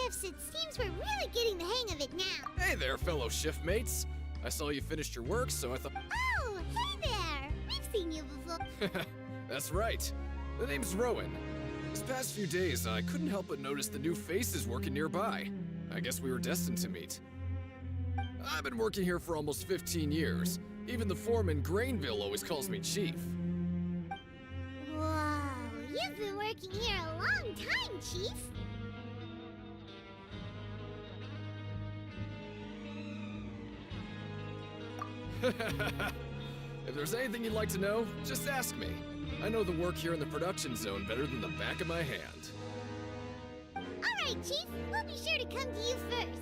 shifts, it seems we're really getting the hang of it now. Hey there, fellow shiftmates. I saw you finished your work, so I thought... Oh, hey there! We've seen you before. That's right. The name's Rowan. This past few days, I couldn't help but notice the new faces working nearby. I guess we were destined to meet. I've been working here for almost 15 years. Even the foreman, Grainville, always calls me Chief. Whoa, you've been working here a long time, Chief. If there's anything you'd like to know, just ask me. I know the work here in the production zone better than the back of my hand. All right, Chief. We'll be sure to come to you first.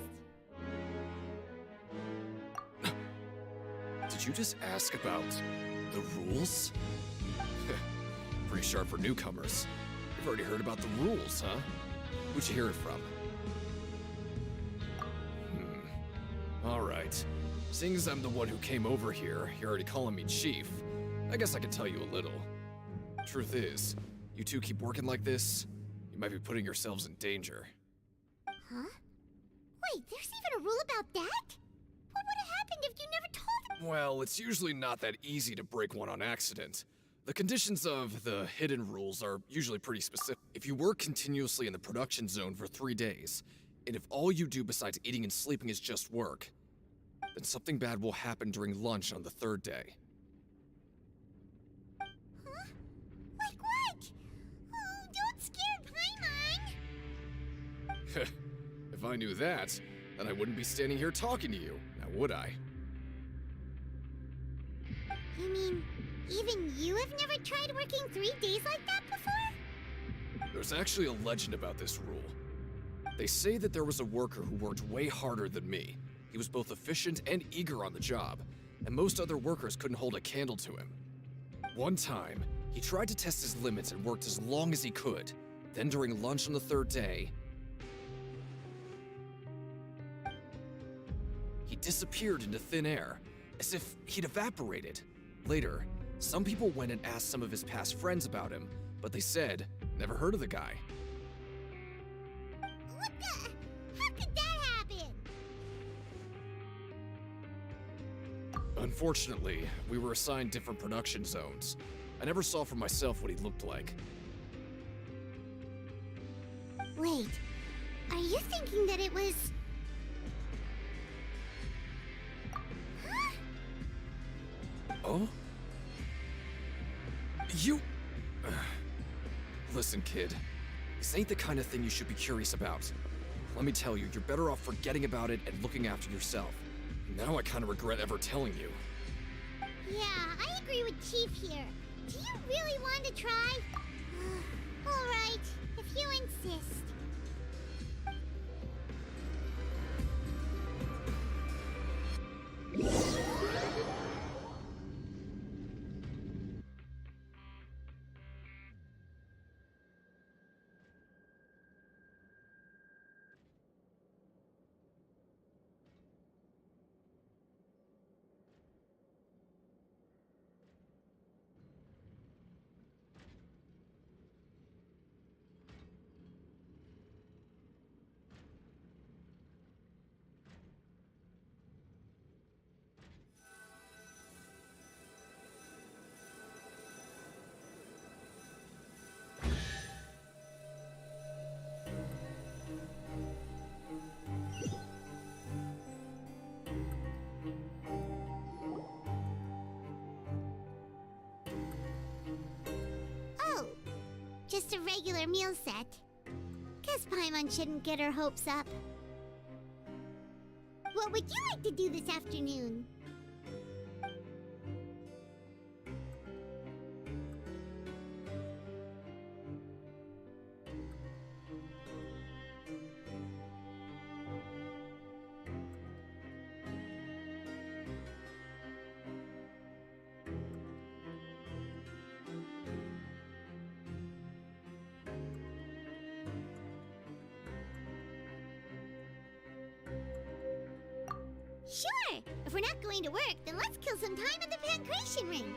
Did you just ask about the rules? Pretty sharp for newcomers. You've already heard about the rules, huh? Who'd you hear it from? All right. Seeing as I'm the one who came over here, you're already calling me Chief. I guess I can tell you a little. Truth is, you two keep working like this, you might be putting yourselves in danger. Huh? Wait, there's even a rule about that? What would have happened if you never told them? Well, it's usually not that easy to break one on accident. The conditions of the hidden rules are usually pretty specific. If you work continuously in the production zone for 3 days, and if all you do besides eating and sleeping is just work, then something bad will happen during lunch on the 3rd day. Huh? Like what? Oh, don't scare Paimon! If I knew that, then I wouldn't be standing here talking to you, now would I? You mean, even you have never tried working 3 days like that before? There's actually a legend about this rule. They say that there was a worker who worked way harder than me. He was both efficient and eager on the job, and most other workers couldn't hold a candle to him. One time, he tried to test his limits and worked as long as he could. Then during lunch on the 3rd day, he disappeared into thin air, as if he'd evaporated. Later, some people went and asked some of his past friends about him, but they said, never heard of the guy. What the? How could that happen? Unfortunately, we were assigned different production zones. I never saw for myself what he looked like. Wait, are you thinking that it was... Huh? Oh? You... Listen, kid. This ain't the kind of thing you should be curious about. Let me tell you, you're better off forgetting about it and looking after yourself. Now I kind of regret ever telling you. Yeah, I agree with Chief here. Do you really want to try? All right, if you insist. Oh, just a regular meal set. Guess Paimon shouldn't get her hopes up. What would you like to do this afternoon? Sure! If we're not going to work, then let's kill some time at the Pancration Ring.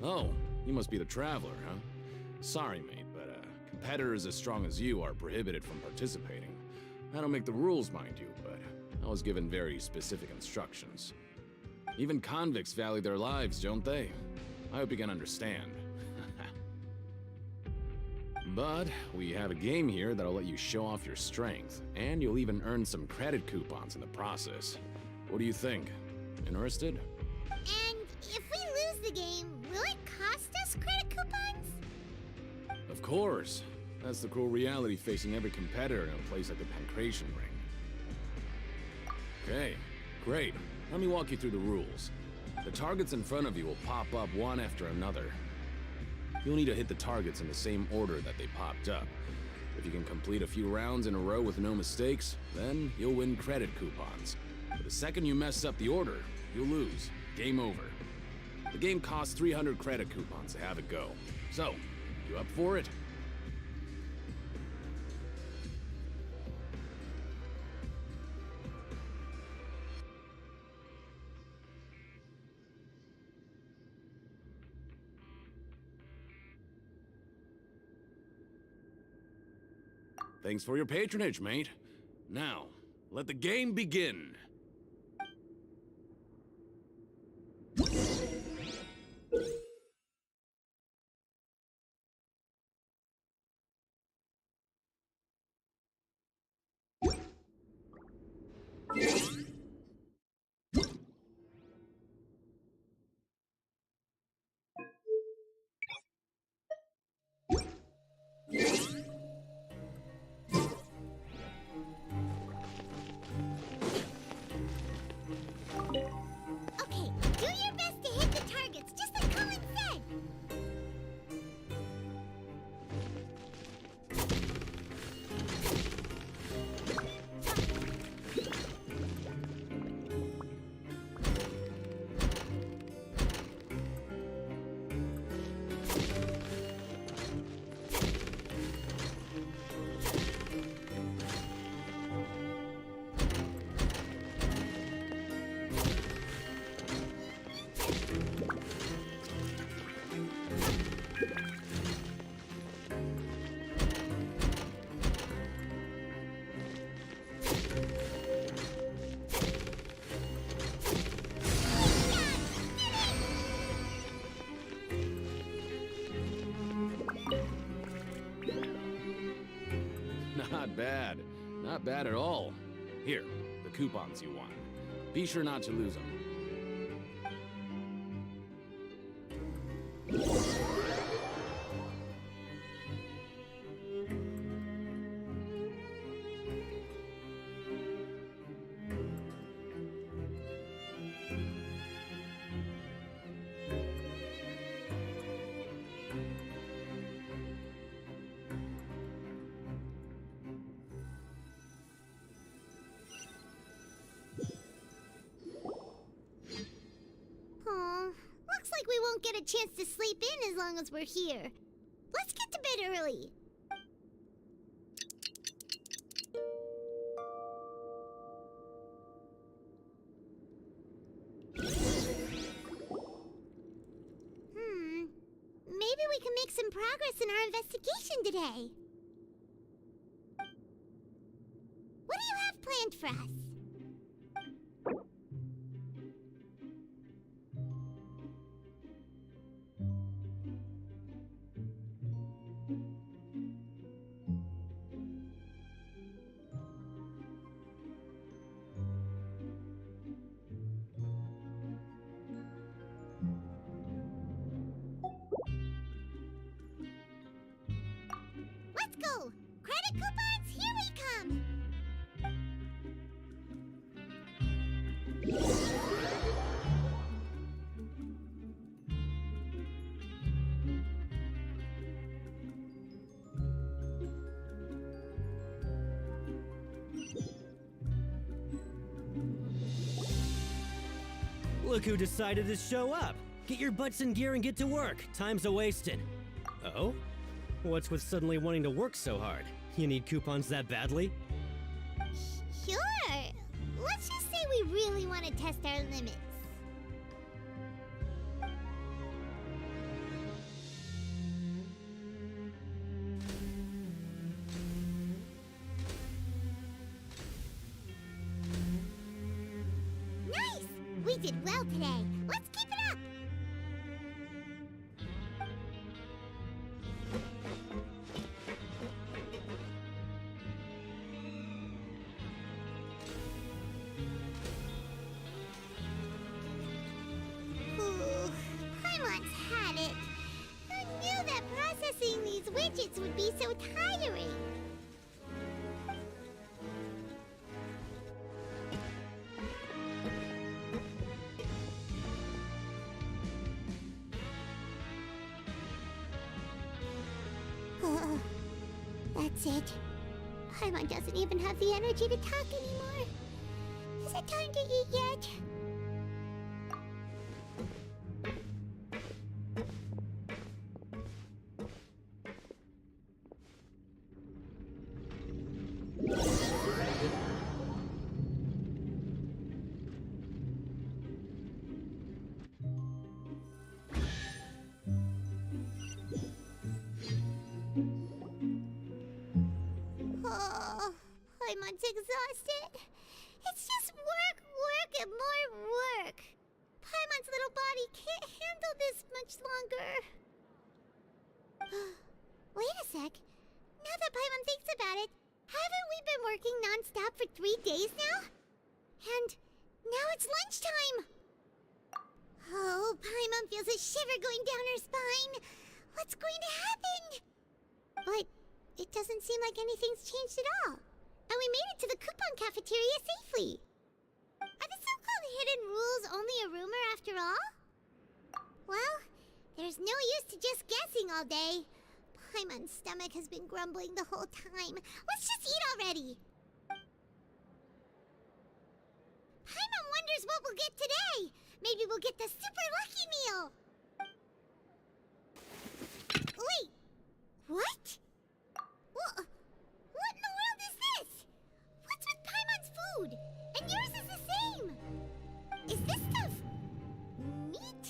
Oh, you must be the Traveler, huh? Sorry, mate, but competitors as strong as you are prohibited from participating. I don't make the rules, mind you, but I was given very specific instructions. Even convicts value their lives, don't they? I hope you can understand. But we have a game here that'll let you show off your strength, and you'll even earn some credit coupons in the process. What do you think? Interested? And if we lose the game, will it cost us credit coupons? Of course. That's the cruel reality facing every competitor in a place like the Pancration Ring. Okay, great. Let me walk you through the rules. The targets in front of you will pop up one after another. You'll need to hit the targets in the same order that they popped up. If you can complete a few rounds in a row with no mistakes, then you'll win credit coupons. But the second you mess up the order, you'll lose. Game over. The game costs 300 credit coupons to have it go. So, you up for it? Thanks for your patronage, mate. Now, let the game begin. Okay, do your best to hit the targets, just like Colin said. Not bad. Not bad at all. Here, the coupons you won. Be sure not to lose them. Aw, looks like we won't get a chance to sleep in as long as we're here. Let's get to bed early. Maybe we can make some progress in our investigation today. What do you have planned for us? Let's go! Credit coupons, here we come! Look who decided to show up! Get your butts in gear and get to work. Time's a-wasted. Oh? What's with suddenly wanting to work so hard? You need coupons that badly? Sure. Let's just say we really want to test our limits. We did well today. Let's keep it up. Ooh, Paimon's had it. Who knew that processing these widgets would be so tiring? That's it. Paimon doesn't even have the energy to talk anymore. Is it time to eat yet? Oh, Paimon's exhausted. It's just work, and more work. Paimon's little body can't handle this much longer. Wait a sec. Now that Paimon thinks about it, haven't we been working non-stop for 3 days now? And now it's lunchtime. Oh, Paimon feels a shiver going down her spine. What's going to happen? But it doesn't seem like anything's changed at all. And we made it to the coupon cafeteria safely. Are the so-called hidden rules only a rumor after all? Well, there's no use to just guessing all day. Paimon's stomach has been grumbling the whole time. Let's just eat already. Paimon wonders what we'll get today. Maybe we'll get the super lucky meal. Wait, what? What in the world is this? What's with Paimon's food? And yours is the same. Is this stuff meat?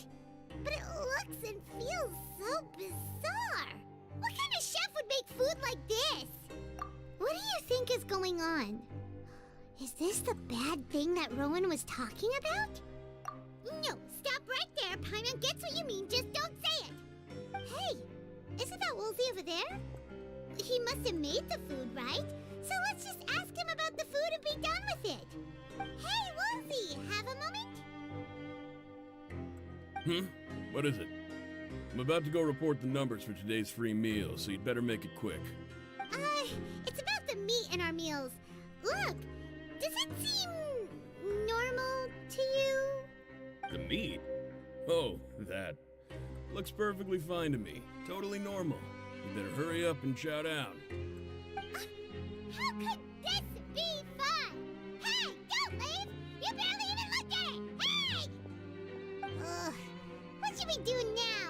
But it looks and feels so bizarre. What kind of chef would make food like this? What do you think is going on? Is this the bad thing that Rowan was talking about? No, stop right there. Paimon gets what you mean, just don't say it. Hey, isn't that Woolsey over there? He must have made the food, right? So let's just ask him about the food and be done with it. Hey, Woolsey, have a moment? What is it? I'm about to go report the numbers for today's free meal, so you'd better make it quick. It's about the meat in our meals. Look, does it seem normal to you? The meat? Oh, that. Looks perfectly fine to me. Totally normal. You better hurry up and chow down. How could this be fun? Hey, don't leave! You barely even looked at it! Hey! Ugh, what should we do now?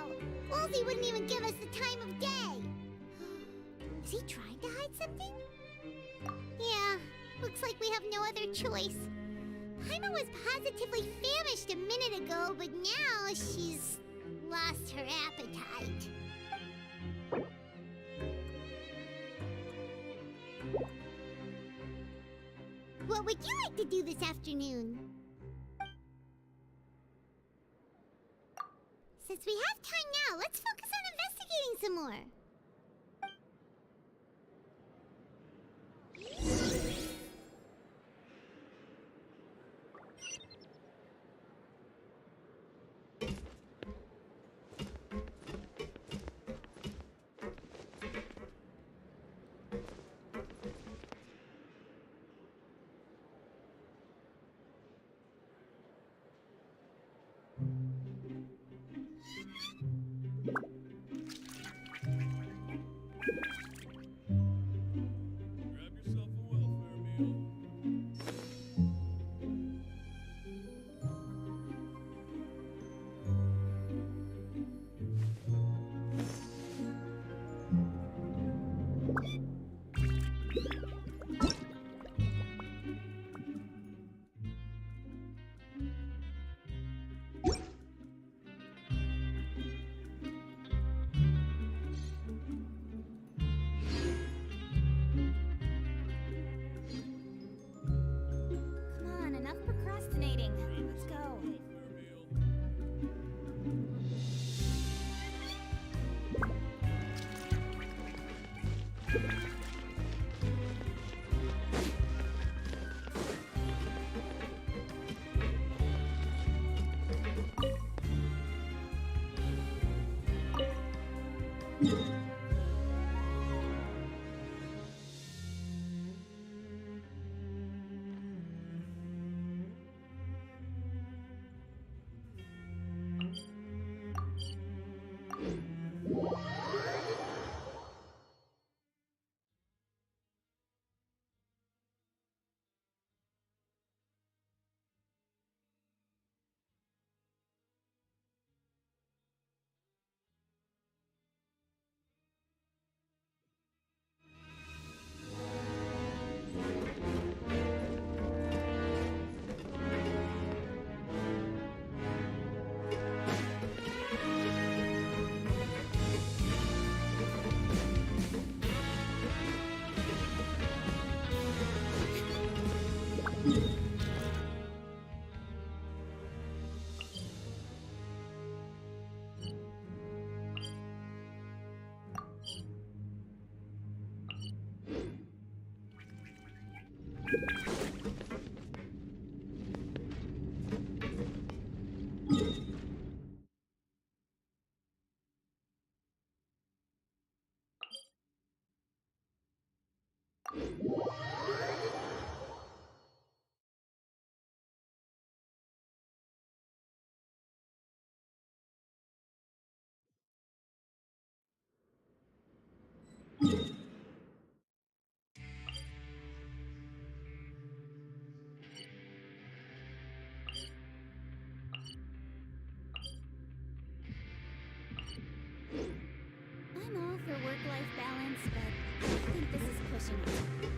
Woolsey wouldn't even give us the time of day. Is he trying to hide something? Yeah, looks like we have no other choice. Paimon was positively famished a minute ago, but now she's lost her appetite. What would you like to do this afternoon? Since we have time now, let's focus on investigating some more. I'm all for work-life balance, but I think this is pushing it.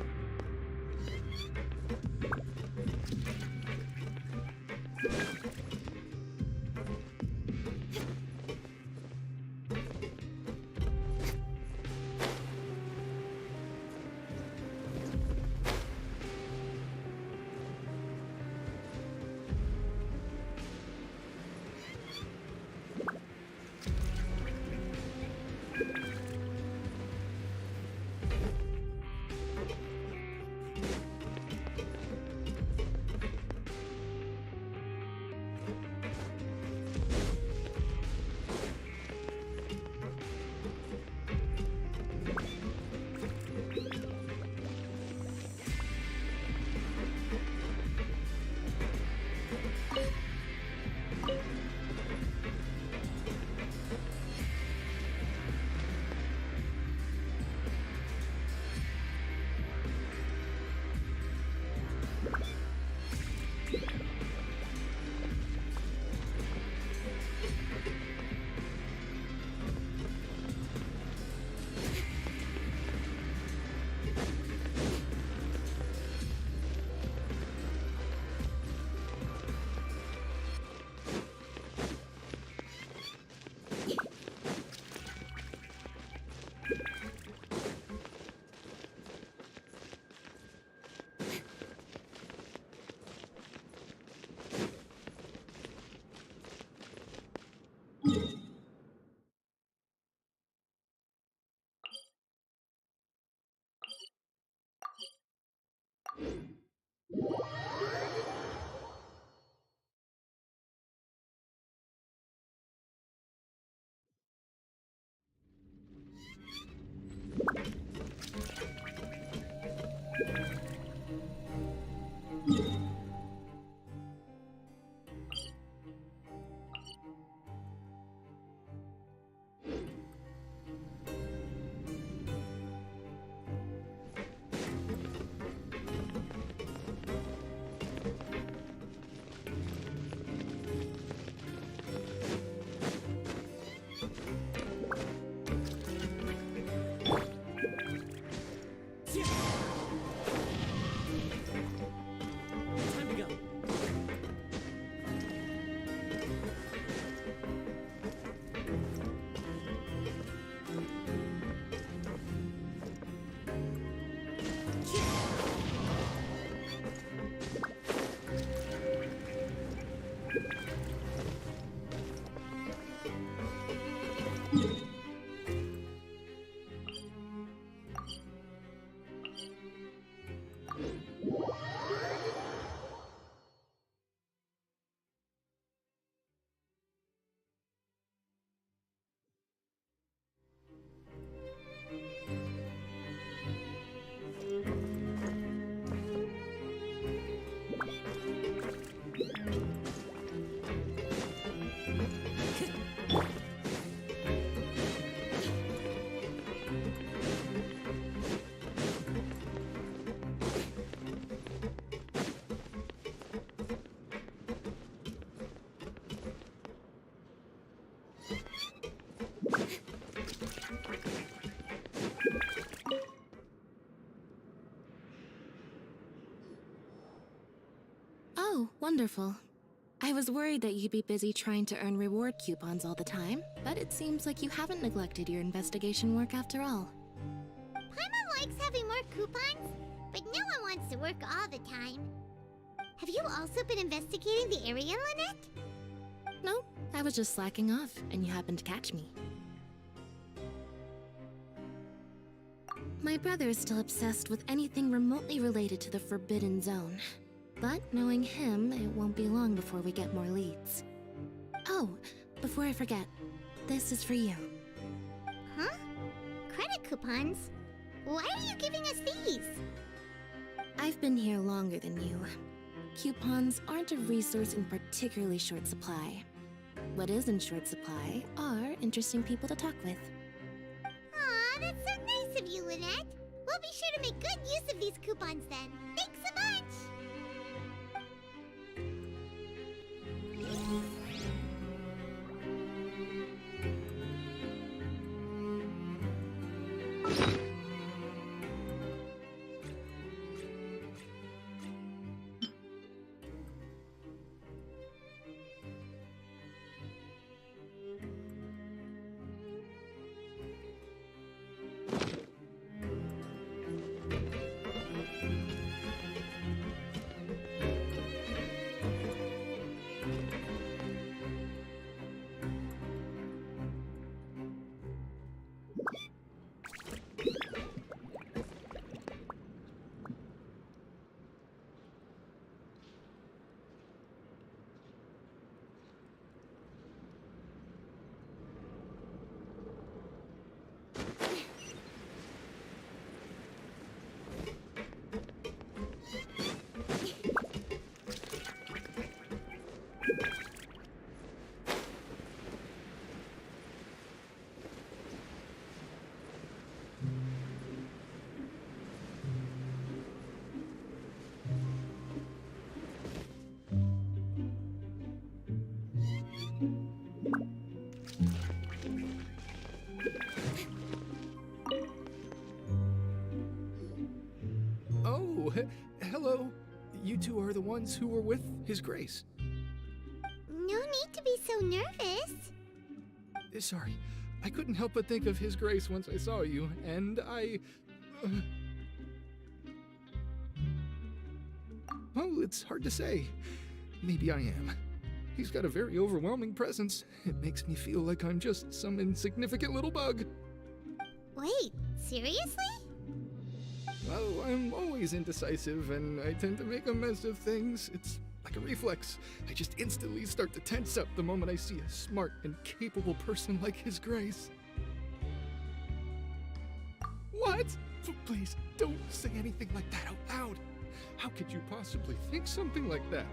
Wonderful. I was worried that you'd be busy trying to earn reward coupons all the time, but it seems like you haven't neglected your investigation work after all. Paimon likes having more coupons, but no one wants to work all the time. Have you also been investigating the area, Lynette? No, I was just slacking off, and you happened to catch me. My brother is still obsessed with anything remotely related to the Forbidden Zone. But knowing him, it won't be long before we get more leads. Oh, before I forget, this is for you. Huh? Credit coupons? Why are you giving us these? I've been here longer than you. Coupons aren't a resource in particularly short supply. What is in short supply are interesting people to talk with. Aw, that's so nice of you, Lynette. We'll be sure to make good use of these coupons then. Thanks a bunch! Hello. You two are the ones who were with His Grace. No need to be so nervous. Sorry, I couldn't help but think of His Grace once I saw you, and I... Well, it's hard to say. Maybe I am. He's got a very overwhelming presence. It makes me feel like I'm just some insignificant little bug. Wait, seriously? Well, I'm always indecisive, and I tend to make a mess of things. It's like a reflex. I just instantly start to tense up the moment I see a smart and capable person like His Grace. What? Please, don't say anything like that out loud. How could you possibly think something like that?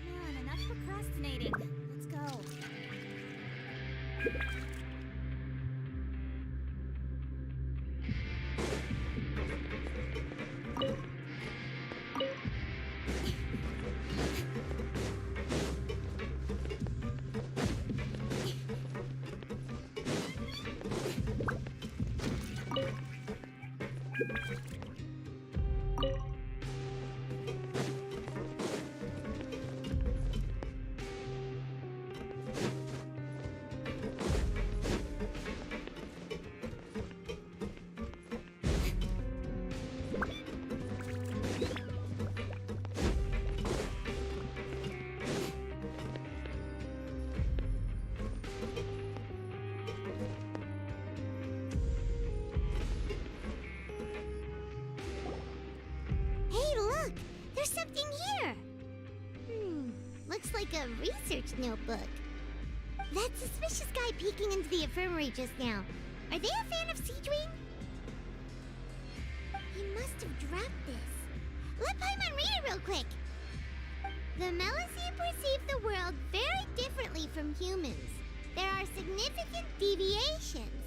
Come on, enough procrastinating. Let's go. Hey, look! There's something here! Looks like a research notebook. That suspicious guy peeking into the infirmary just now. Are they a fan of Siegewing? He must have dropped this. Let Paimon read it real quick. The Melusine perceive the world very differently from humans. There are significant deviations.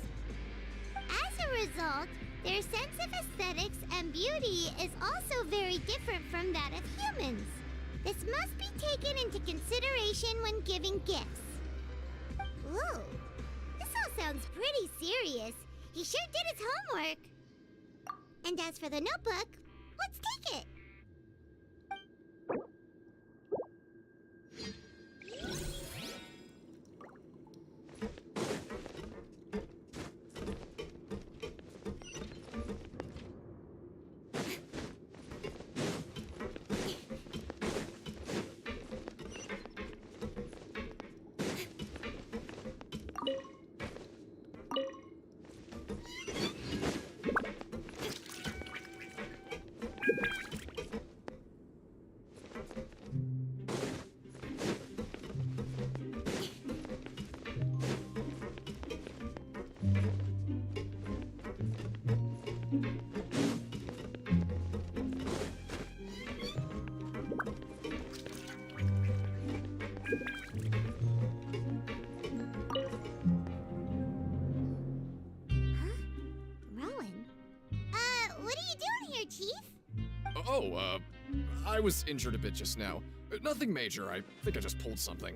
As a result, their sense of aesthetics and beauty is also very different from that of humans. This must be taken into consideration when giving gifts. Ooh, this all sounds pretty serious. He sure did his homework. And as for the notebook, let's take it. I was injured a bit just now. Nothing major, I think I just pulled something.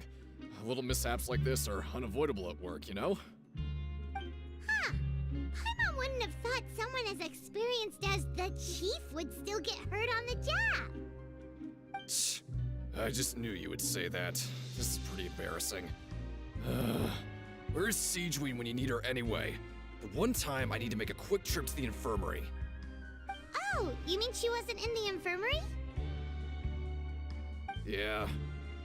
Little mishaps like this are unavoidable at work, you know? Huh. Paimon wouldn't have thought someone as experienced as the Chief would still get hurt on the job. I just knew you would say that. This is pretty embarrassing. Where's Siegewing when you need her anyway? The one time I need to make a quick trip to the infirmary. Oh, you mean she wasn't in the infirmary? Yeah.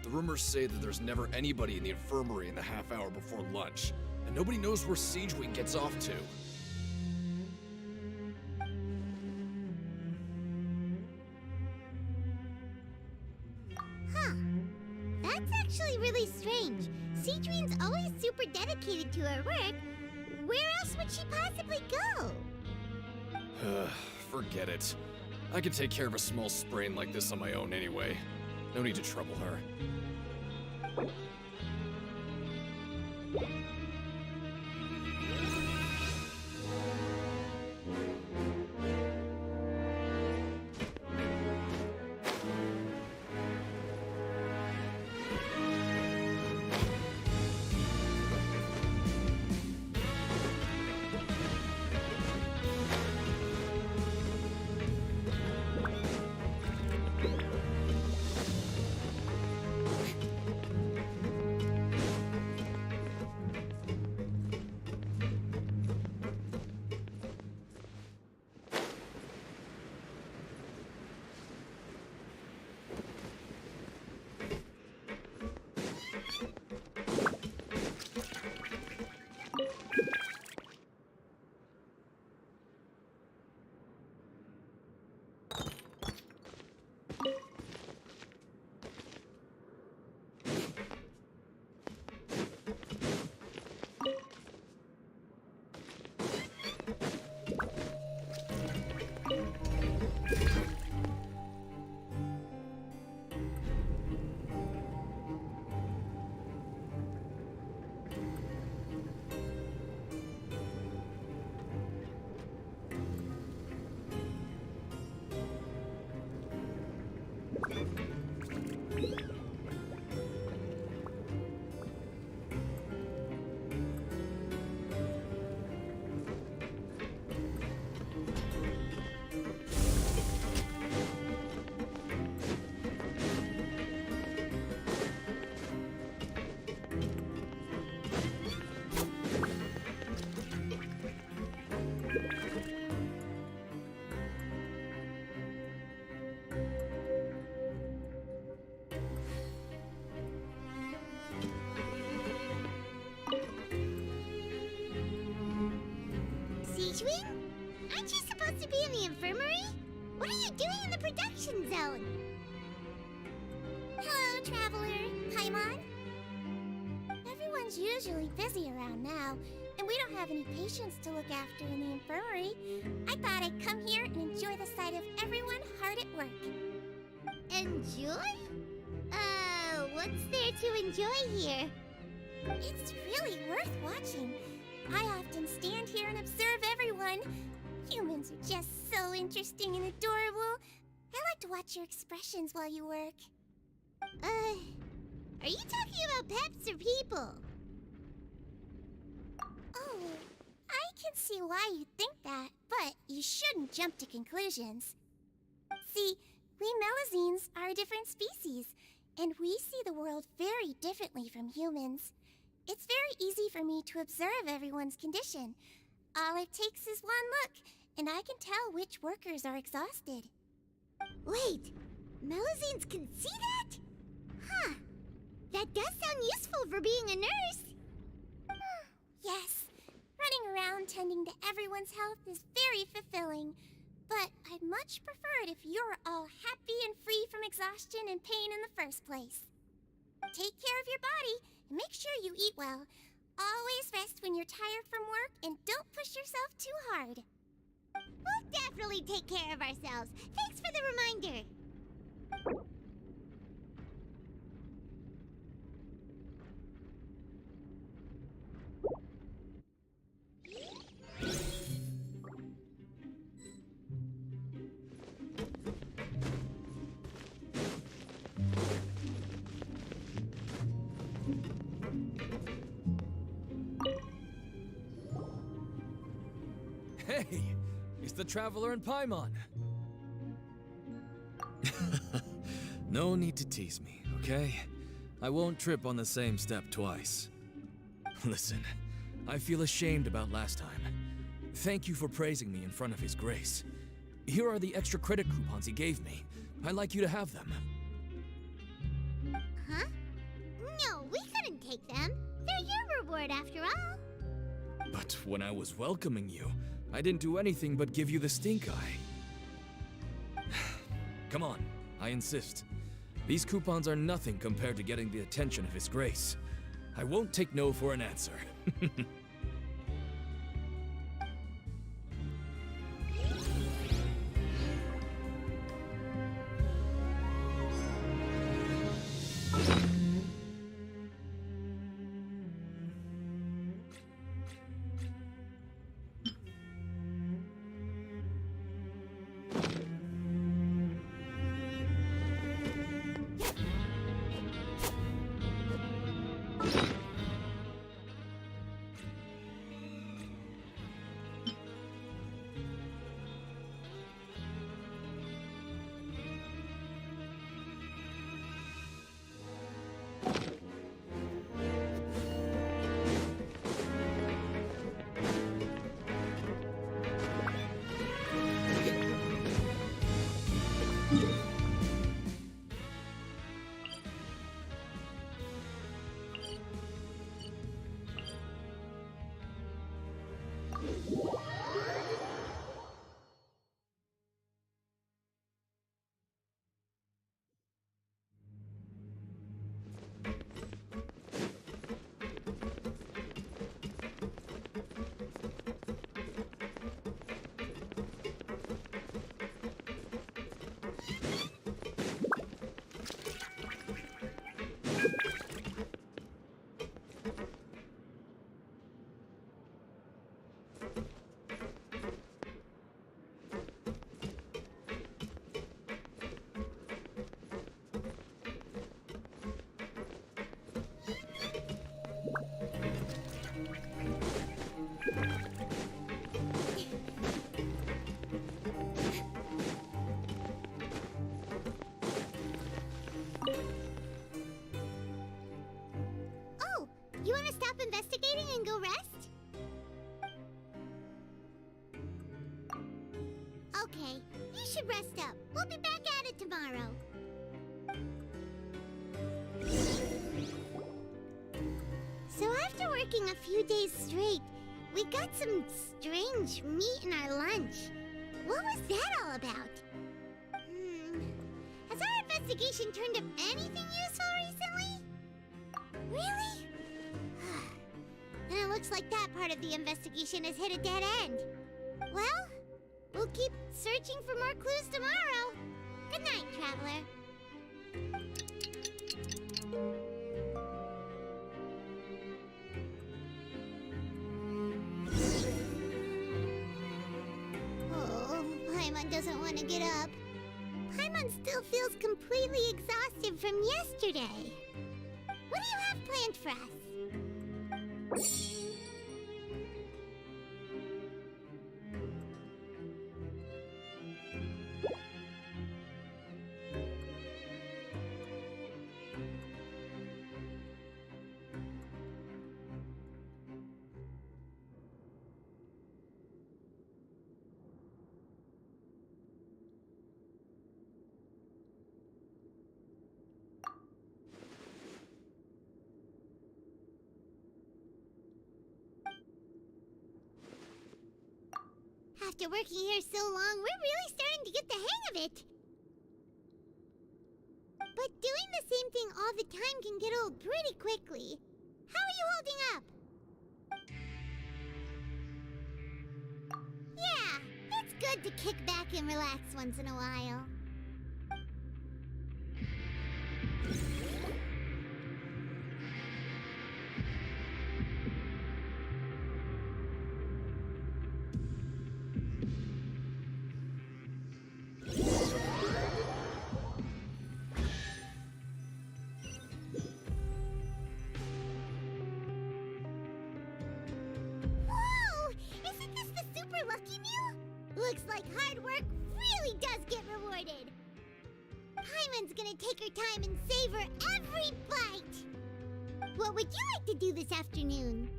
The rumors say that there's never anybody in the infirmary in the half hour before lunch, and nobody knows where Siege Wing gets off to. Huh. That's actually really strange. Cedrine's always super dedicated to her work. Where else would she possibly go? Forget it. I can take care of a small sprain like this on my own anyway. No need to trouble her. Siege Wing? Aren't you supposed to be in the infirmary? What are you doing in the production zone? Hello, Traveler. Paimon? Everyone's usually busy around now, and we don't have any patients to look after in the infirmary. I thought I'd come here and enjoy the sight of everyone hard at work. Enjoy? What's there to enjoy here? It's really worth watching. I often stand here and observe everyone. Humans are just so interesting and adorable. I like to watch your expressions while you work. Are you talking about pets or people? Oh, I can see why you think that, but you shouldn't jump to conclusions. See, we Melazines are a different species, and we see the world very differently from humans. It's very easy for me to observe everyone's condition. All it takes is one look, and I can tell which workers are exhausted. Wait, Melazines can see that? Huh. That does sound useful for being a nurse. Yes, running around tending to everyone's health is very fulfilling. But I'd much prefer it if you're all happy and free from exhaustion and pain in the first place. Take care of your body and make sure you eat well. Always rest when you're tired from work and don't push yourself too hard. We'll definitely take care of ourselves. Thanks for the reminder. Hey, it's the Traveler and Paimon. No need to tease me, okay? I won't trip on the same step twice. Listen, I feel ashamed about last time. Thank you for praising me in front of His Grace. Here are the extra credit coupons he gave me. I'd like you to have them. reward after all. But when I was welcoming you, I didn't do anything but give you the stink eye. Come on, I insist. These coupons are nothing compared to getting the attention of His Grace. I won't take no for an answer. Oh, you want to stop investigating and go rest? Okay, you should rest up. We'll be back at it tomorrow. So after working a few days straight, we got some strange meat in our lunch. What was that all about? Has our investigation turned up anything useful recently? Really? Then it looks like that part of the investigation has hit a dead end. Well, we'll keep searching for more clues tomorrow. Good night, Traveler. Oh, Paimon doesn't want to get up. Paimon still feels completely exhausted from yesterday. What do you have planned for us? After working here so long, we're really starting to get the hang of it. But doing the same thing all the time can get old pretty quickly. How are you holding up? Yeah, it's good to kick back and relax once in a while. Looks like hard work really does get rewarded. Paimon's gonna take her time and savor every bite. What would you like to do this afternoon?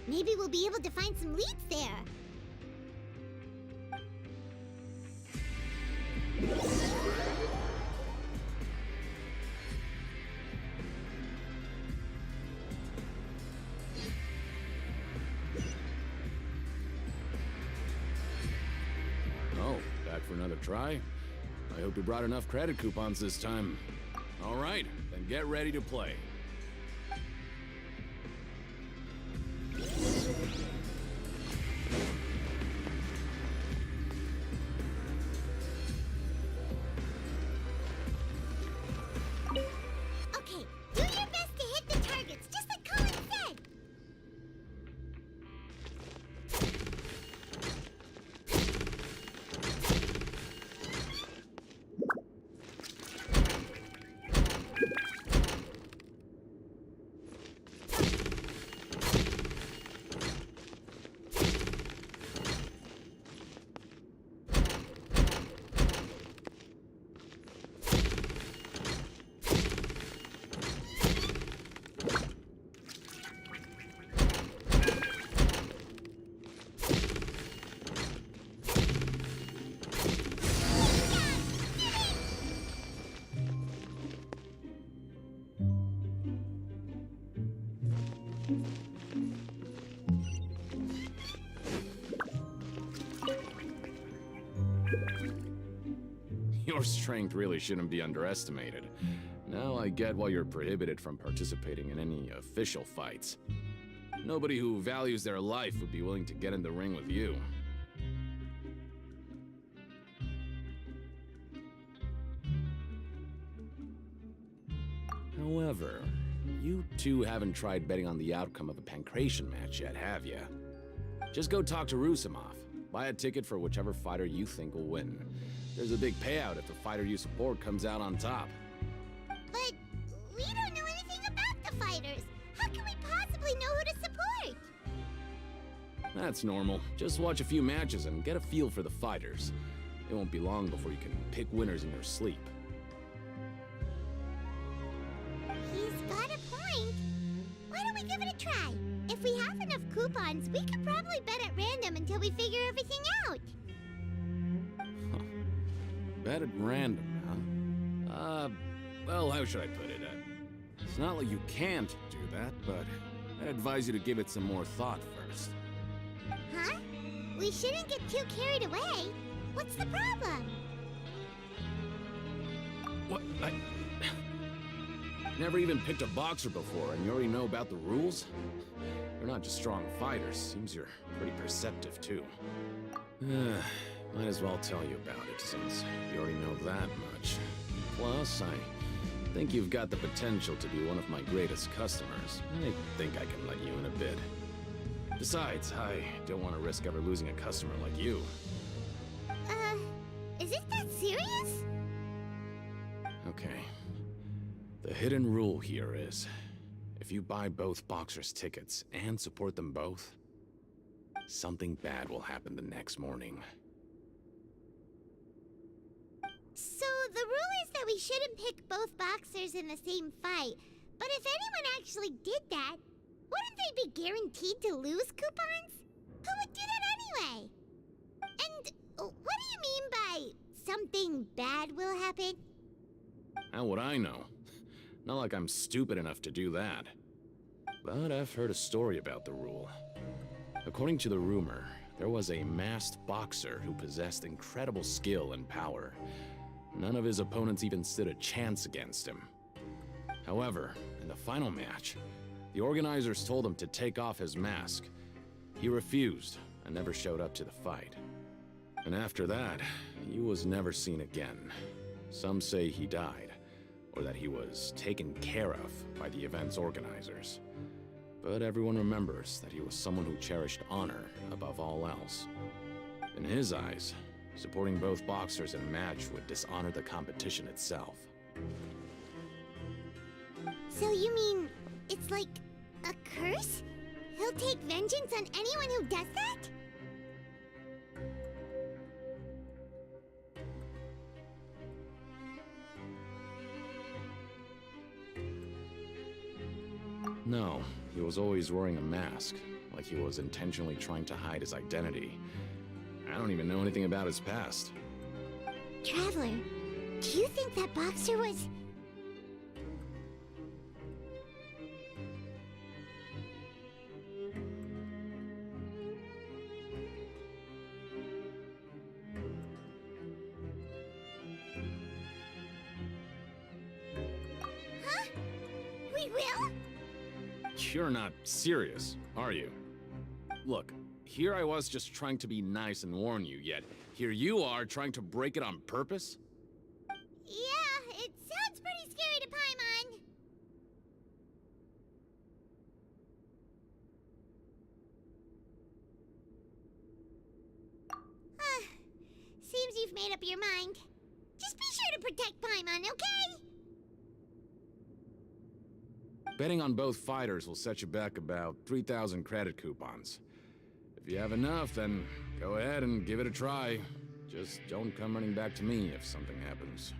Maybe we'll be able to find some leads there. a try. I hope you brought enough credit coupons this time. All right, then get ready to play. Okay, do your best to hit the targets, just like Colin said. Your strength really shouldn't be underestimated. Now I get why you're prohibited from participating in any official fights. Nobody who values their life would be willing to get in the ring with you. However, you two haven't tried betting on the outcome of a Pancration match yet, have you? Just go talk to Rusimov. Buy a ticket for whichever fighter you think will win. There's a big payout if the fighter you support comes out on top. But we don't know anything about the fighters. How can we possibly know who to support? That's normal. Just watch a few matches and get a feel for the fighters. It won't be long before you can pick winners in your sleep. He's got a point. Why don't we give it a try? If we have enough coupons, we could probably bet at random until we figure everything out. Bet at random, huh? Well, how should I put it? It's not like you can't do that, but I'd advise you to give it some more thought first. Huh? We shouldn't get too carried away. What's the problem? What? Never even picked a boxer before, and you already know about the rules? You're not just strong fighters. Seems you're pretty perceptive, too. Might as well tell you about it, since you already know that much. Plus, I think you've got the potential to be one of my greatest customers. I think I can let you in a bid. Besides, I don't want to risk ever losing a customer like you. Is it that serious? Okay. The hidden rule here is, if you buy both boxers' tickets and support them both, something bad will happen the next morning. So the rule is that we shouldn't pick both boxers in the same fight. But if anyone actually did that, wouldn't they be guaranteed to lose coupons? Who would do that anyway? And what do you mean by something bad will happen? How would I know? Not like I'm stupid enough to do that. But I've heard a story about the rule. According to the rumor, there was a masked boxer who possessed incredible skill and power. None of his opponents even stood a chance against him. However, in the final match, the organizers told him to take off his mask. He refused and never showed up to the fight. And after that, he was never seen again. Some say he died, or that he was taken care of by the event's organizers. But everyone remembers that he was someone who cherished honor above all else. In his eyes, supporting both boxers in a match would dishonor the competition itself. So you mean it's like a curse? He'll take vengeance on anyone who does that? No, he was always wearing a mask, like he was intentionally trying to hide his identity. I don't even know anything about his past. Traveler, do you think that boxer was... We will? You're not serious, are you? Look, here I was just trying to be nice and warn you, yet here you are trying to break it on purpose? Yeah, it sounds pretty scary to Paimon. Seems you've made up your mind. Just be sure to protect Paimon, okay? Betting on both fighters will set you back about 3,000 credit coupons. If you have enough, then go ahead and give it a try. Just don't come running back to me if something happens.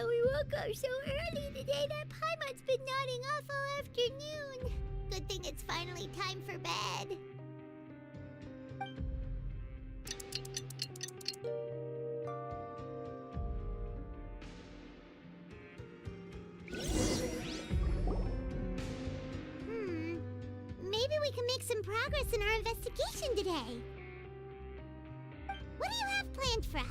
We woke up so early today that Paimon's been nodding off all afternoon. Good thing it's finally time for bed. Maybe we can make some progress in our investigation today. What do you have planned for us?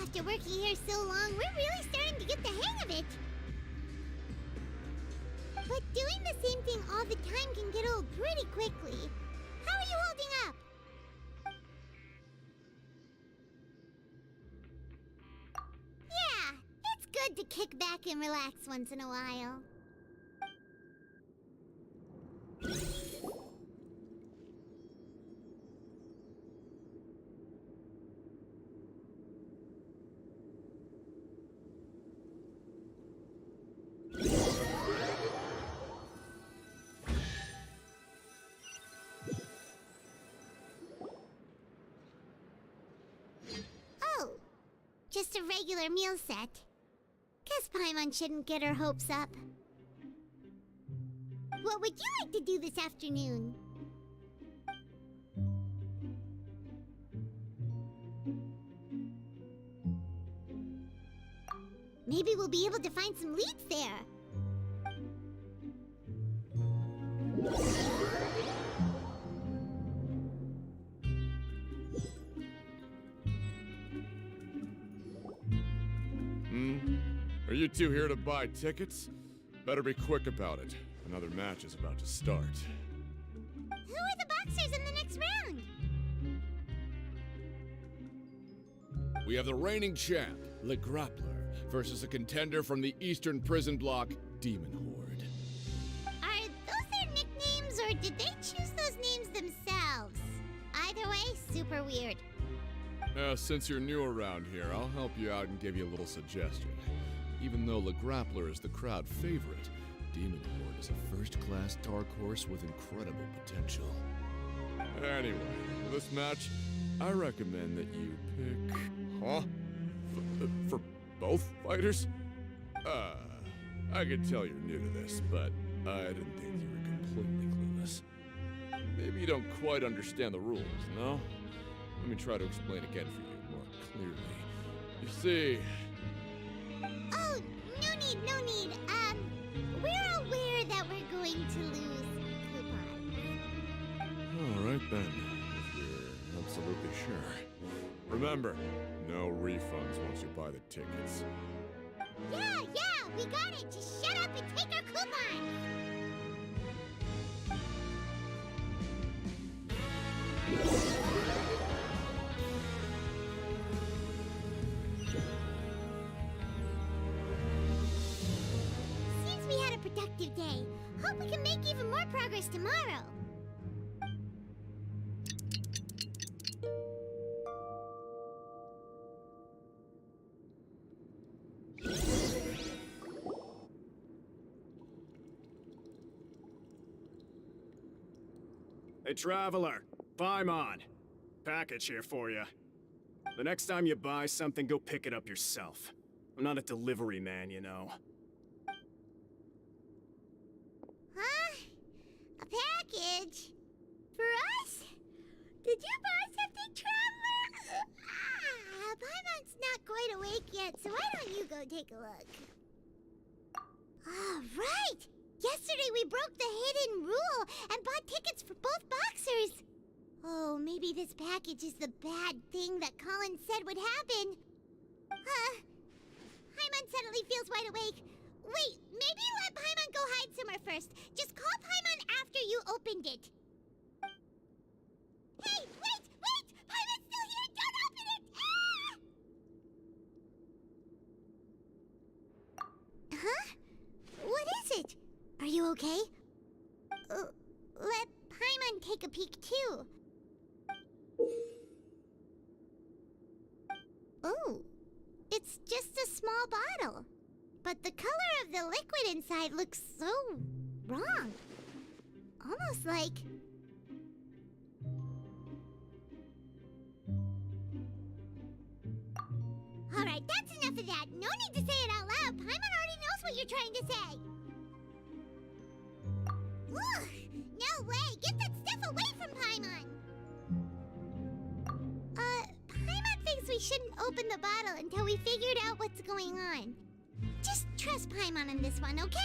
After working here so long, we're really starting to get the hang of it. But doing the same thing all the time can get old pretty quickly. How are you holding up? Yeah, it's good to kick back and relax once in a while. Oh, just a regular meal set. Guess Paimon shouldn't get her hopes up. What would you like to do this afternoon? Maybe we'll be able to find some leads there. Are you two here to buy tickets? Better be quick about it. Another match is about to start. Who are the boxers in the next round? We have the reigning champ, Le Grappler, versus a contender from the Eastern Prison Block, Demon Horde. Are those their nicknames, or did they choose those names themselves? Either way, super weird. Since you're new around here, I'll help you out and give you a little suggestion. Even though Le Grappler is the crowd favorite, Demon Horde is a first-class dark horse with incredible potential. Anyway, for this match, I recommend that you pick... Huh? For both fighters? I can tell you're new to this, but I didn't think you were completely clueless. Maybe you don't quite understand the rules, no? Let me try to explain again for you more clearly. You see... Oh, no need. We're aware that we're going to lose coupons. All right then, if you're absolutely sure. Remember, no refunds once you buy the tickets. Yeah, we got it. Just shut up and take our coupons. Seems we had a productive day. Hope we can make even more progress tomorrow. Hey, Traveler. Paimon. Package here for you. The next time you buy something, go pick it up yourself. I'm not a delivery man, you know. Huh? A package? For us? Did you buy something, Traveler? Paimon's not quite awake yet, so why don't you go take a look? All right! Yesterday we broke the hidden rule and bought tickets for both boxers. Oh, maybe this package is the bad thing that Colin said would happen. Paimon suddenly feels wide awake. Wait, maybe let Paimon go hide somewhere first. Just call Paimon after you opened it. Hey, wait! Paimon's still here! Don't open it! Ah! Huh? What is it? Are you okay? Let Paimon take a peek too. Oh, it's just a small bottle. But the color of the liquid inside looks so wrong. Almost like... Alright, that's enough of that. No need to say it out loud. Paimon already knows what you're trying to say. Ugh, no way! Get that stuff away from Paimon! Paimon thinks we shouldn't open the bottle until we figured out what's going on. Just trust Paimon on this one, okay?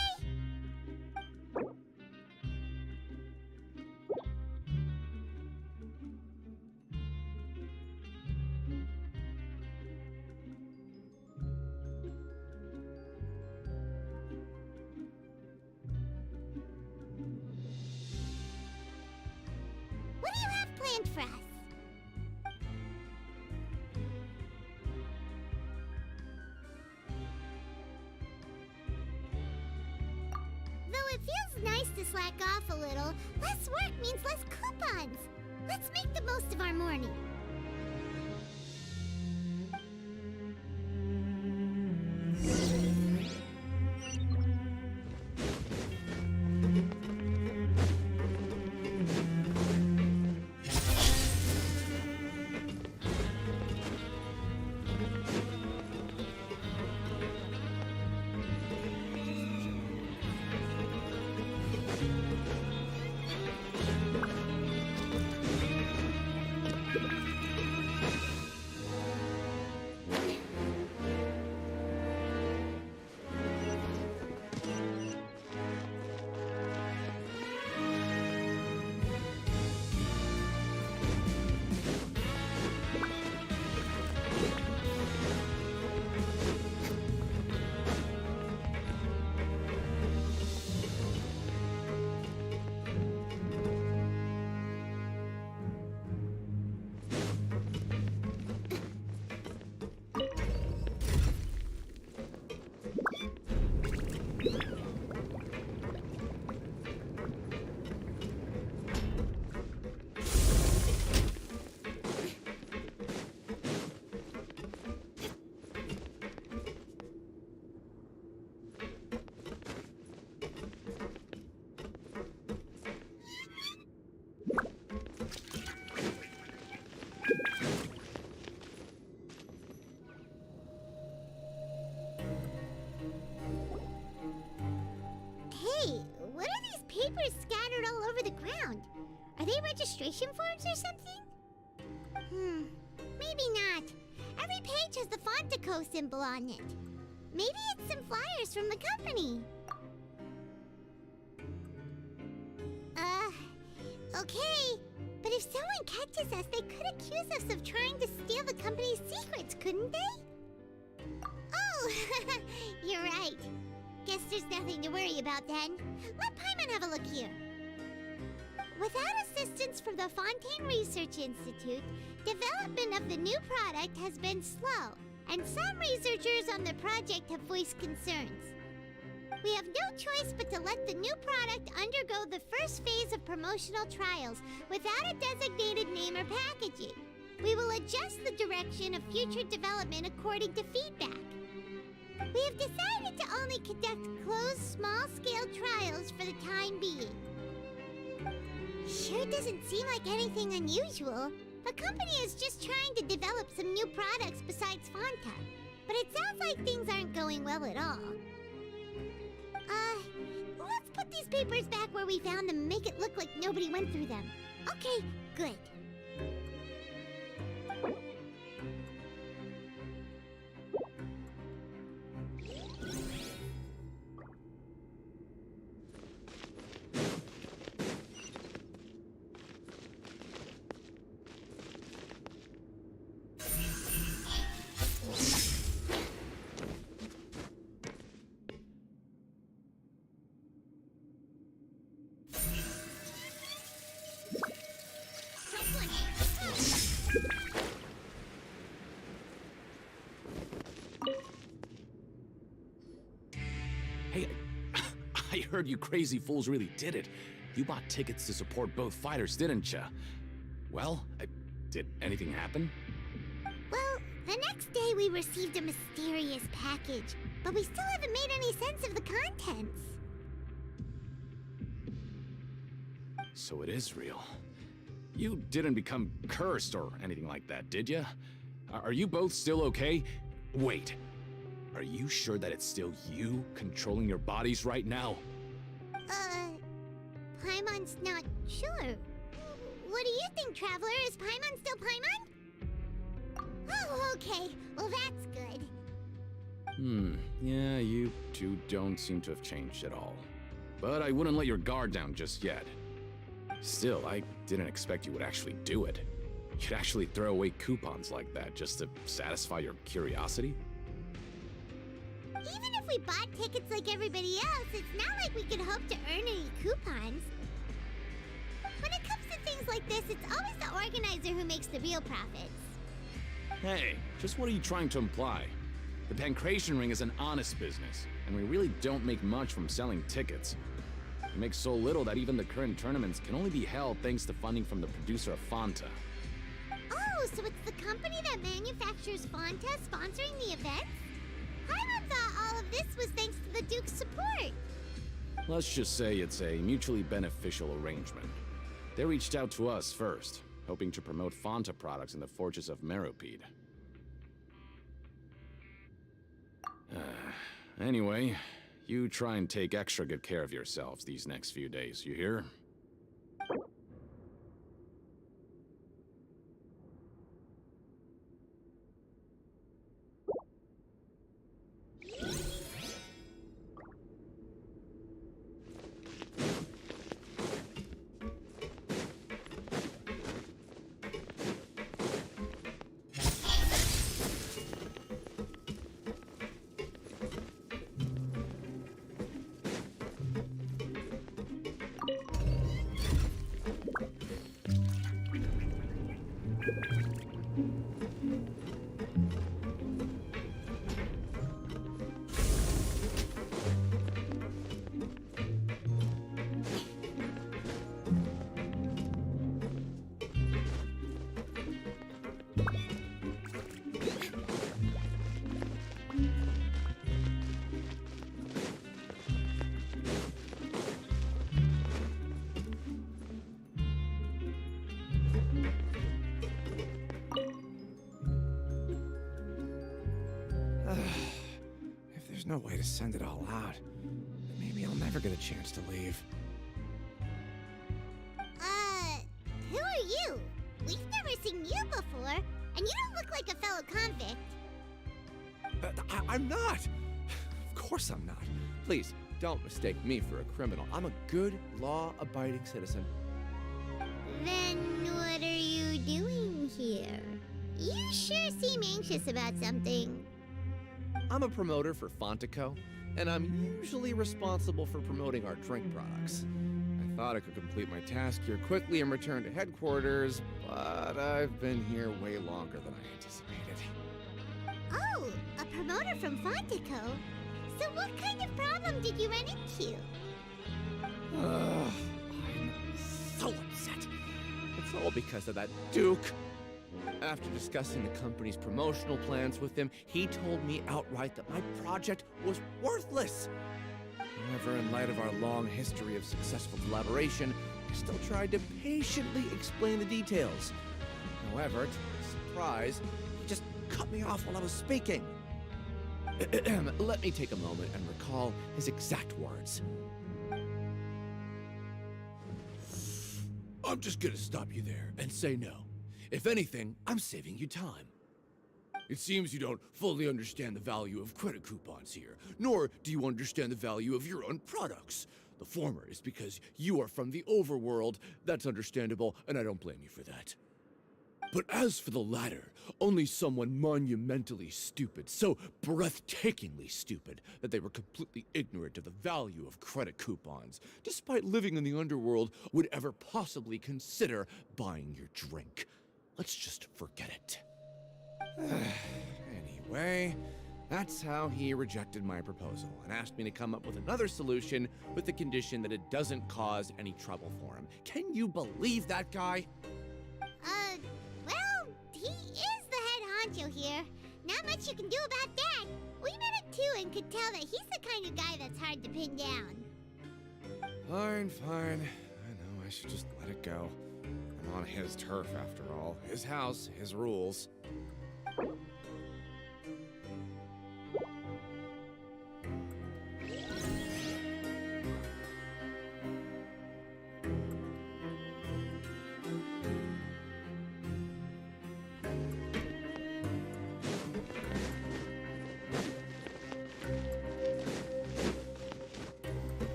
What do you have planned for us? Though it feels nice to slack off a little, less work means less coupons. Let's make the most of our morning. Papers scattered all over the ground. Are they registration forms or something? Maybe not. Every page has the Fontico symbol on it. Maybe it's some flyers from the company. Okay. But if someone catches us, they could accuse us of trying to steal the company's secrets, couldn't they? Oh, you're right. Guess there's nothing to worry about then. Let Paimon have a look here. Without assistance from the Fontaine Research Institute, development of the new product has been slow, and some researchers on the project have voiced concerns. We have no choice but to let the new product undergo the first phase of promotional trials without a designated name or packaging. We will adjust the direction of future development according to feedback. We have decided to only conduct closed, small-scale trials for the time being. Sure doesn't seem like anything unusual. The company is just trying to develop some new products besides Fanta. But it sounds like things aren't going well at all. Let's put these papers back where we found them and make it look like nobody went through them. Okay, good. Hey, I heard you crazy fools really did it. You bought tickets to support both fighters, didn't ya? Well, did anything happen? Well, the next day we received a mysterious package, but we still haven't made any sense of the contents. So it is real. You didn't become cursed or anything like that, did ya? Are you both still okay? Wait. Are you sure that it's still you controlling your bodies right now? Paimon's not sure. What do you think, Traveler? Is Paimon still Paimon? Oh, okay. Well, that's good. Yeah, you two don't seem to have changed at all. But I wouldn't let your guard down just yet. Still, I didn't expect you would actually do it. You'd actually throw away coupons like that just to satisfy your curiosity? Even if we bought tickets like everybody else, it's not like we could hope to earn any coupons. When it comes to things like this, it's always the organizer who makes the real profits. Hey, just what are you trying to imply? The Pancration Ring is an honest business, and we really don't make much from selling tickets. We make so little that even the current tournaments can only be held thanks to funding from the producer of Fanta. Oh, so it's the company that manufactures Fanta sponsoring the events? Paimon thought all of this was thanks to the Duke's support. Let's just say it's a mutually beneficial arrangement. They reached out to us first, hoping to promote Fanta products in the Fortress of Meropide. Anyway, you try and take extra good care of yourselves these next few days, you hear? If there's no way to send it all out, maybe I'll never get a chance to leave. Who are you? We've never seen you before, and you don't look like a fellow convict. I'm not! Of course I'm not. Please, don't mistake me for a criminal. I'm a good, law-abiding citizen. Then what are you doing here? You sure seem anxious about something. I'm a promoter for Fantico, and I'm usually responsible for promoting our drink products. I thought I could complete my task here quickly and return to headquarters, but I've been here way longer than I anticipated. Oh, a promoter from Fantico? So what kind of problem did you run into? I'm so upset. It's all because of that Duke. After discussing the company's promotional plans with him, he told me outright that my project was worthless. However, in light of our long history of successful collaboration, I still tried to patiently explain the details. However, to my surprise, he just cut me off while I was speaking. Let me take a moment and recall his exact words. I'm just gonna stop you there and say no. If anything, I'm saving you time. It seems you don't fully understand the value of credit coupons here, nor do you understand the value of your own products. The former is because you are from the overworld. That's understandable, and I don't blame you for that. But as for the latter, only someone monumentally stupid, so breathtakingly stupid that they were completely ignorant of the value of credit coupons, despite living in the underworld, would ever possibly consider buying your drink. Let's just forget it. Anyway, that's how he rejected my proposal and asked me to come up with another solution with the condition that it doesn't cause any trouble for him. Can you believe that guy? Well, he is the head honcho here. Not much you can do about that. We met him too and could tell that he's the kind of guy that's hard to pin down. Fine. I know I should just let it go. I'm on his turf after all. His house, his rules.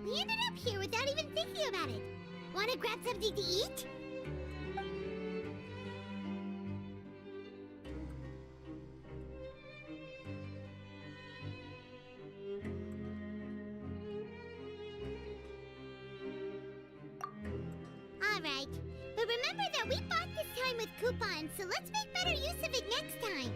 We ended up here without even thinking about it. Wanna grab something to eat? Alright, but remember that we bought this time with coupons, so let's make better use of it next time.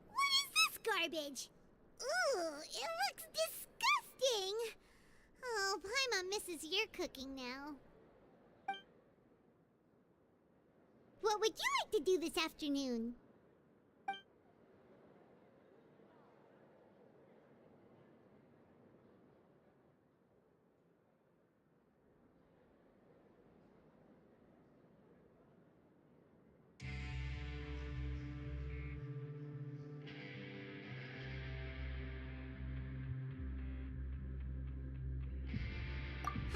What is this garbage? Ooh, it looks disgusting. Oh, Paimon misses your cooking now. What would you like to do this afternoon?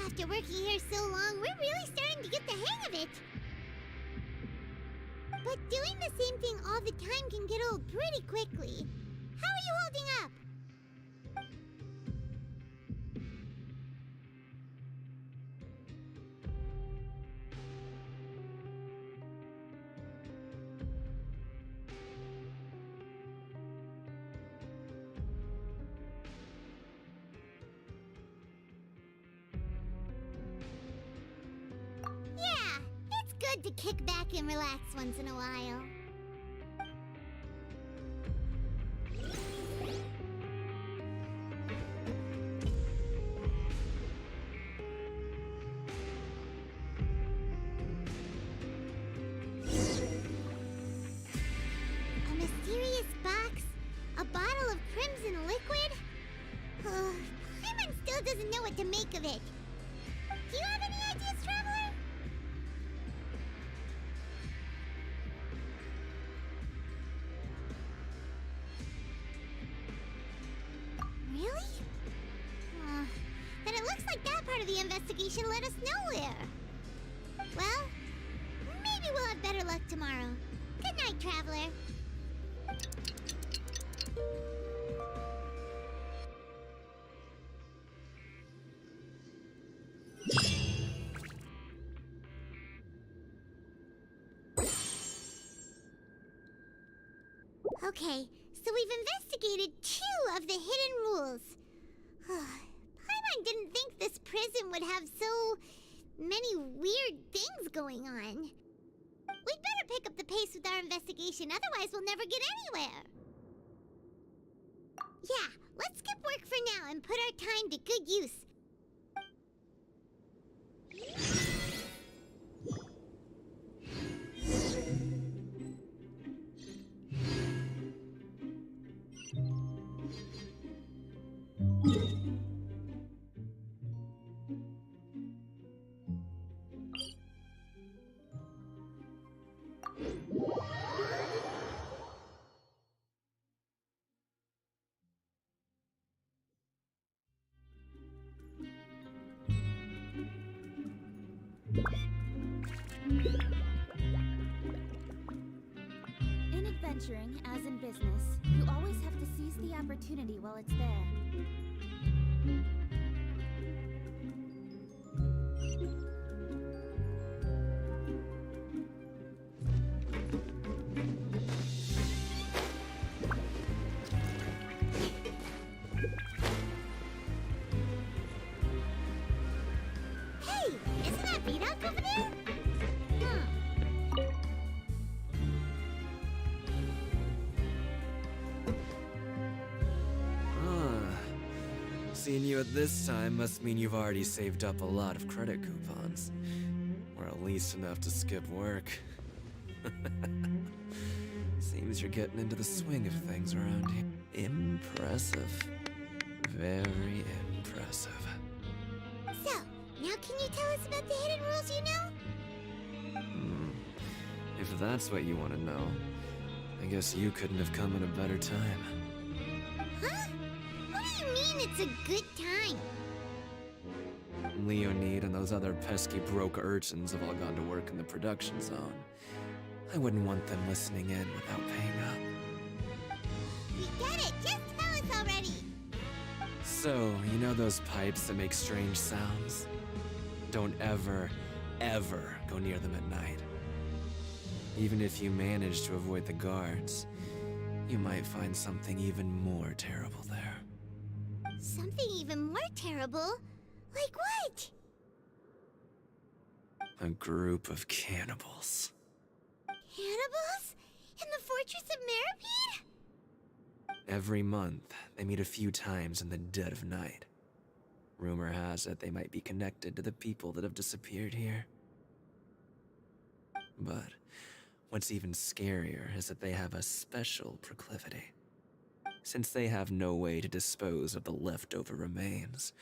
After working here so long, we're really starting to get the hang of it. But doing the same thing all the time can get old pretty quickly. How are you holding up? Yeah, it's good to kick back and relax once in a while. A mysterious box? A bottle of crimson liquid? Paimon still doesn't know what to make of it. Do you have any ideas, Traveler? Really? Then it looks like that part of the investigation led us nowhere. Well, maybe we'll have better luck tomorrow. Good night, Traveler. Okay, so we've investigated 2 of the hidden rules. Paimon didn't think this prison would have so many weird things going on. We'd better pick up the pace with our investigation, otherwise we'll never get anywhere. Yeah, let's skip work for now and put our time to good use. In adventuring, as in business, you always have to seize the opportunity while it's there. Hey, isn't that Vidoc over there? Hmm. Ah. Seeing you at this time must mean you've already saved up a lot of credit coupons. Or at least enough to skip work. Seems you're getting into the swing of things around here. Impressive. Very impressive. So, now can you tell us about the hidden rules you know? If that's what you want to know, I guess you couldn't have come at a better time. Huh? What do you mean it's a good time? Leonid and those other pesky broke urchins have all gone to work in the production zone. I wouldn't want them listening in without paying up. We get it! Just tell us already! So, you know those pipes that make strange sounds? Don't ever, ever go near them at night. Even if you manage to avoid the guards, you might find something even more terrible there. Something even more terrible? Like what? A group of cannibals. Cannibals? In the Fortress of Meripede? Every month, they meet a few times in the dead of night. Rumor has it they might be connected to the people that have disappeared here. But what's even scarier is that they have a special proclivity. Since they have no way to dispose of the leftover remains,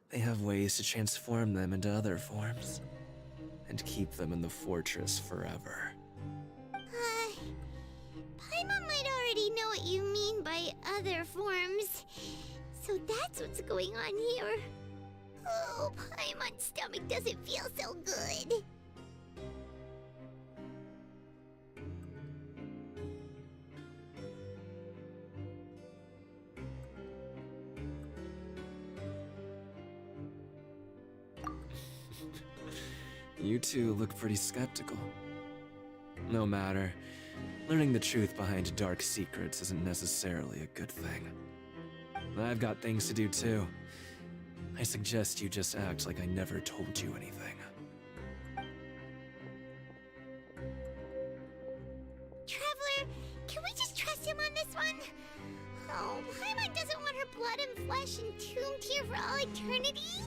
they have ways to transform them into other forms and keep them in the fortress forever. Paimon might already know what you mean by other forms. So that's what's going on here. Oh, Paimon's stomach doesn't feel so good. You two look pretty skeptical. No matter. Learning the truth behind dark secrets isn't necessarily a good thing. I've got things to do too. I suggest you just act like I never told you anything. Traveler, can we just trust him on this one? Oh, Paimon doesn't want her blood and flesh entombed here for all eternity?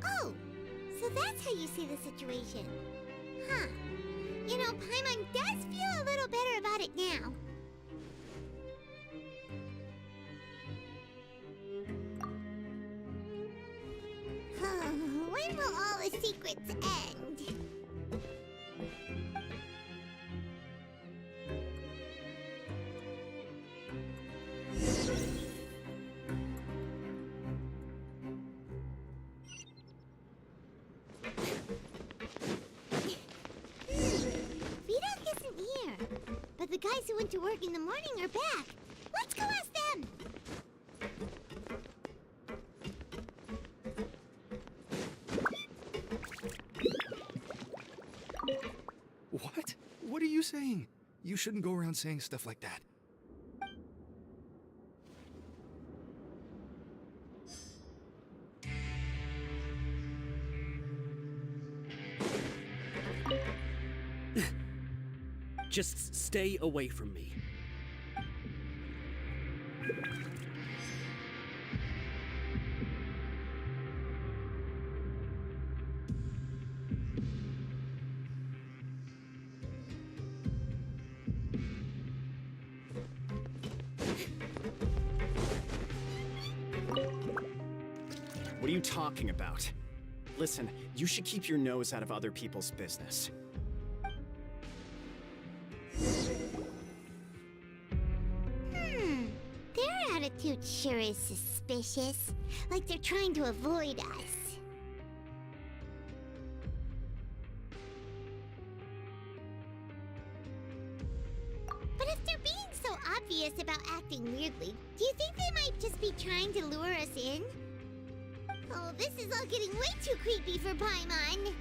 Oh, so that's how you see the situation. Huh. You know, Paimon does feel a little better about it now. When will all the secrets end? But the guys who went to work in the morning are back. Let's go ask them. What? What are you saying? You shouldn't go around saying stuff like that. Just stay away from me. What are you talking about? Listen, you should keep your nose out of other people's business. Their attitude sure is suspicious. Like they're trying to avoid us. But if they're being so obvious about acting weirdly, do you think they might just be trying to lure us in? Oh, this is all getting way too creepy for Paimon.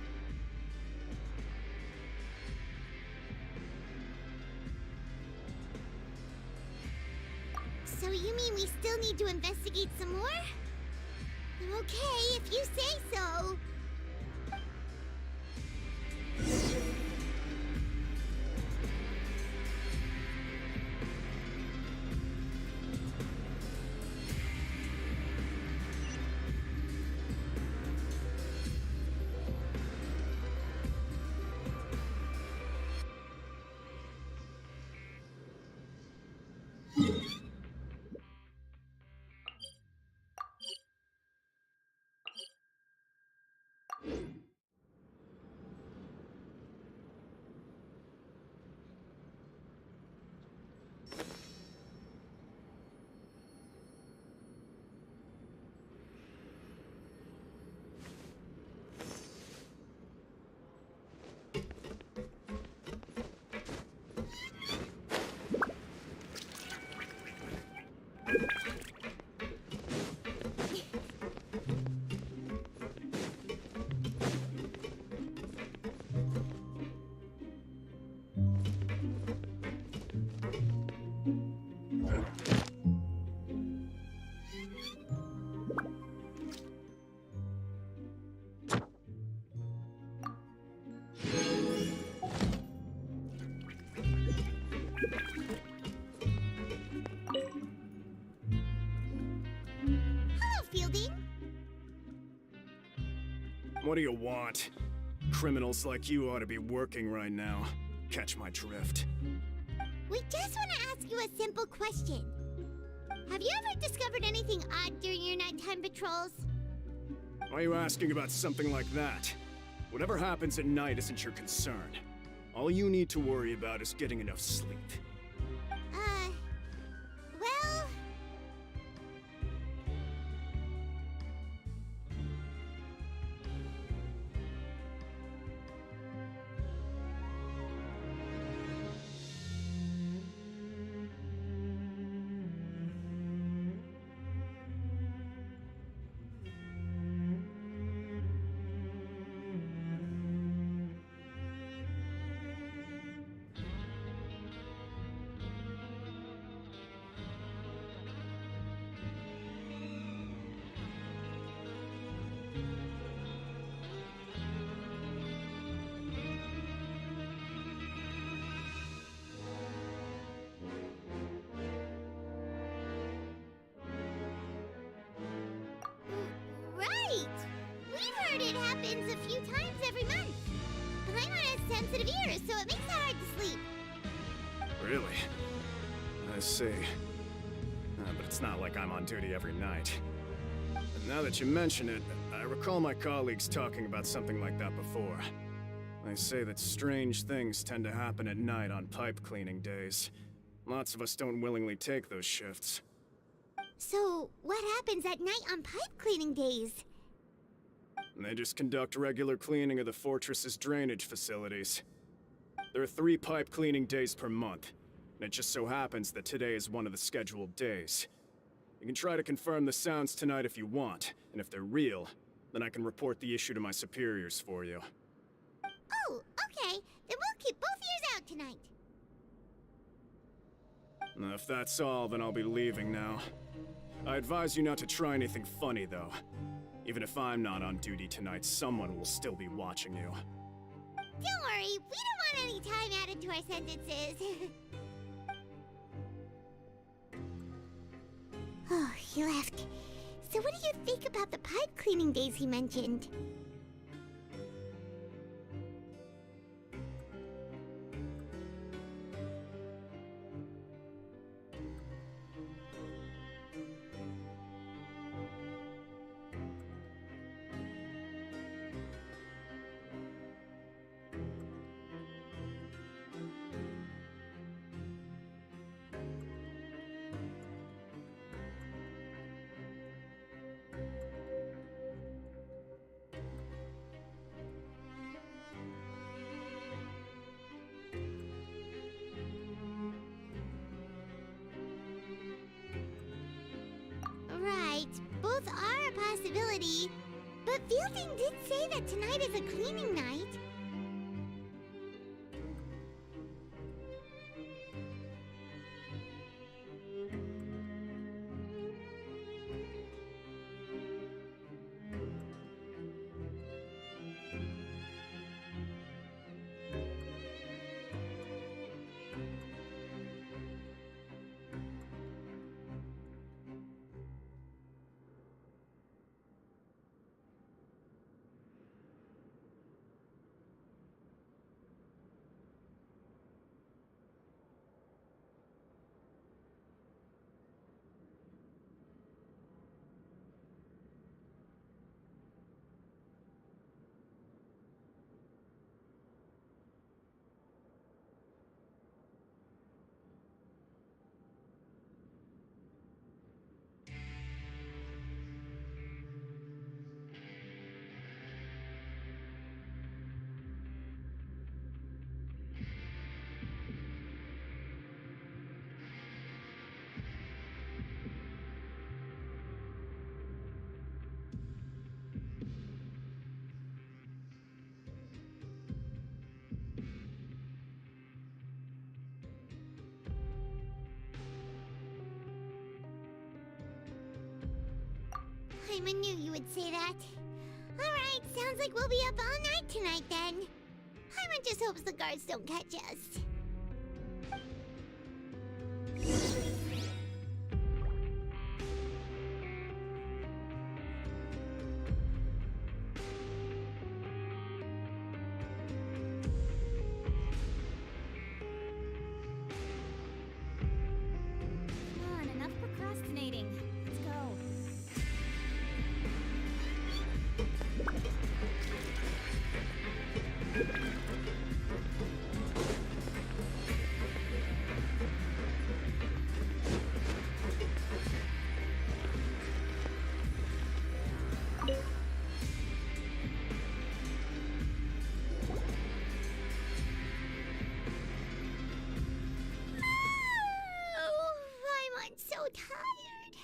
So you mean we still need to investigate some more? Okay, if you say so. What do you want? Criminals like you ought to be working right now. Catch my drift. We just want to ask you a simple question. Have you ever discovered anything odd during your nighttime patrols? Why are you asking about something like that? Whatever happens at night isn't your concern. All you need to worry about is getting enough sleep. Well... Right! We've heard it happens a few times every month. Paimon has sensitive ears, so it makes it hard to sleep. Really? I see. But it's not like I'm on duty every night. And now that you mention it, I recall my colleagues talking about something like that before. They say that strange things tend to happen at night on pipe cleaning days. Lots of us don't willingly take those shifts. So, what happens at night on pipe cleaning days? They just conduct regular cleaning of the fortress's drainage facilities. There are 3 pipe cleaning days per month, and it just so happens that today is one of the scheduled days. You can try to confirm the sounds tonight if you want, and if they're real, then I can report the issue to my superiors for you. Oh, okay. Then we'll keep both ears out tonight. If that's all, then I'll be leaving now. I advise you not to try anything funny, though. Even if I'm not on duty tonight, someone will still be watching you. Don't worry, we don't want any time added to our sentences. Oh, he left. So what do you think about the pipe cleaning days he mentioned? Right, both are a possibility. But Fielding did say that tonight is a cleaning night. I knew you would say that. Alright, sounds like we'll be up all night tonight then. Paimon just hopes the guards don't catch us. Come on, enough procrastinating. Let's go. Oh, I'm so tired.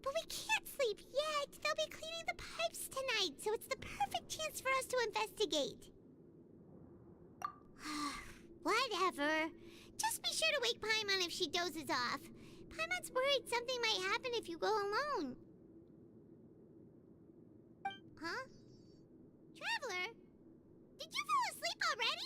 But we can't sleep yet. They'll be cleaning the pipes tonight, so it's the perfect chance for us to investigate. Whatever. Just be sure to wake Paimon if she dozes off. Paimon's worried something might happen if you go alone. Huh? Traveler? Did you fall asleep already?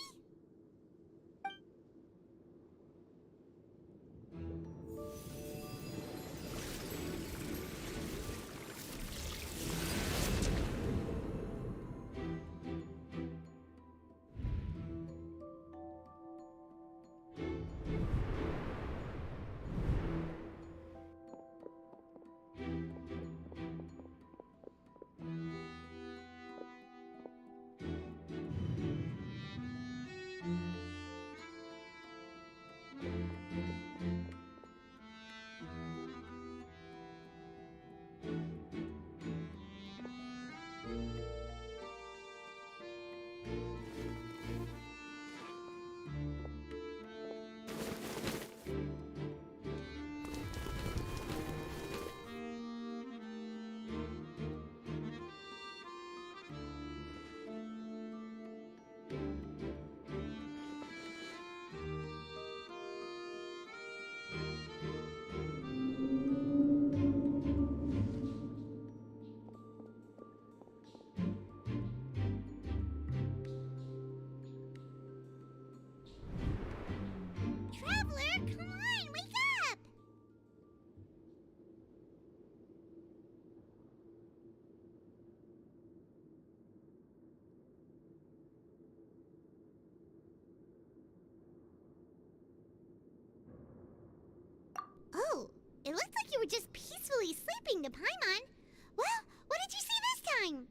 peacefully sleeping to Paimon. Well, what did you see this time?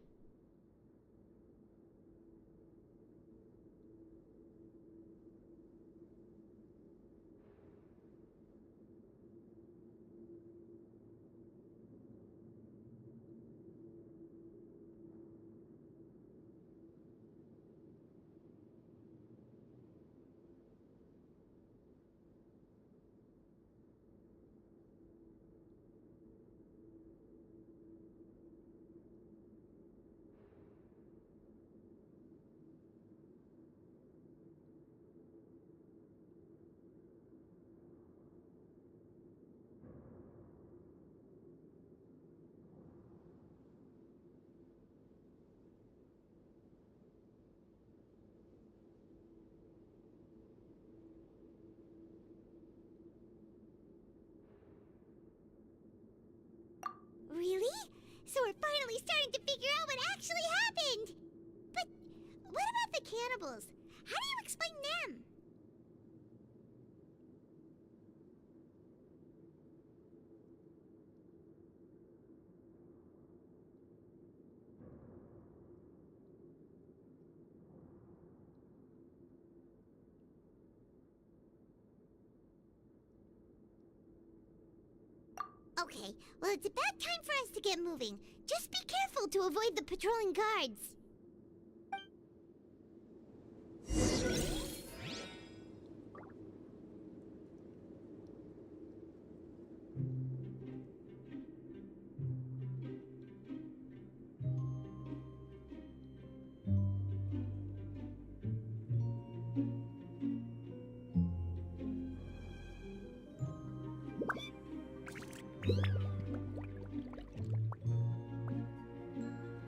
Really? So we're finally starting to figure out what actually happened! But what about the cannibals? How do you explain them? Okay, well, it's about time for us to get moving. Just be careful to avoid the patrolling guards.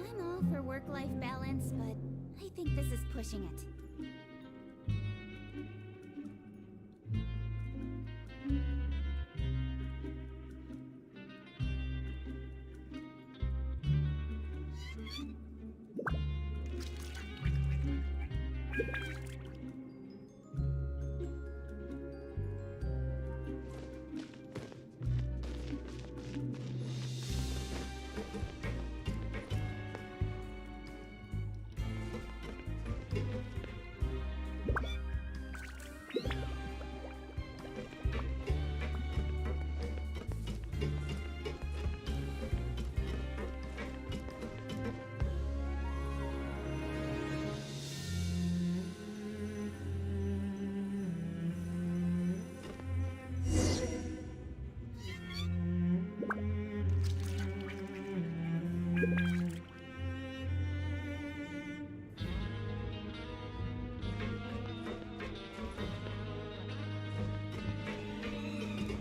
I'm all for work-life balance, but I think this is pushing it.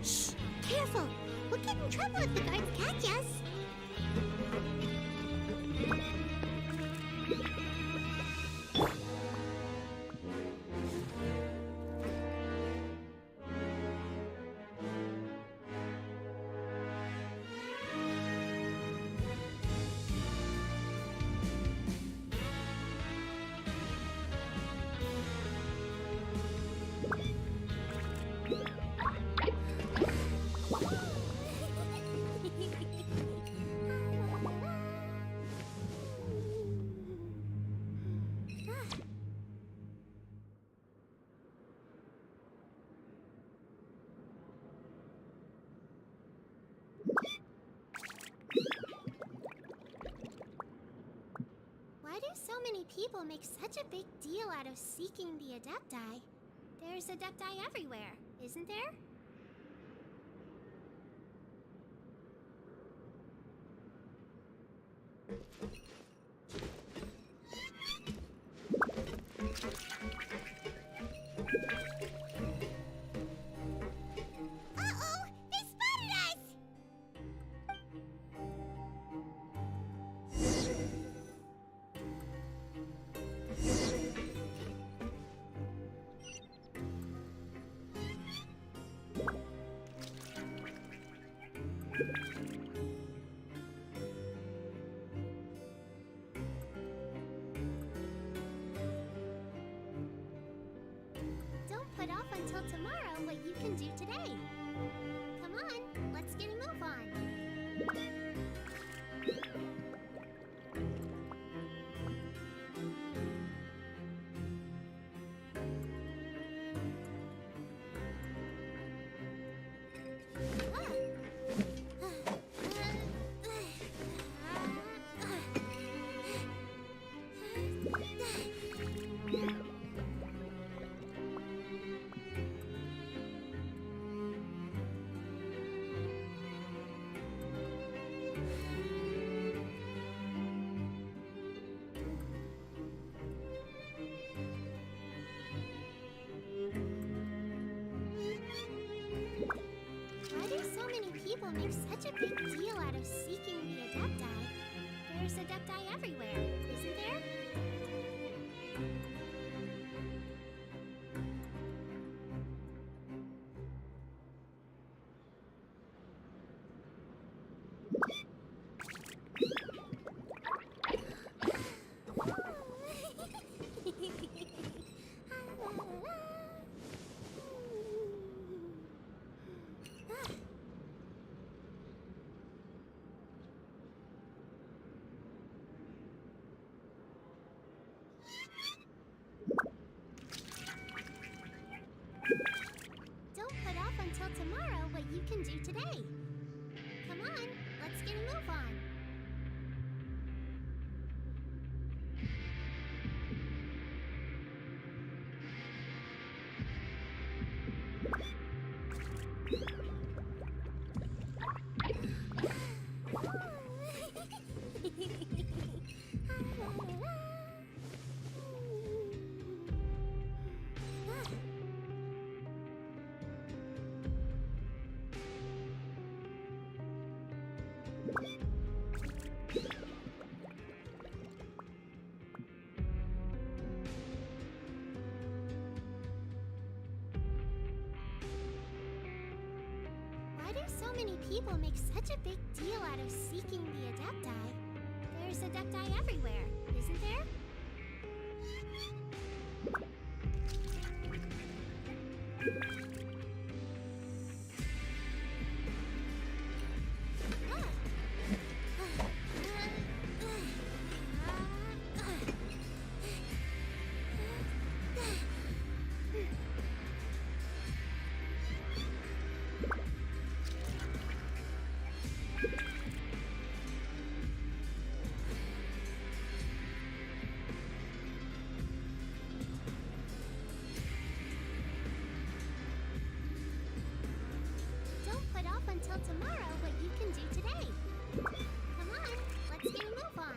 Shh! Careful! We'll get in trouble if the guards catch us. Why do so many people make such a big deal out of seeking the Adepti? There's Adepti everywhere, isn't there? Uh-oh! They spotted us! Don't put off until tomorrow what you can do today. Come on, let's get a move on. make such a big deal out of seeking the Adepti. There's Adepti everywhere, isn't there? Don't put off until tomorrow what you can do today. Come on, let's get a move on. Why do so many people make such a big deal out of seeking the Adepti? There's Adepti everywhere, isn't there? Don't put off until tomorrow what you can do today. Come on, let's get a move on.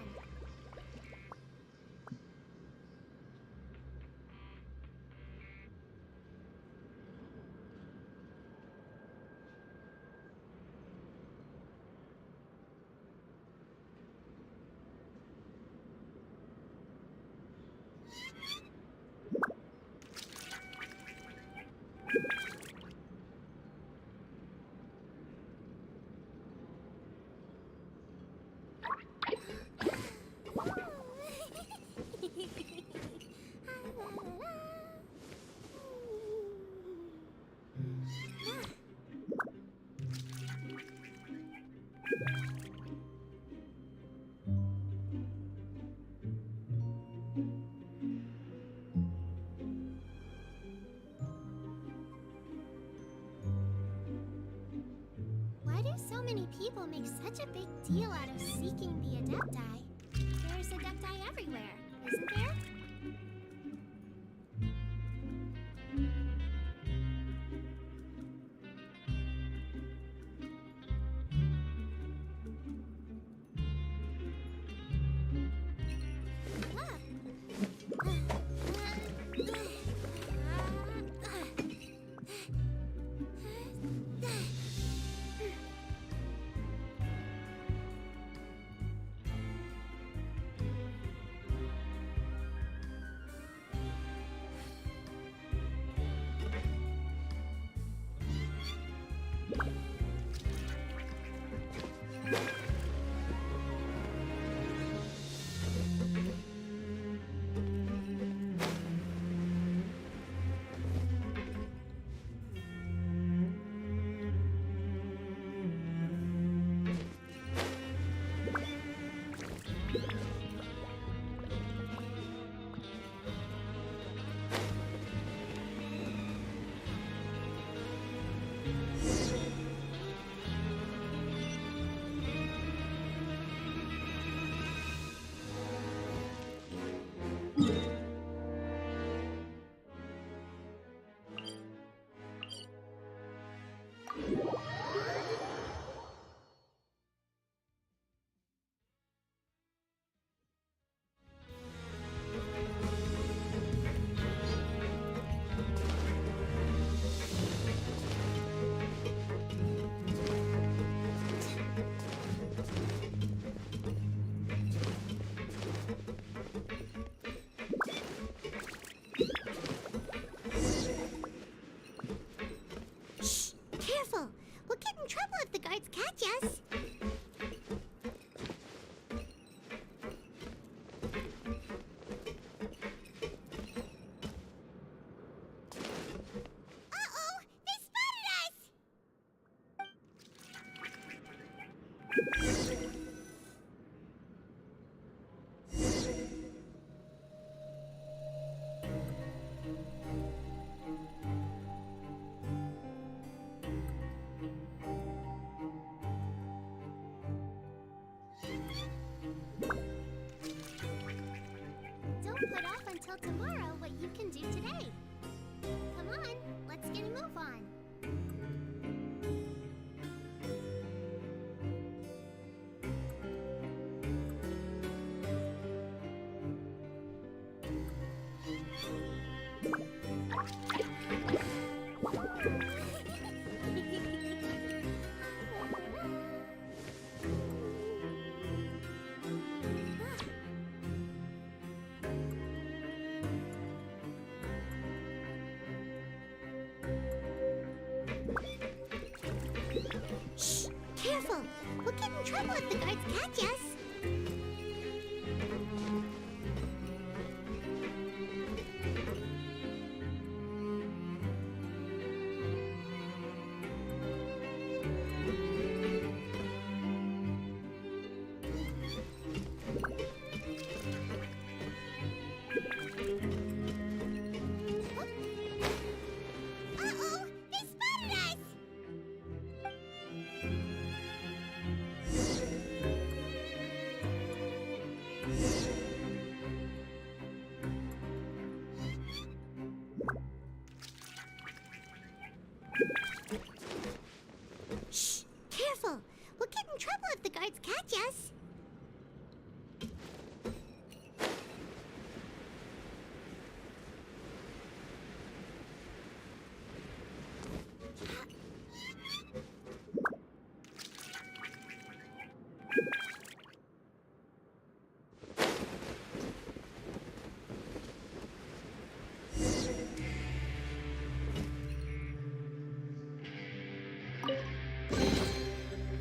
Why do so many people make such a big deal out of seeking the Adepti? There's Adepti everywhere, isn't there? Don't put off until tomorrow what you can do today. Come on, let's get a move on. Shh! Careful! We'll get in trouble if the guards catch us. Uh-oh! They spotted us! Shh! Careful! We'll get in trouble if the guards catch us.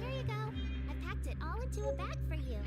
Here you go. I packed it all into a bag for you.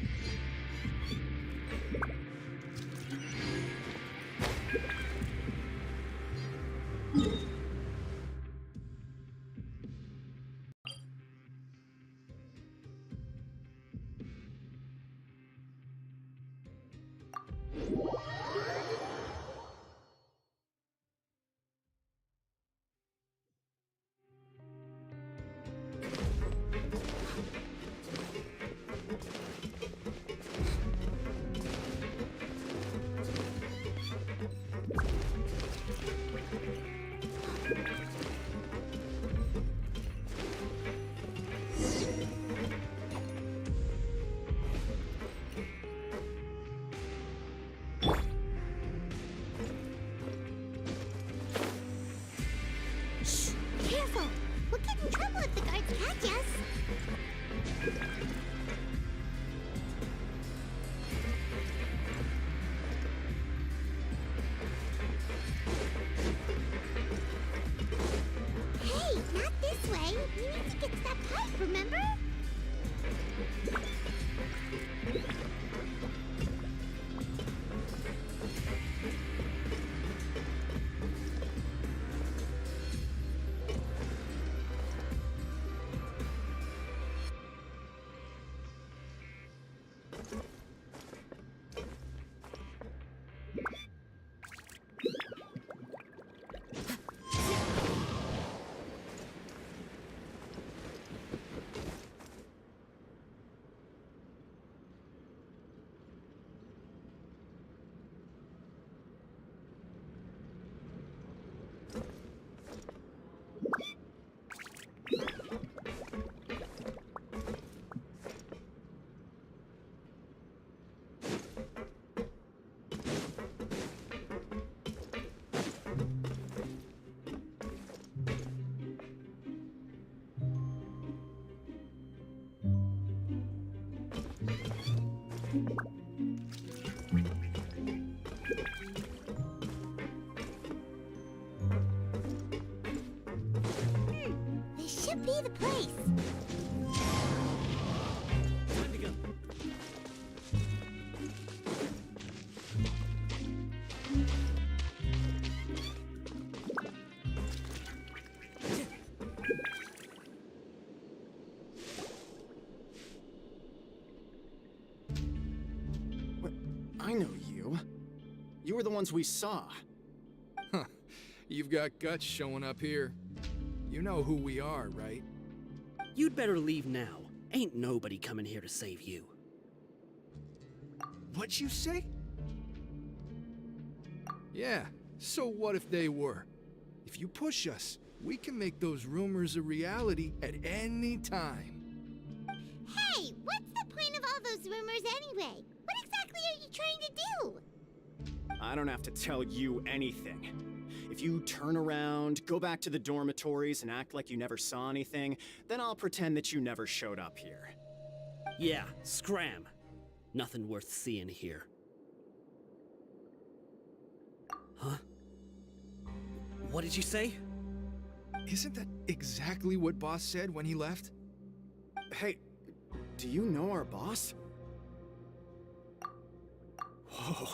Shh! Careful! We'll get in trouble if the guards catch us. Hey, not this way. We need to get to that pipe, remember? This should be the place. Time to go. were the ones we saw. Huh. You've got guts showing up here. You know who we are, right? You'd better leave now. Ain't nobody coming here to save you. What'd you say? Yeah, so what if they were? If you push us, we can make those rumors a reality at any time. Hey, what's the point of all those rumors anyway? What exactly are you trying to do? I don't have to tell you anything. If you turn around, go back to the dormitories, and act like you never saw anything, then I'll pretend that you never showed up here. Yeah, scram. Nothing worth seeing here. Huh? What did you say? Isn't that exactly what Boss said when he left? Hey, do you know our boss? Whoa.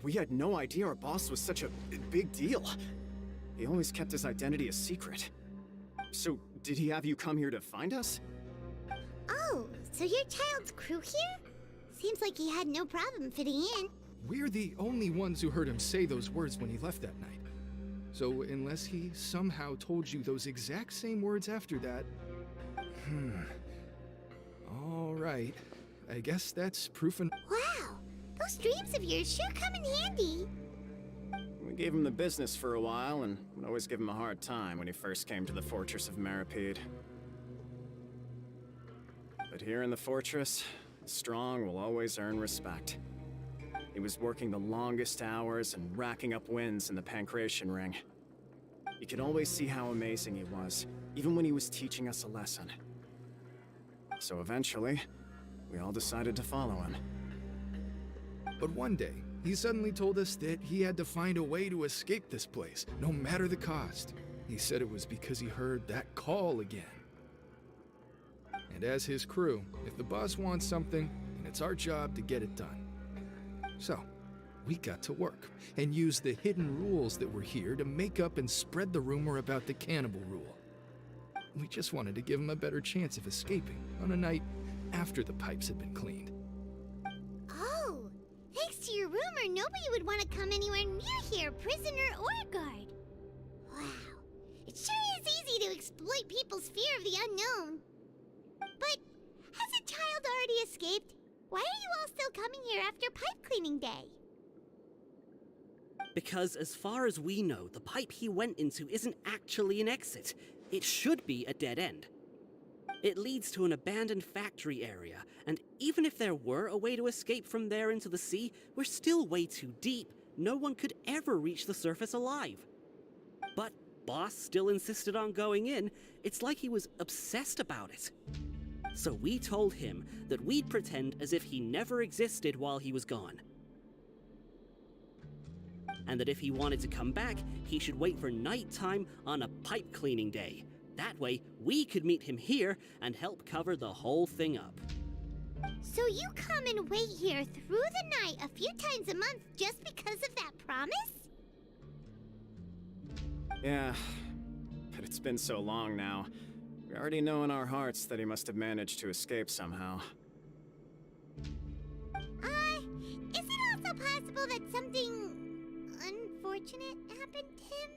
We had no idea our boss was such a big deal. He always kept his identity a secret. So, did he have you come here to find us? Oh, so your child's crew here? Seems like he had no problem fitting in. We're the only ones who heard him say those words when he left that night. So unless he somehow told you those exact same words after that... All right. I guess that's proof and... Wow, those dreams of yours sure come in handy. We gave him the business for a while, and would always give him a hard time when he first came to the Fortress of Meripede. But here in the fortress, the strong will always earn respect. He was working the longest hours and racking up wins in the Pancration Ring. You could always see how amazing he was, even when he was teaching us a lesson. So eventually, we all decided to follow him. But one day, he suddenly told us that he had to find a way to escape this place, no matter the cost. He said it was because he heard that call again. And as his crew, if the boss wants something, then it's our job to get it done. So, we got to work, and used the hidden rules that were here to make up and spread the rumor about the cannibal rule. We just wanted to give him a better chance of escaping on a night after the pipes had been cleaned. Oh, thanks to your rumor, nobody would want to come anywhere near here, prisoner or guard. Wow, it sure is easy to exploit people's fear of the unknown. But has a child already escaped? Why are you all still coming here after pipe cleaning day? Because as far as we know, the pipe he went into isn't actually an exit. It should be a dead end. It leads to an abandoned factory area, and even if there were a way to escape from there into the sea, we're still way too deep. No one could ever reach the surface alive. But Boss still insisted on going in. It's like he was obsessed about it. So we told him that we'd pretend as if he never existed while he was gone. And that if he wanted to come back, he should wait for nighttime on a pipe cleaning day. That way, we could meet him here and help cover the whole thing up. So you come and wait here through the night a few times a month just because of that promise? Yeah, but it's been so long now. We already know in our hearts that he must have managed to escape somehow. Is it also possible that something unfortunate happened to him?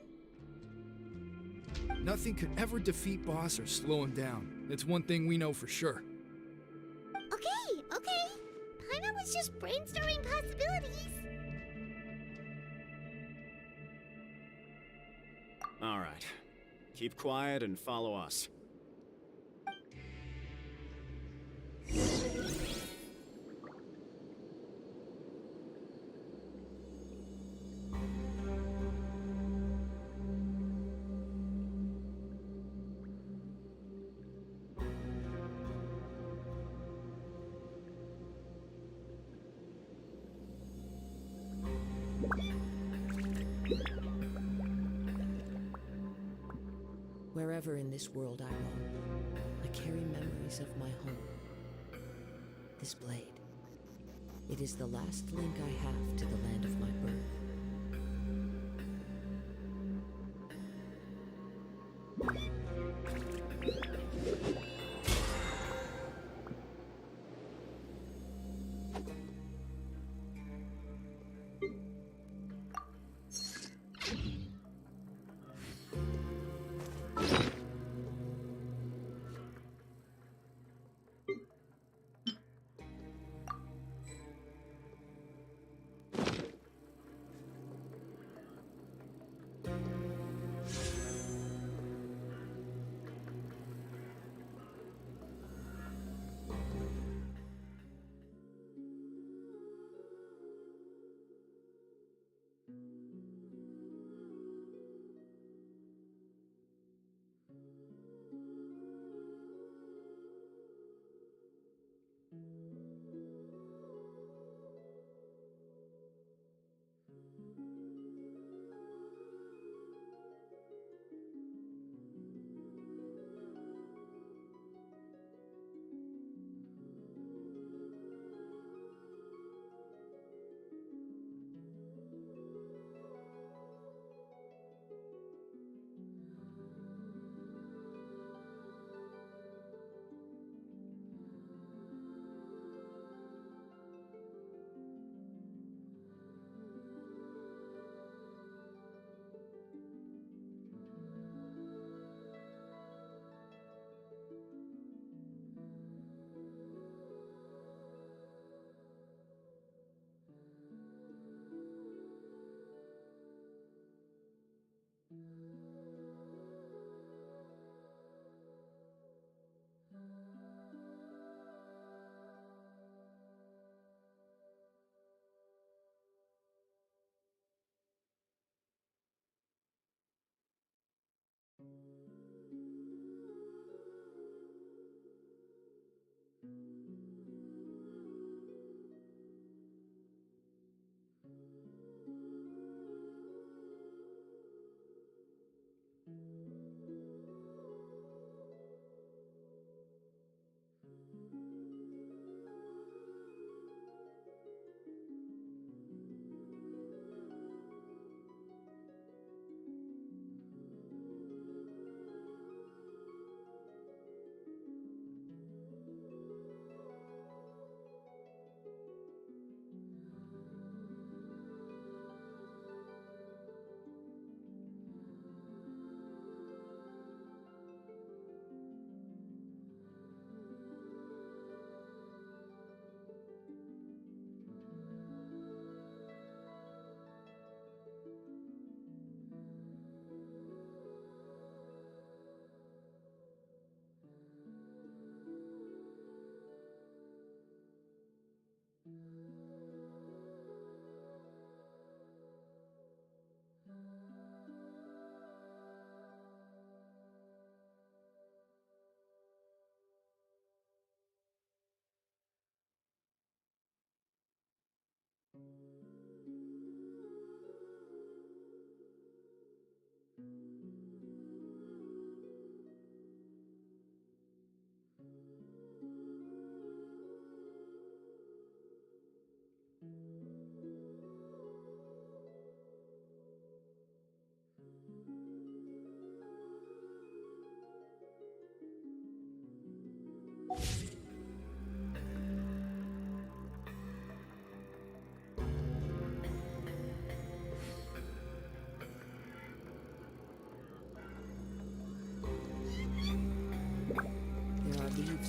Nothing could ever defeat Boss or slow him down. That's one thing we know for sure. Okay. Paimon was just brainstorming possibilities. All right. Keep quiet and follow us. Wherever in this world I roam, I carry memories of my home. This blade. It is the last link I have to the land of my birth.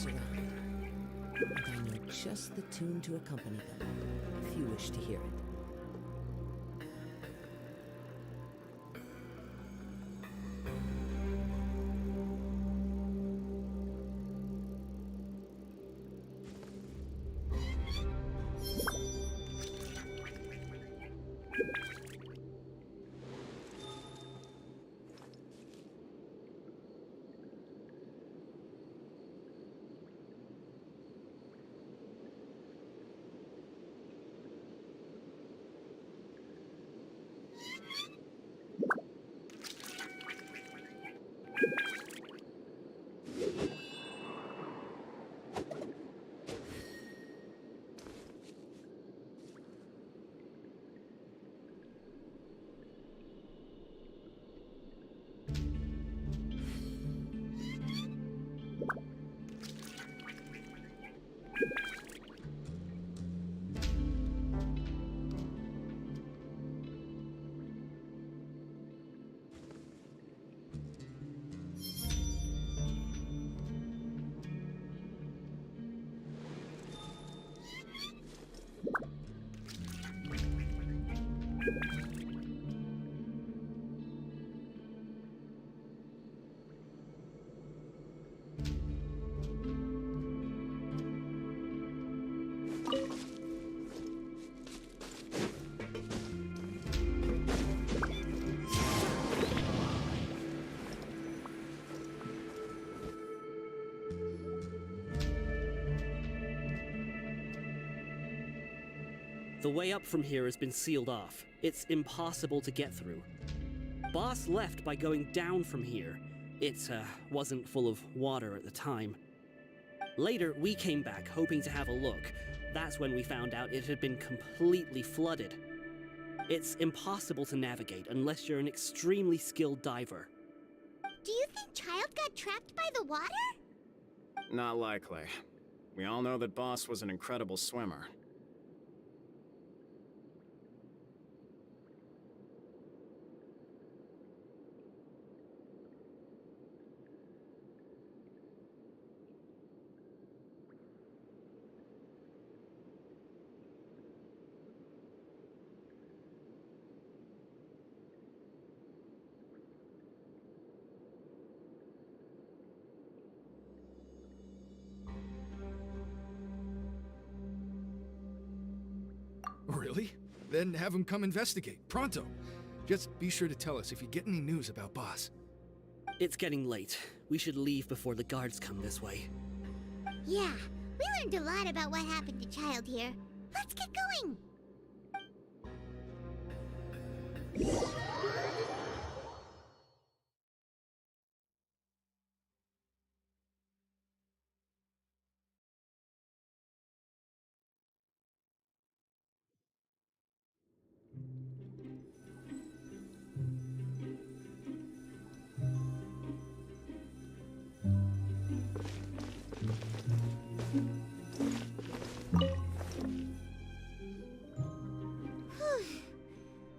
surrounded. And I know just the tune to accompany them, if you wish to hear it. The way up from here has been sealed off. It's impossible to get through. Boss left by going down from here. It wasn't full of water at the time. Later, we came back hoping to have a look. That's when we found out it had been completely flooded. It's impossible to navigate unless you're an extremely skilled diver. Do you think Child got trapped by the water? Not likely. We all know that Boss was an incredible swimmer. Really? Then have him come investigate, pronto. Just be sure to tell us if you get any news about Boss. It's getting late. We should leave before the guards come this way. Yeah, we learned a lot about what happened to Child here. Let's get going!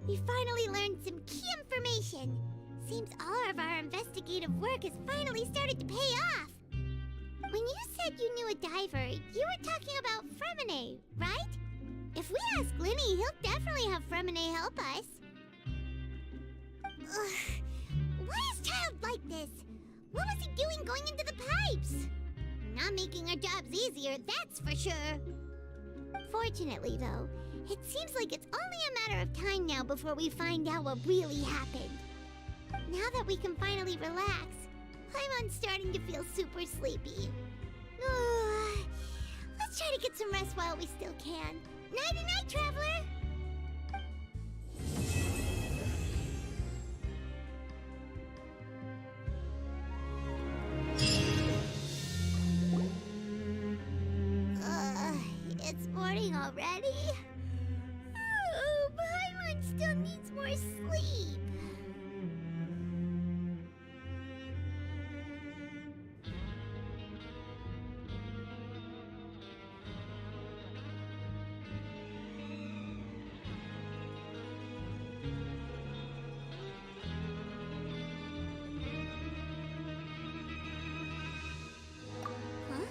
We finally learned some key information. Seems all of our investigative work has finally started to pay off. When you said you knew a diver, you were talking about Fremine, right? If we ask Linny, he'll definitely have Fremine help us. Ugh. Why is Child like this? What was he doing going into the pipes? Not making our jobs easier, that's for sure. Fortunately, though, it seems like it's only a matter of time now before we find out what really happened. Now that we can finally relax, I'm starting to feel super sleepy. Let's try to get some rest while we still can. Nighty-night, traveler! It's morning already? Oh, Paimon still needs more sleep. Huh?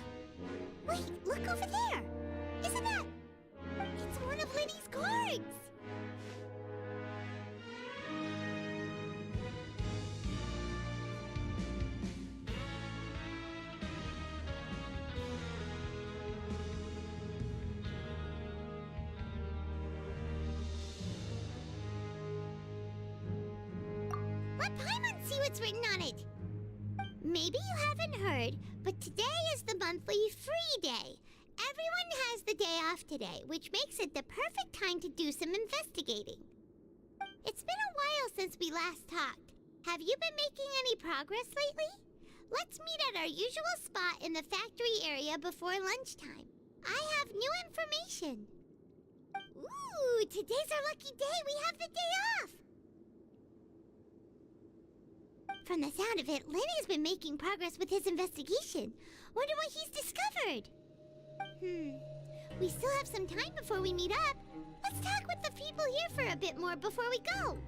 over there! Isn't that... It's one of Linny's cards! Let Paimon see what's written on it! Maybe you haven't heard, but today is the monthly free day. Everyone has the day off today, which makes it the perfect time to do some investigating. It's been a while since we last talked. Have you been making any progress lately? Let's meet at our usual spot in the factory area before lunchtime. I have new information. Ooh, today's our lucky day. We have the day off. From the sound of it, Lenny's been making progress with his investigation. Wonder what he's discovered. We still have some time before we meet up. Let's talk with the people here for a bit more before we go.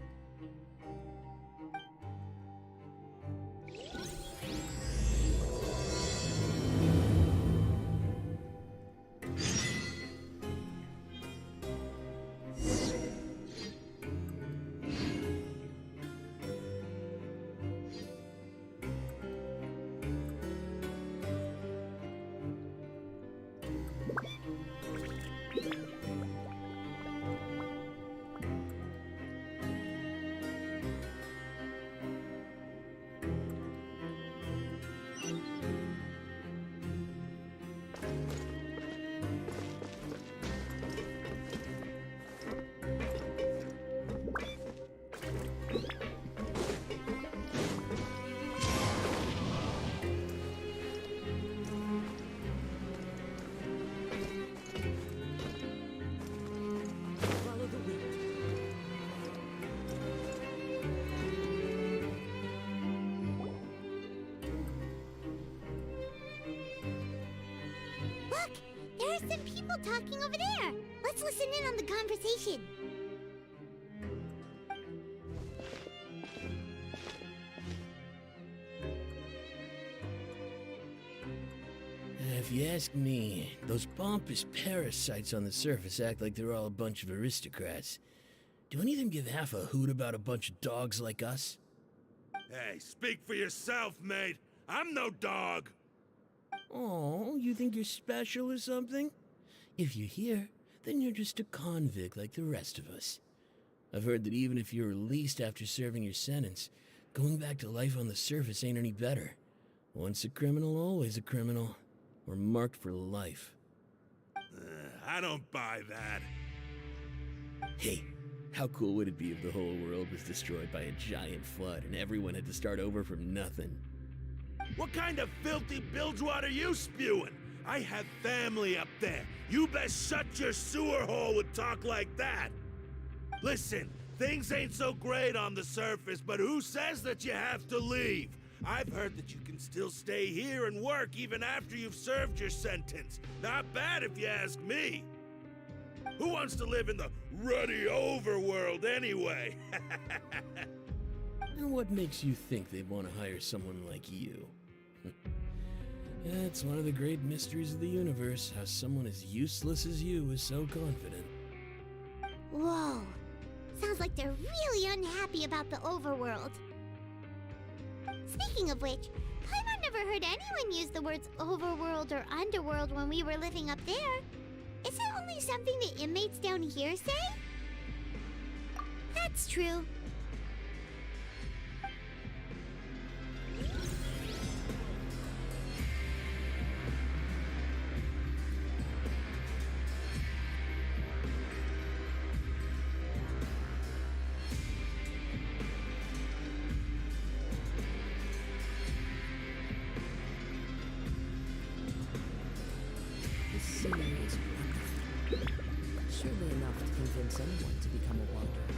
Look! There are some people talking over there! Let's listen in on the conversation. If you ask me, those pompous parasites on the surface act like they're all a bunch of aristocrats. Do any of them give half a hoot about a bunch of dogs like us? Hey, speak for yourself, mate. I'm no dog. Oh, you think you're special or something? If you're here, then you're just a convict like the rest of us. I've heard that even if you're released after serving your sentence, going back to life on the surface ain't any better. Once a criminal, always a criminal. We're marked for life. I don't buy that. Hey, how cool would it be if the whole world was destroyed by a giant flood and everyone had to start over from nothing? What kind of filthy bilgewater are you spewing? I have family up there. You best shut your sewer hole with talk like that. Listen, things ain't so great on the surface, but who says that you have to leave? I've heard that you can still stay here and work even after you've served your sentence. Not bad if you ask me. Who wants to live in the ruddy overworld anyway? And what makes you think they'd want to hire someone like you? It's one of the great mysteries of the universe, how someone as useless as you is so confident. Whoa. Sounds like they're really unhappy about the overworld. Speaking of which, Paimon never heard anyone use the words overworld or underworld when we were living up there. Is it only something the inmates down here say? That's true. This scenery is wonderful. Surely enough to convince anyone to become a wanderer.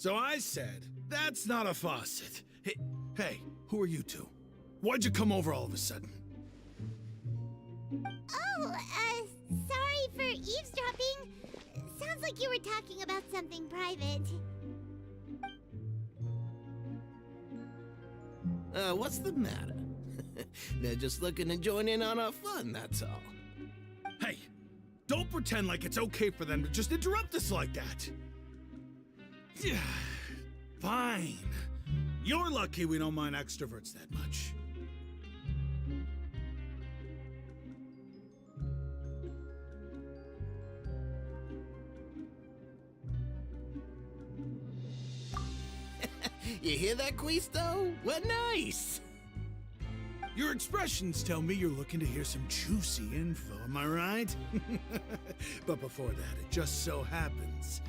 So I said, that's not a faucet. Hey, who are you two? Why'd you come over all of a sudden? Oh, sorry for eavesdropping. Sounds like you were talking about something private. What's the matter? They're just looking to join in on our fun, that's all. Hey, don't pretend like it's okay for them to just interrupt us like that. Yeah, fine. You're lucky we don't mind extroverts that much. You hear that, Quisto? What nice! Your expressions tell me you're looking to hear some juicy info, am I right? But before that, it just so happens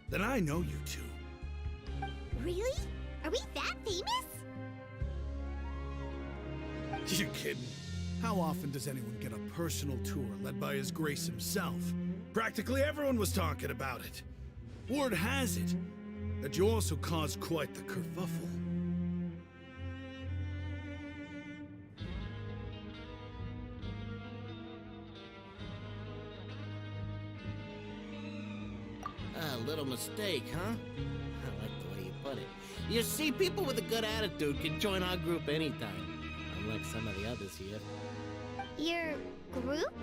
that I know you two. Really? Are we that famous? You're kidding. How often does anyone get a personal tour led by His Grace himself? Practically everyone was talking about it. Word has it that you also caused quite the kerfuffle. A little mistake, huh? I like the way you put it. You see, people with a good attitude can join our group anytime, unlike some of the others here. Your group?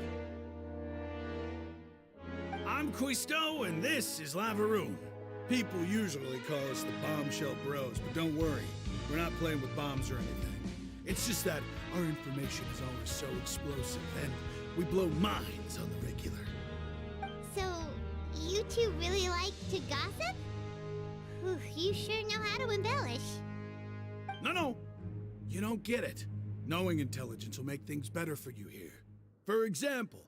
I'm Quisto, and this is Lavaroon. People usually call us the Bombshell Bros, but don't worry, we're not playing with bombs or anything. It's just that our information is always so explosive, and we blow minds on the regular. So, you two really like to gossip? Whew, you sure know how to embellish. No, you don't get it. Knowing intelligence will make things better for you here. For example,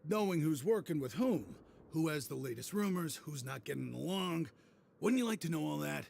knowing who's working with whom, who has the latest rumors, who's not getting along. Wouldn't you like to know all that?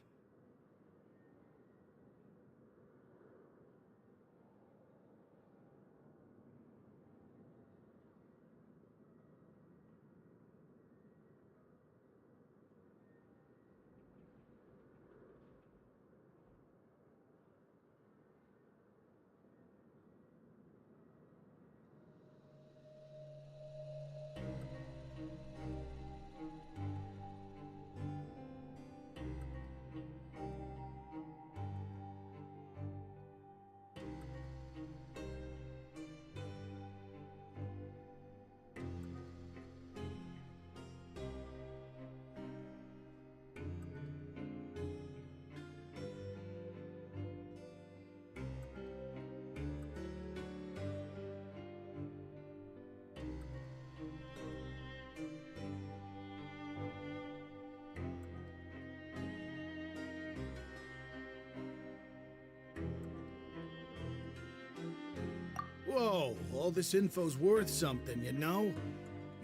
Whoa, all this info's worth something, you know?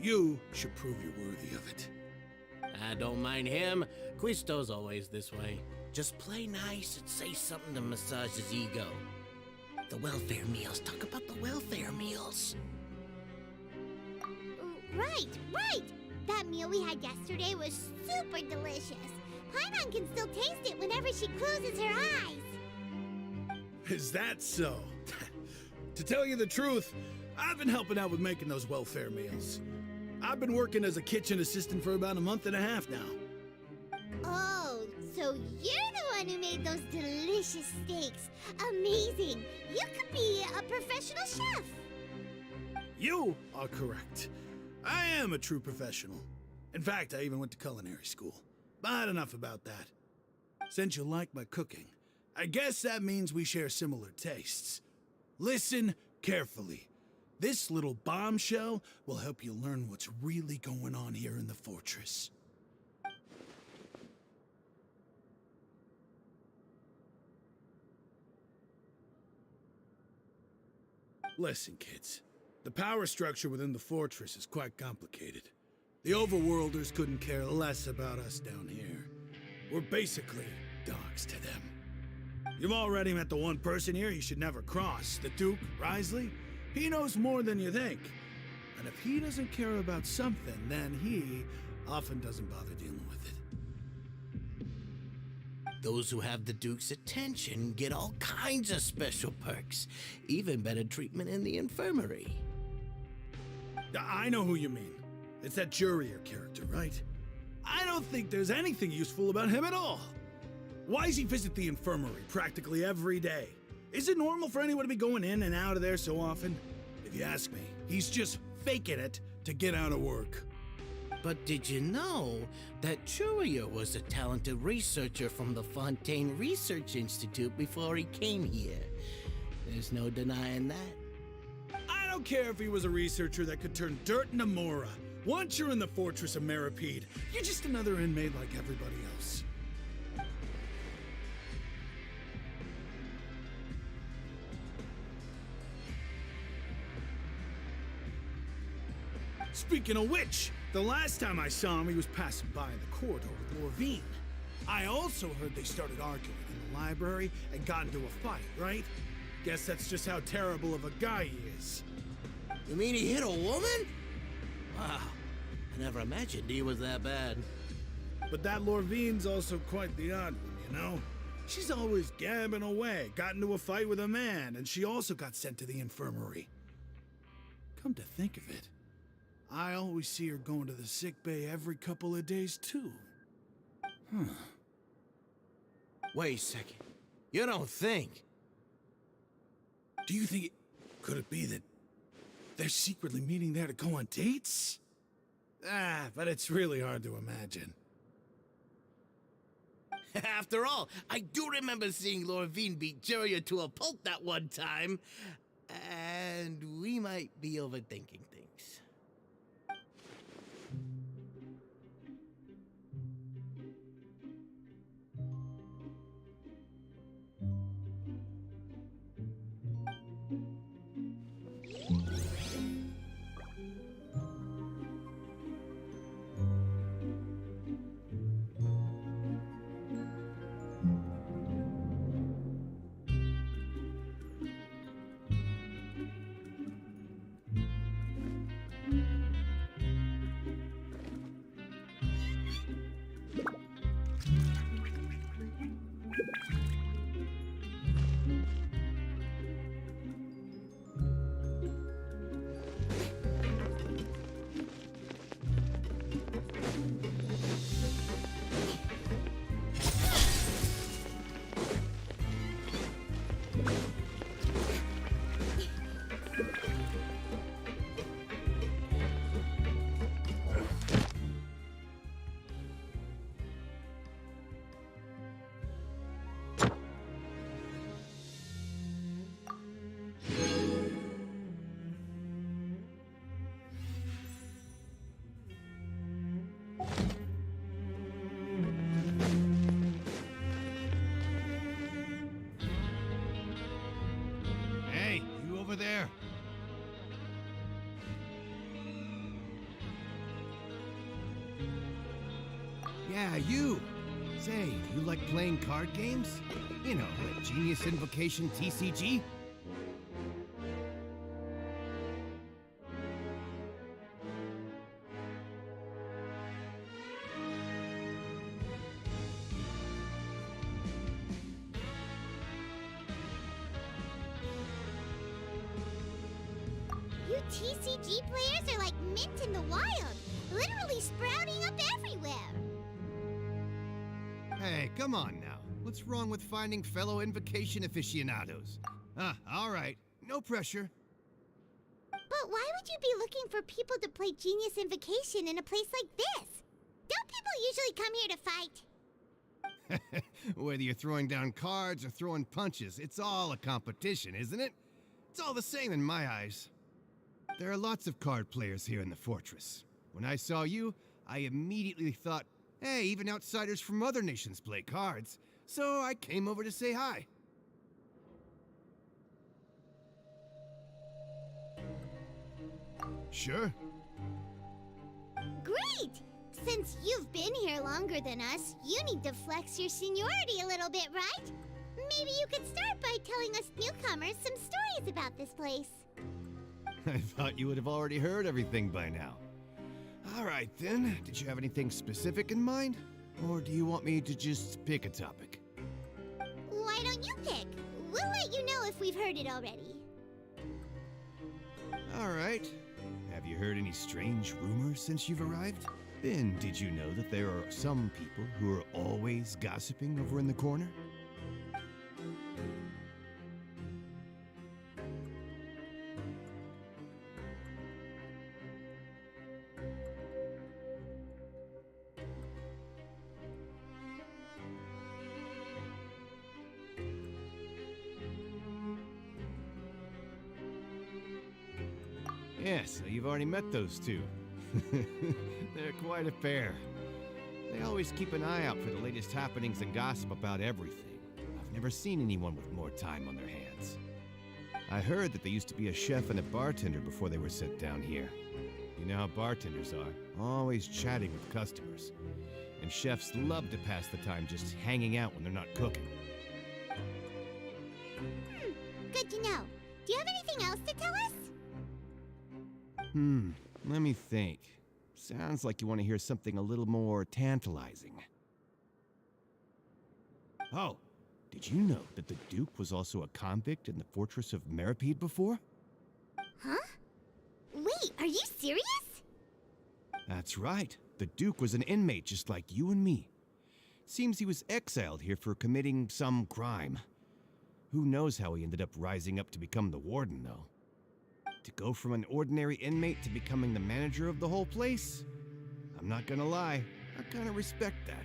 You should prove you're worthy of it. I don't mind him. Quisto's always this way. Just play nice and say something to massage his ego. The welfare meals. Talk about the welfare meals. Right. That meal we had yesterday was super delicious. Paimon can still taste it whenever she closes her eyes. Is that so? To tell you the truth, I've been helping out with making those welfare meals. I've been working as a kitchen assistant for about a month and a half now. Oh, so you're the one who made those delicious steaks. Amazing. You could be a professional chef. You are correct. I am a true professional. In fact, I even went to culinary school. But enough about that. Since you like my cooking, I guess that means we share similar tastes. Listen carefully. This little bombshell will help you learn what's really going on here in the fortress. Listen, kids. The power structure within the fortress is quite complicated. The Overworlders couldn't care less about us down here. We're basically dogs to them. You've already met the one person here you should never cross, the Duke, Wriothesley. He knows more than you think. And if he doesn't care about something, then he often doesn't bother dealing with it. those who have the Duke's attention get all kinds of special perks, even better treatment in the infirmary. I know who you mean. It's that Jurier character, right? I don't think there's anything useful about him at all. Why does he visit the infirmary practically every day? Is it normal for anyone to be going in and out of there so often? If you ask me, he's just faking it to get out of work. But did you know that Jurier was a talented researcher from the Fontaine Research Institute before he came here? There's no denying that. I don't care if he was a researcher that could turn dirt into Mora. Once you're in the Fortress of Meripede, you're just another inmate like everybody else. Speaking of which, the last time I saw him, he was passing by in the corridor with Lorvine. I also heard they started arguing in the library and got into a fight, right? Guess that's just how terrible of a guy he is. You mean he hit a woman? Wow, I never imagined he was that bad. But that Lorvine's also quite the odd one, you know? She's always gabbing away, got into a fight with a man, and she also got sent to the infirmary. Come to think of it, I always see her going to the sick bay every couple of days, too. Wait a second. You don't think? Do you think could it be that they're secretly meeting there to go on dates? But it's really hard to imagine. After all, I do remember seeing Lorvine beat Jurier to a pulp that one time. And we might be overthinking things. There. Yeah, you. Say, you like playing card games? You know, like Genius Invocation TCG? You TCG players are like mint in the wild, literally sprouting up everywhere. Hey, come on now. What's wrong with finding fellow Invocation aficionados? All right. No pressure. But why would you be looking for people to play Genius Invocation in a place like this? Don't people usually come here to fight? Whether you're throwing down cards or throwing punches, it's all a competition, isn't it? It's all the same in my eyes. There are lots of card players here in the fortress. When I saw you, I immediately thought, hey, even outsiders from other nations play cards. So I came over to say hi. Sure. Great! Since you've been here longer than us, you need to flex your seniority a little bit, right? Maybe you could start by telling us newcomers some stories about this place. I thought you would have already heard everything by now. All right, then. Did you have anything specific in mind? Or do you want me to just pick a topic? one you pick. We'll let you know if we've heard it already. All right. Have you heard any strange rumors since you've arrived? Then, did you know that there are some people who are always gossiping over in the corner? Yes, so you've already met those two. They're quite a pair. They always keep an eye out for the latest happenings and gossip about everything. I've never seen anyone with more time on their hands. I heard that they used to be a chef and a bartender before they were sent down here. You know how bartenders are, always chatting with customers. And chefs love to pass the time just hanging out when they're not cooking. Good to know. Do you have anything else to tell us? Let me think. Sounds like you want to hear something a little more tantalizing. Oh, did you know that the Duke was also a convict in the Fortress of Meripede before? Huh? Wait, are you serious? That's right. The Duke was an inmate just like you and me. Seems he was exiled here for committing some crime. Who knows how he ended up rising up to become the warden, though. To go from an ordinary inmate to becoming the manager of the whole place? I'm not gonna lie, I kinda respect that.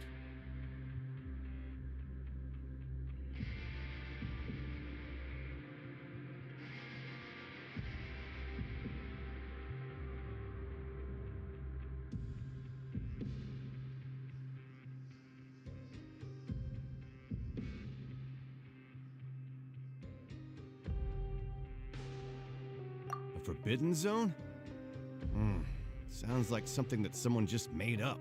A forbidden zone? Sounds like something that someone just made up.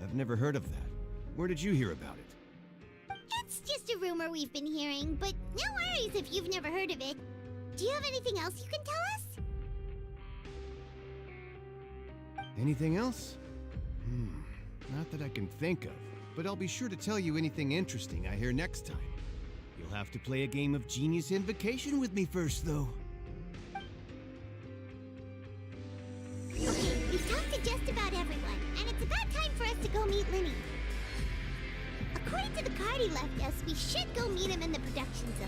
I've never heard of that. Where did you hear about it? It's just a rumor we've been hearing, but no worries if you've never heard of it. Do you have anything else you can tell us? Anything else? Not that I can think of, but I'll be sure to tell you anything interesting I hear next time. You'll have to play a game of Genius Invocation with me first, though. Okay, we've talked to just about everyone, and it's about time for us to go meet Linny. According to the card he left us, we should go meet him in the production zone.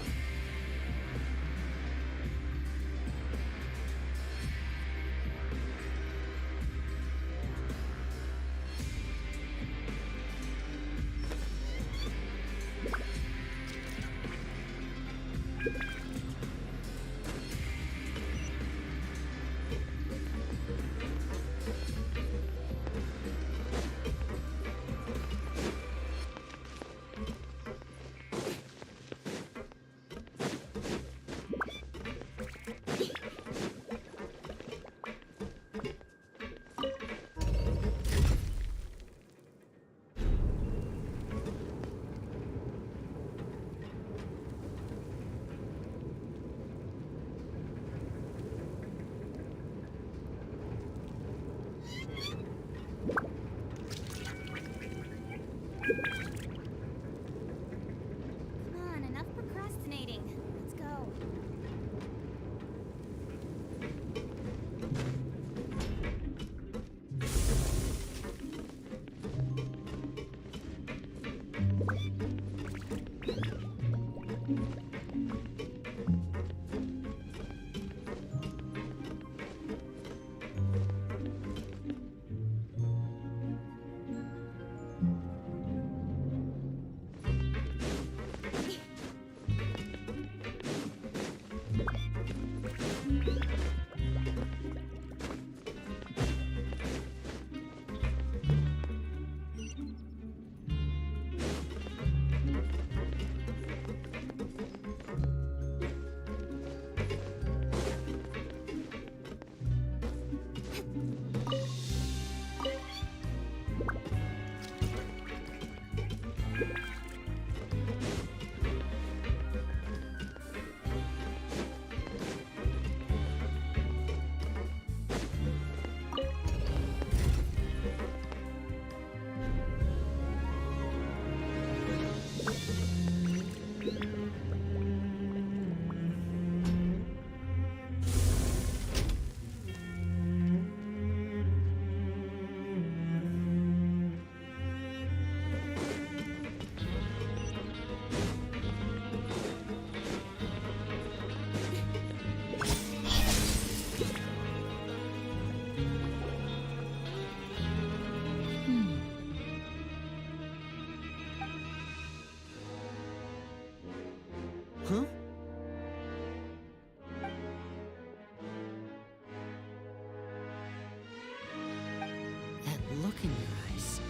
look in your eyes.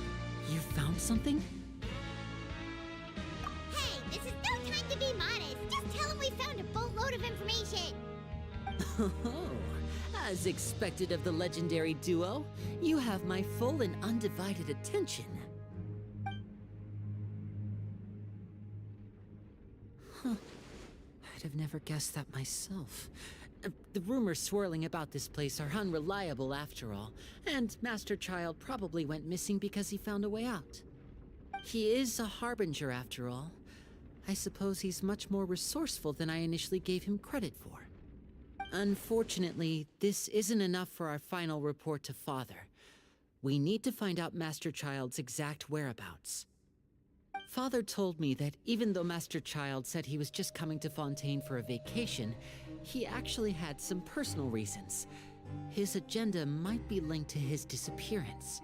You found something? Hey, this is no time to be modest. Just tell him we found a boatload of information. Oh, as expected of the legendary duo, you have my full and undivided attention. Huh. I'd have never guessed that myself. The rumors swirling about this place are unreliable after all, and Master Child probably went missing because he found a way out. He is a harbinger after all. I suppose he's much more resourceful than I initially gave him credit for. Unfortunately, this isn't enough for our final report to Father. We need to find out Master Child's exact whereabouts. Father told me that even though Master Child said he was just coming to Fontaine for a vacation, he actually had some personal reasons. His agenda might be linked to his disappearance.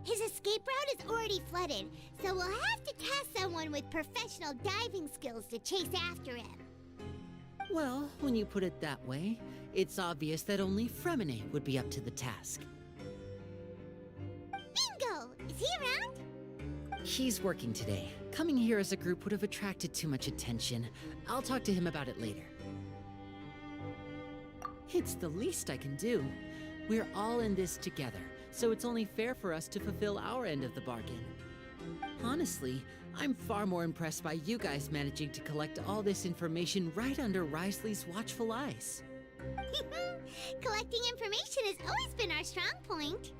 His escape route is already flooded, so we'll have to task someone with professional diving skills to chase after him. Well, when you put it that way, it's obvious that only Fremine would be up to the task. Bingo! Is he around? He's working today. Coming here as a group would have attracted too much attention. I'll talk to him about it later. It's the least I can do. We're all in this together, so it's only fair for us to fulfill our end of the bargain. Honestly, I'm far more impressed by you guys managing to collect all this information right under Wriothesley's watchful eyes. Collecting information has always been our strong point.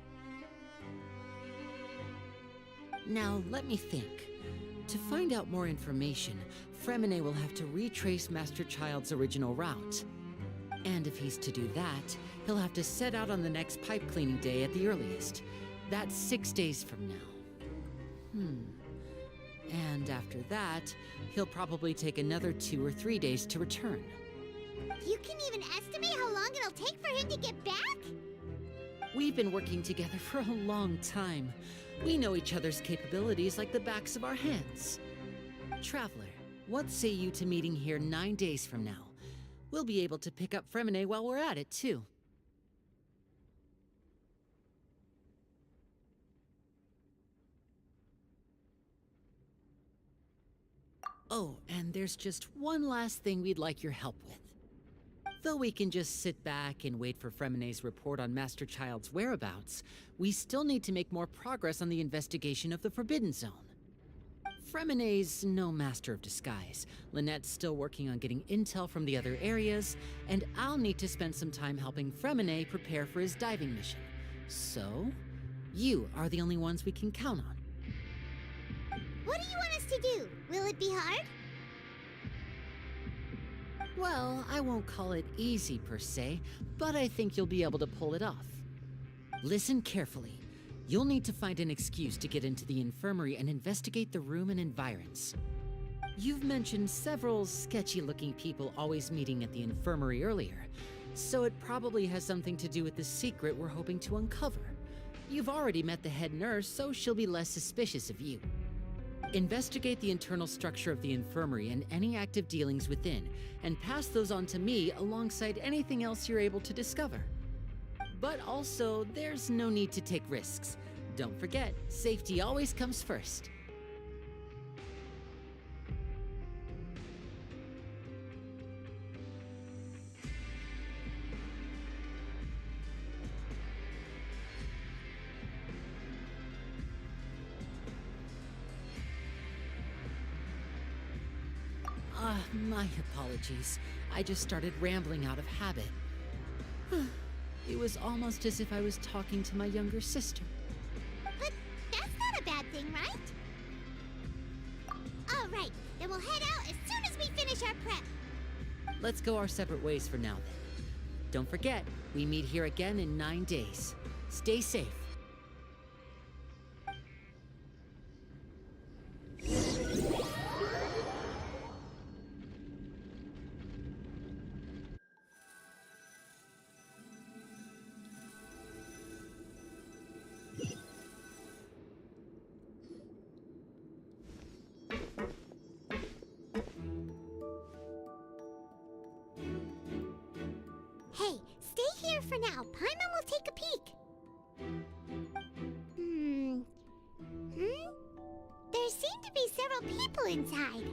Now, let me think. To find out more information, Fremine will have to retrace Master Child's original route. And if he's to do that, he'll have to set out on the next pipe cleaning day at the earliest. That's 6 days from now. And after that, he'll probably take another 2 or 3 days to return. You can even estimate how long it'll take for him to get back? We've been working together for a long time. We know each other's capabilities like the backs of our hands. Traveler, what say you to meeting here 9 days from now? We'll be able to pick up Fremine while we're at it, too. Oh, and there's just one last thing we'd like your help with. Though we can just sit back and wait for Fremine's report on Master Child's whereabouts, we still need to make more progress on the investigation of the Forbidden Zone. Fremine's no master of disguise. Lynette's still working on getting intel from the other areas, and I'll need to spend some time helping Fremine prepare for his diving mission. So, you are the only ones we can count on. What do you want us to do? Will it be hard? Well, I won't call it easy per se, but I think you'll be able to pull it off. Listen carefully. You'll need to find an excuse to get into the infirmary and investigate the room and environs. You've mentioned several sketchy-looking people always meeting at the infirmary earlier, so it probably has something to do with the secret we're hoping to uncover. You've already met the head nurse, so she'll be less suspicious of you. Investigate the internal structure of the infirmary and any active dealings within, and pass those on to me alongside anything else you're able to discover. But also, there's no need to take risks. Don't forget, safety always comes first. My apologies. I just started rambling out of habit. It was almost as if I was talking to my younger sister. But that's not a bad thing, right? All right, then we'll head out as soon as we finish our prep. Let's go our separate ways for now, then. Don't forget, we meet here again in 9 days. Stay safe. Hey, stay here for now. Paimon will take a peek. people inside.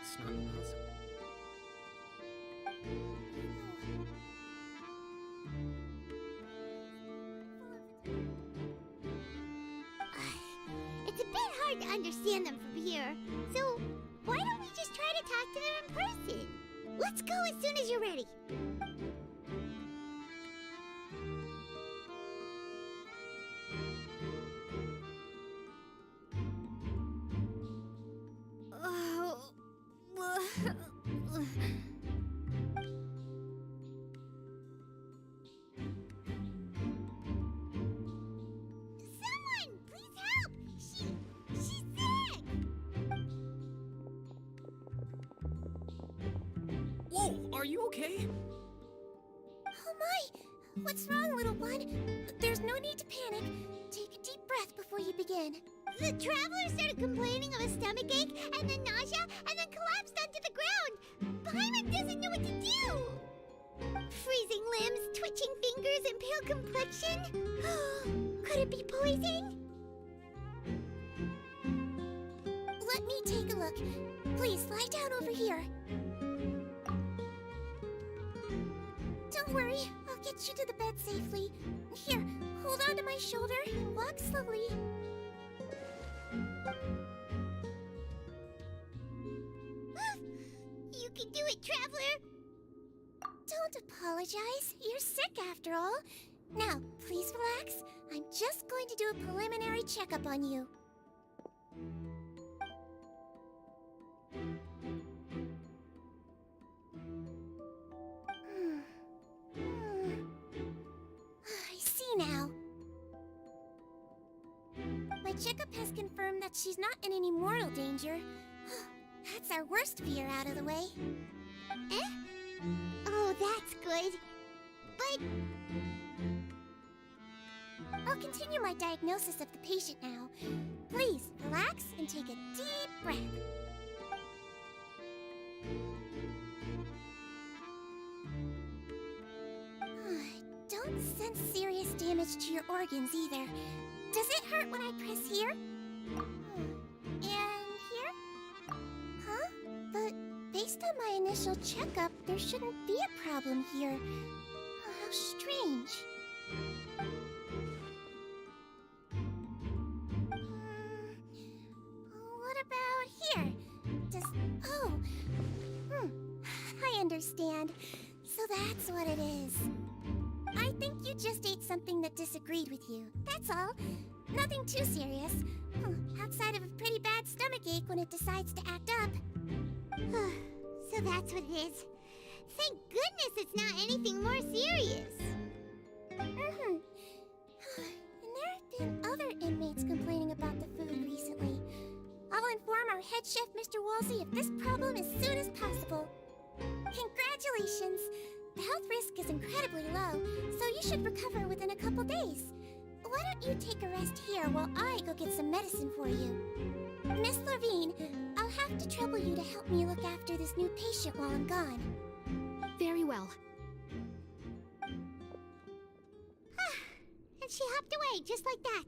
It's not impossible. It's a bit hard to understand them from here, so why don't we just try to talk to them in person? Let's go as soon as you're ready. Someone, please help! She's sick! Whoa, are you okay? Oh my! What's wrong, little one? There's no need to panic. Take a deep breath before you begin. The traveler started complaining of a stomachache and then nausea and then collapsed onto the ground. Paimon doesn't know what to do. Freezing limbs, twitching fingers, and pale complexion? Could it be poison? Let me take a look. Please lie down over here. Don't worry, I'll get you to the bed safely. Here, hold on to my shoulder and walk slowly. You can do it, traveler! Don't apologize. You're sick after all. Now, please relax. I'm just going to do a preliminary checkup on you. I see now. My checkup has confirmed that she's not in any mortal danger. That's our worst fear out of the way. Eh? Oh, that's good. But I'll continue my diagnosis of the patient now. Please, relax and take a deep breath. Don't sense serious damage to your organs either. Does it hurt when I press here? And here? Huh? But based on my initial checkup, there shouldn't be a problem here. How strange. What about here? I understand. So that's what it is. I think you just ate something that disagreed with you. That's all. Nothing too serious. Outside of a pretty bad stomachache when it decides to act up. So that's what it is. Thank goodness it's not anything more serious. And there have been other inmates complaining about the food recently. I'll inform our head chef, Mr. Wolsey, of this problem as soon as possible. Congratulations! The health risk is incredibly low, so you should recover within a couple days. Why don't you take a rest here while I go get some medicine for you? Miss Levine, I'll have to trouble you to help me look after this new patient while I'm gone. Very well. And she hopped away just like that.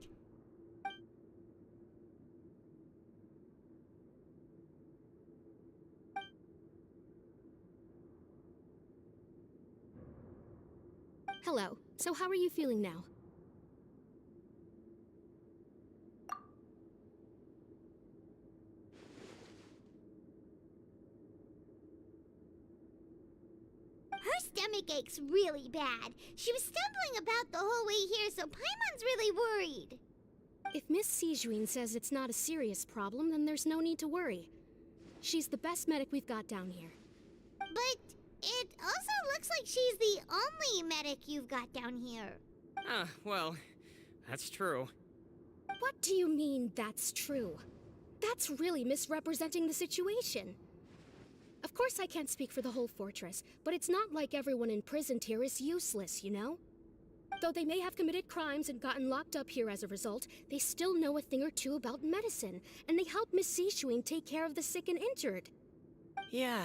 Hello. So how are you feeling now? Her stomach ache's really bad. She was stumbling about the whole way here, so Paimon's really worried. If Miss Sijuin says it's not a serious problem, then there's no need to worry. She's the best medic we've got down here. But it also looks like she's the only medic you've got down here. Well, that's true. What do you mean, that's true? That's really misrepresenting the situation. Of course I can't speak for the whole fortress, but it's not like everyone imprisoned here is useless, you know? Though they may have committed crimes and gotten locked up here as a result, they still know a thing or two about medicine, and they help Miss Sishuin take care of the sick and injured. Yeah,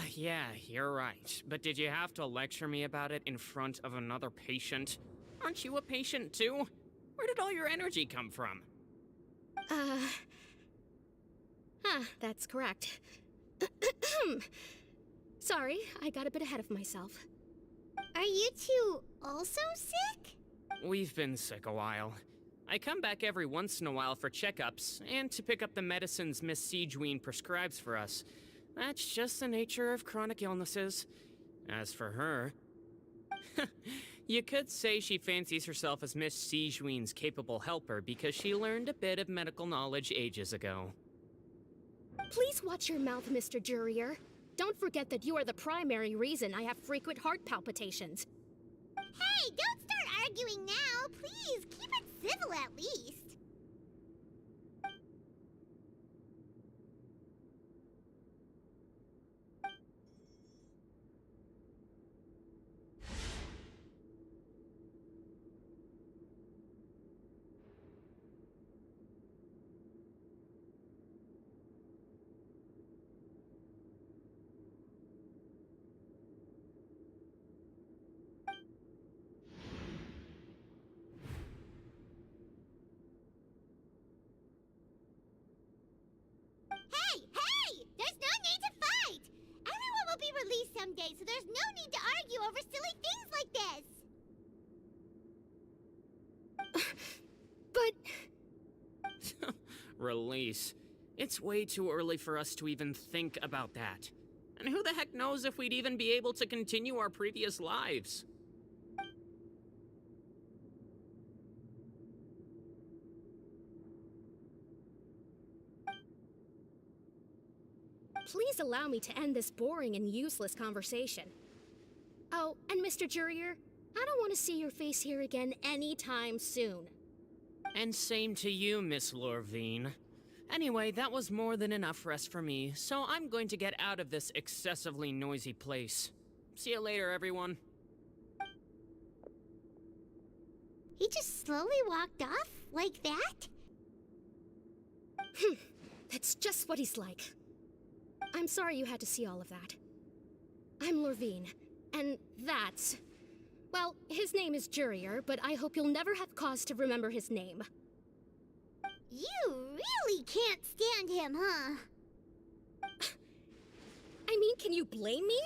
you're right. But did you have to lecture me about it in front of another patient? Aren't you a patient too? Where did all your energy come from? That's correct. Sorry, I got a bit ahead of myself. Are you two also sick? We've been sick a while. I come back every once in a while for checkups, and to pick up the medicines Miss Sijween prescribes for us. That's just the nature of chronic illnesses. As for her... you could say she fancies herself as Miss Sijween's capable helper because she learned a bit of medical knowledge ages ago. Please watch your mouth, Mr. Jurier. Don't forget that you are the primary reason I have frequent heart palpitations. Hey, don't start arguing now! Please, keep it civil at least. Released someday, so there's no need to argue over silly things like this. But... Release. It's way too early for us to even think about that. And who the heck knows if we'd even be able to continue our previous lives? Please allow me to end this boring and useless conversation. Oh, and Mr. Jurier, I don't want to see your face here again anytime soon. And same to you, Miss Lorvine. Anyway, that was more than enough rest for me, so I'm going to get out of this excessively noisy place. See you later, everyone. He just slowly walked off like that? That's just what he's like. I'm sorry you had to see all of that. I'm Lorvine, and that's... Well, his name is Jurier, but I hope you'll never have cause to remember his name. You really can't stand him, huh? I mean, can you blame me?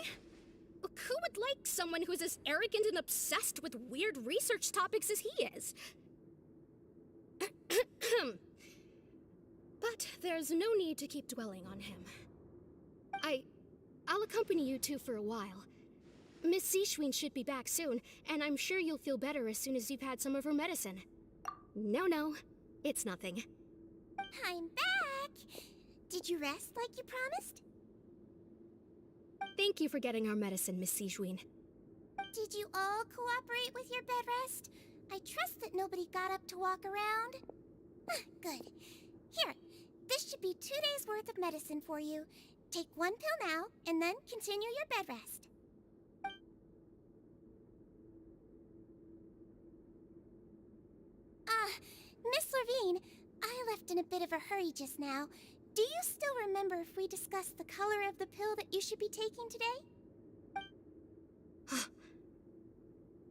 Who would like someone who's as arrogant and obsessed with weird research topics as he is? But there's no need to keep dwelling on him. I'll accompany you two for a while. Miss Sishween should be back soon, and I'm sure you'll feel better as soon as you've had some of her medicine. No, it's nothing. I'm back! Did you rest like you promised? Thank you for getting our medicine, Miss Sishween. Did you all cooperate with your bed rest? I trust that nobody got up to walk around. Good. Here, this should be 2 days' worth of medicine for you. Take 1 pill now, and then continue your bed rest. Miss Lorvine, I left in a bit of a hurry just now. Do you still remember if we discussed the color of the pill that you should be taking today?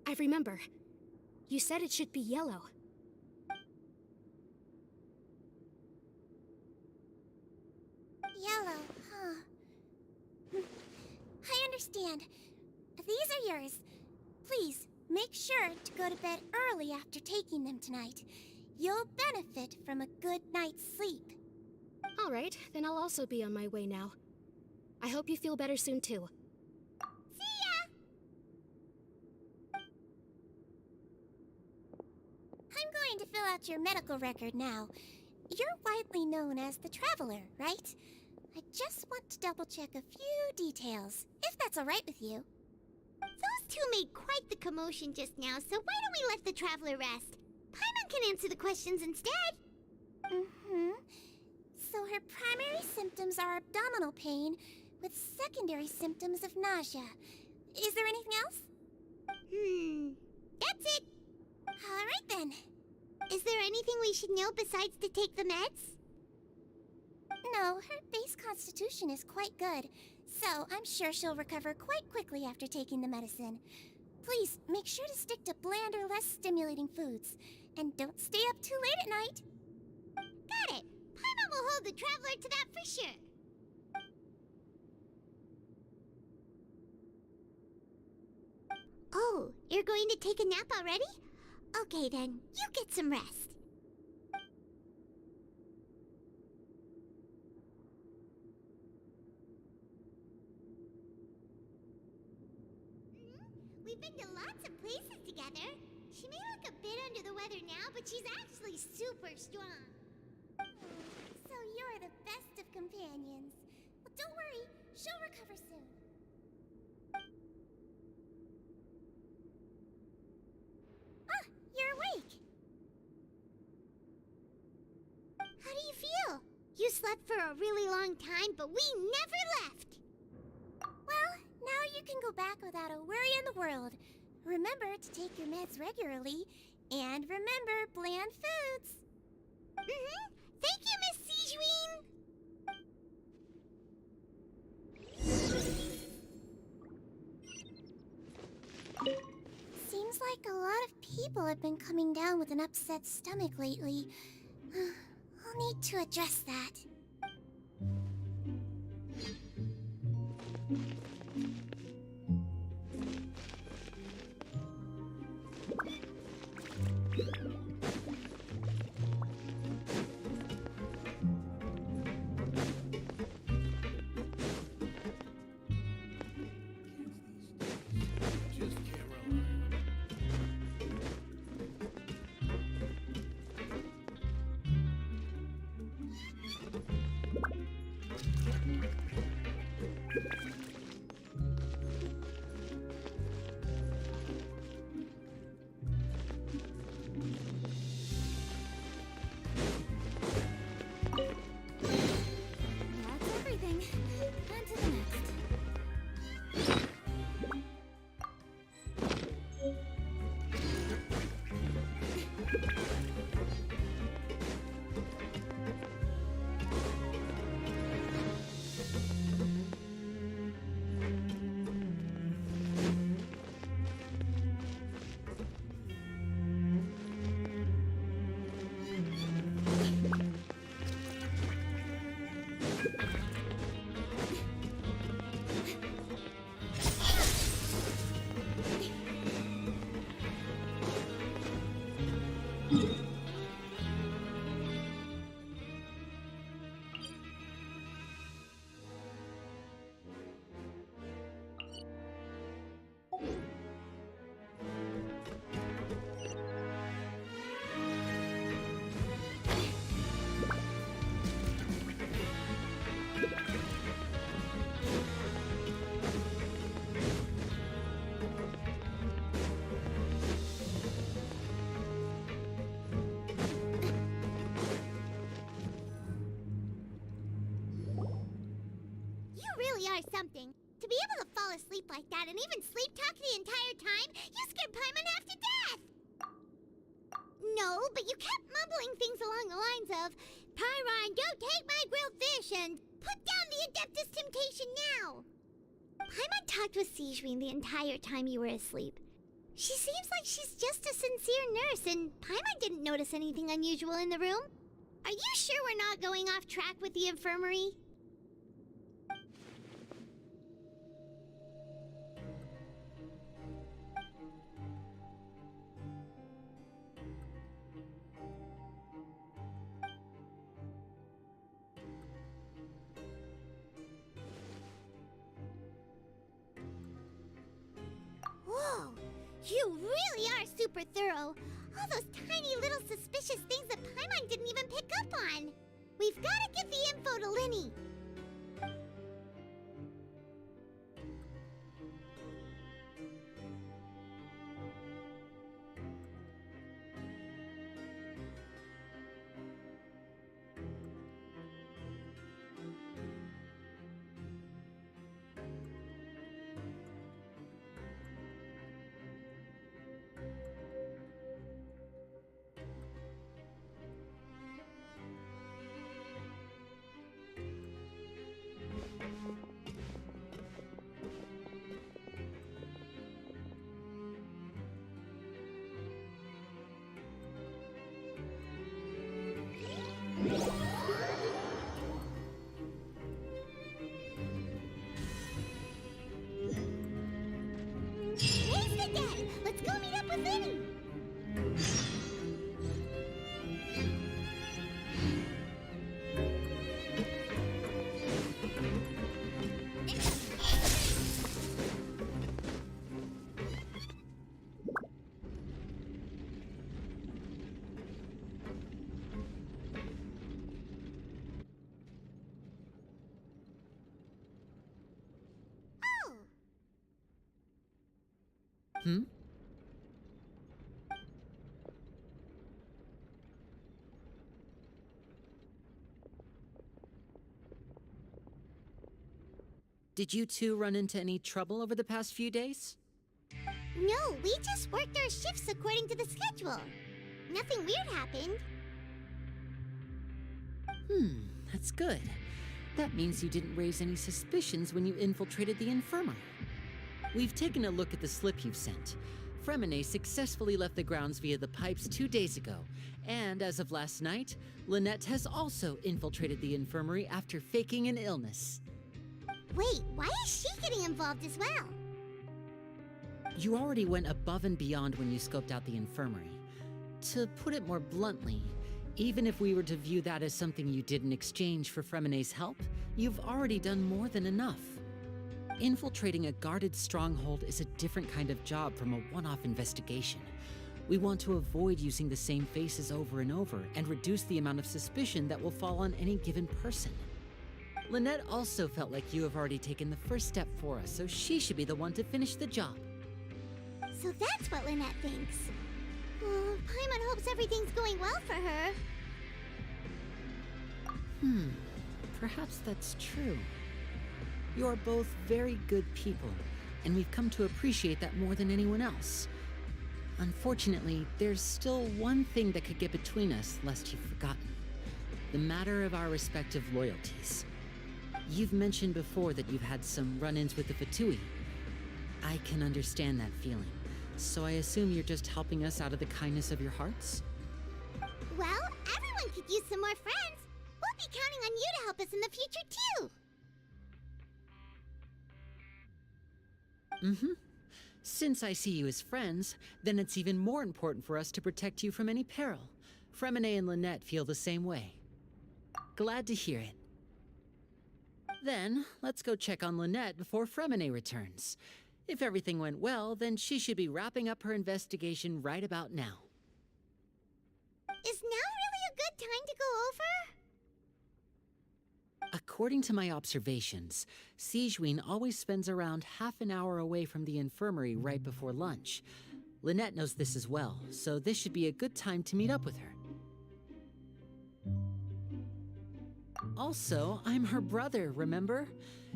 I remember. You said it should be yellow. Yellow, huh? I understand. These are yours. Please, make sure to go to bed early after taking them tonight. You'll benefit from a good night's sleep. All right, then I'll also be on my way now. I hope you feel better soon, too. See ya! I'm going to fill out your medical record now. You're widely known as the Traveler, right? I just want to double-check a few details, if that's all right with you. Those two made quite the commotion just now, so why don't we let the Traveler rest? Paimon can answer the questions instead. So her primary symptoms are abdominal pain, with secondary symptoms of nausea. Is there anything else? That's it. Alright then. Is there anything we should know besides to take the meds? No, her base constitution is quite good, so I'm sure she'll recover quite quickly after taking the medicine. Please, make sure to stick to bland or less stimulating foods, and don't stay up too late at night. Got it. Paimon will hold the traveler to that for sure. Oh, you're going to take a nap already? Okay then, you get some rest. We've been to lots of places together. She may look a bit under the weather now, but she's actually super strong. So you're the best of companions. Well, don't worry, she'll recover soon. Ah, you're awake. How do you feel? You slept for a really long time, but we never left. Well, now you can go back without a worry in the world. Remember to take your meds regularly, and remember bland foods. Thank you, Miss Sijuin. Seems like a lot of people have been coming down with an upset stomach lately. I'll need to address that. That's everything. On to the next. You really are something. To be able to fall asleep like that and even sleep talk the entire time, you scared Paimon half to death! No, but you kept mumbling things along the lines of, Pyron, don't take my grilled fish, and put down the Adeptus Temptation now! Paimon talked with Sijuin the entire time you were asleep. She seems like she's just a sincere nurse, and Paimon didn't notice anything unusual in the room. Are you sure we're not going off track with the infirmary? Whoa! You really are super thorough. All those tiny little suspicious things that Paimon didn't even pick up on. We've got to get the info to Linny. Let's go meet up with Vinny. Hmm? Did you two run into any trouble over the past few days? No, we just worked our shifts according to the schedule. Nothing weird happened. That's good. That means you didn't raise any suspicions when you infiltrated the infirmary. We've taken a look at the slip you've sent. Fremine successfully left the grounds via the pipes 2 days ago, and as of last night, Lynette has also infiltrated the infirmary after faking an illness. Wait, why is she getting involved as well? You already went above and beyond when you scoped out the infirmary. To put it more bluntly, even if we were to view that as something you did in exchange for Fremine's help, you've already done more than enough. Infiltrating a guarded stronghold is a different kind of job from a one-off investigation. We want to avoid using the same faces over and over and reduce the amount of suspicion that will fall on any given person. Lynette also felt like you have already taken the first step for us, so she should be the one to finish the job. So that's what Lynette thinks. Oh, Paimon hopes everything's going well for her. Perhaps that's true. You're both very good people, and we've come to appreciate that more than anyone else. Unfortunately, there's still one thing that could get between us, lest you've forgotten. The matter of our respective loyalties. You've mentioned before that you've had some run-ins with the Fatui. I can understand that feeling, so I assume you're just helping us out of the kindness of your hearts? Well, everyone could use some more friends. We'll be counting on you to help us in the future, too. Since I see you as friends, then it's even more important for us to protect you from any peril. Fremine and Lynette feel the same way. Glad to hear it. Then, let's go check on Lynette before Fremine returns. If everything went well, then she should be wrapping up her investigation right about now. Is now really a good time to go over? According to my observations, Sigewinne always spends around half an hour away from the infirmary right before lunch. Lynette knows this as well, so this should be a good time to meet up with her. Also, I'm her brother, remember?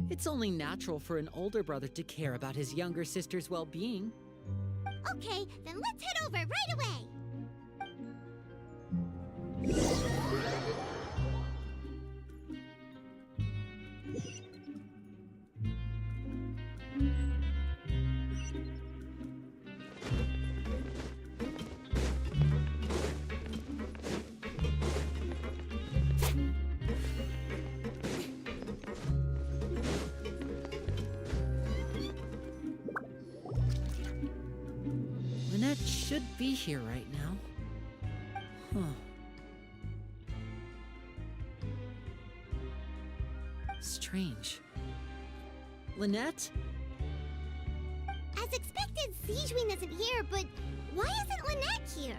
It's only natural for an older brother to care about his younger sister's well-being. Okay, then let's head over right away. Lynette should be here right now. Strange. Lynette? As expected, Sigewinne isn't here, but why isn't Lynette here?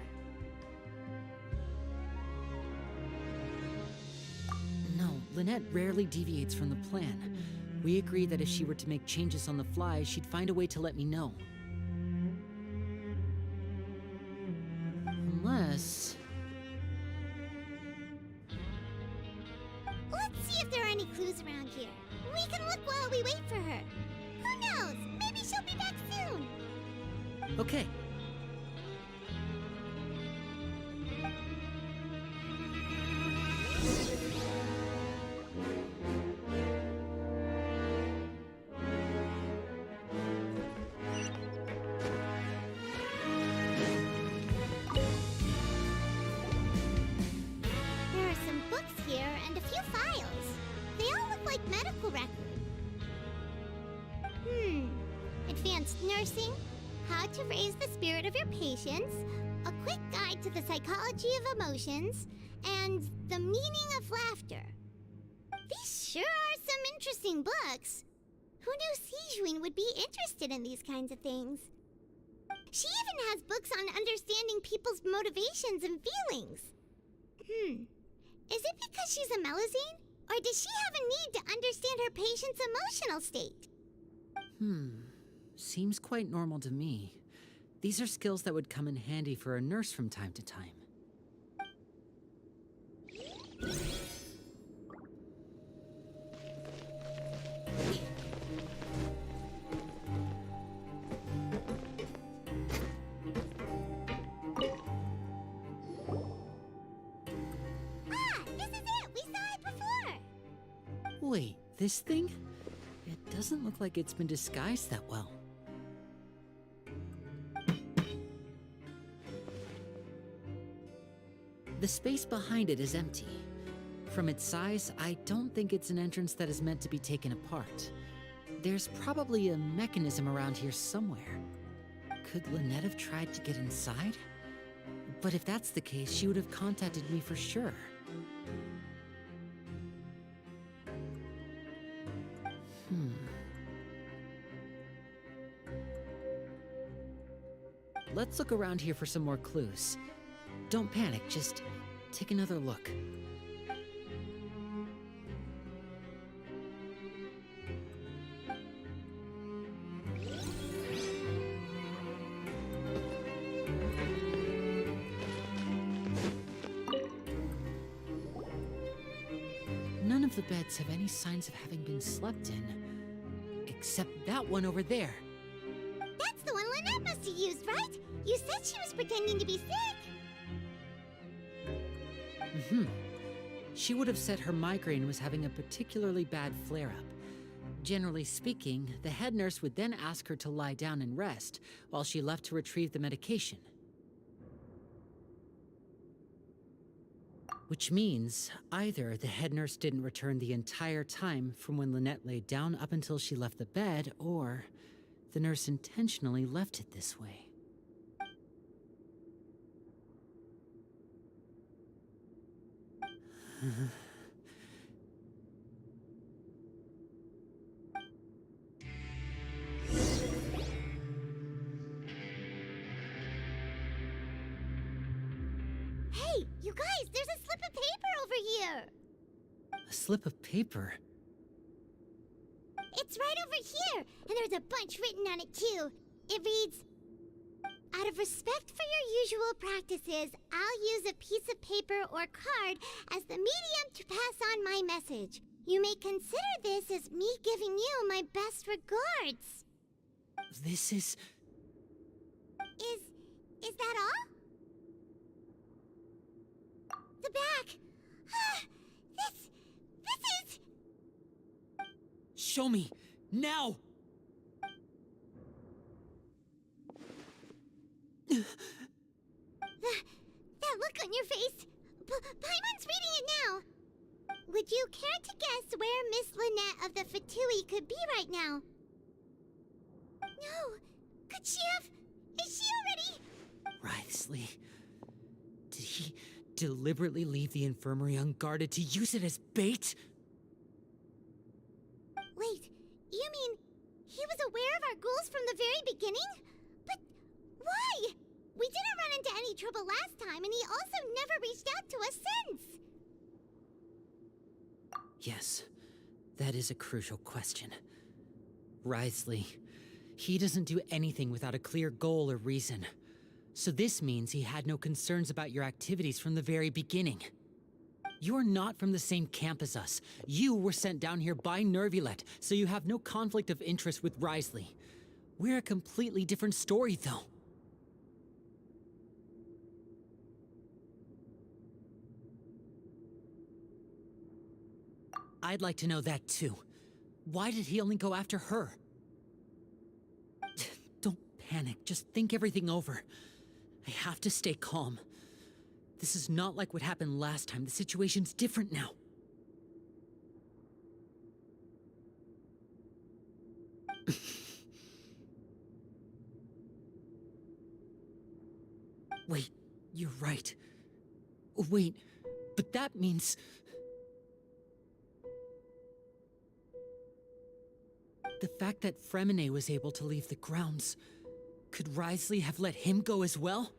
No, Lynette rarely deviates from the plan. We agreed that if she were to make changes on the fly, she'd find a way to let me know. Unless... Let's see if there are any clues around here. We can look while we wait for her. Who knows? Maybe she'll be back soon. Okay. There are some books here and a few files. They all look like medical records. Advanced nursing, How to Raise the Spirit of Your Patients, A Quick Guide to the Psychology of Emotions, and The Meaning of Laughter. These sure are some interesting books. Who knew Sijuin would be interested in these kinds of things? She even has books on understanding people's motivations and feelings. Is it because she's a Melusine? Or does she have a need to understand her patient's emotional state? Seems quite normal to me. These are skills that would come in handy for a nurse from time to time. This is it! We saw it before! Wait, this thing? It doesn't look like it's been disguised that well. The space behind it is empty. From its size, I don't think it's an entrance that is meant to be taken apart. There's probably a mechanism around here somewhere. Could Lynette have tried to get inside? But if that's the case, she would have contacted me for sure. Let's look around here for some more clues. Don't panic, just take another look. None of the beds have any signs of having been slept in, except that one over there. That's the one Lynette must have used, right? You said she was pretending to be sick. She would have said her migraine was having a particularly bad flare-up. Generally speaking, the head nurse would then ask her to lie down and rest while she left to retrieve the medication. Which means either the head nurse didn't return the entire time from when Lynette laid down up until she left the bed, or the nurse intentionally left it this way. Hey, you guys, there's a slip of paper over here. A slip of paper? It's right over here, and there's a bunch written on it too. It reads, "Out of respect for your usual practices, I'll use a piece of paper or card as the medium to pass on my message. You may consider this as me giving you my best regards." This is... Is that all? The back. This is... Show me! Now! That look on your face. Paimon's reading it now. Would you care to guess where Miss Lynette of the Fatui could be right now? No. Could she have... Is she already... Wriothesley. Did he deliberately leave the infirmary unguarded to use it as bait? Wait, you mean he was aware of our goals from the very beginning? But why? We didn't run into any trouble last time, and he also never reached out to us since. Yes, that is a crucial question. Wriothesley, he doesn't do anything without a clear goal or reason. So this means he had no concerns about your activities from the very beginning. You're not from the same camp as us. You were sent down here by Nervulet, so you have no conflict of interest with Wriothesley. We're a completely different story, though. I'd like to know that too. Why did he only go after her? Don't panic, just think everything over. I have to stay calm. This is not like what happened last time. The situation's different now. Wait, you're right. Wait, but that means... The fact that Fremine was able to leave the grounds, could Wriothesley have let him go as well?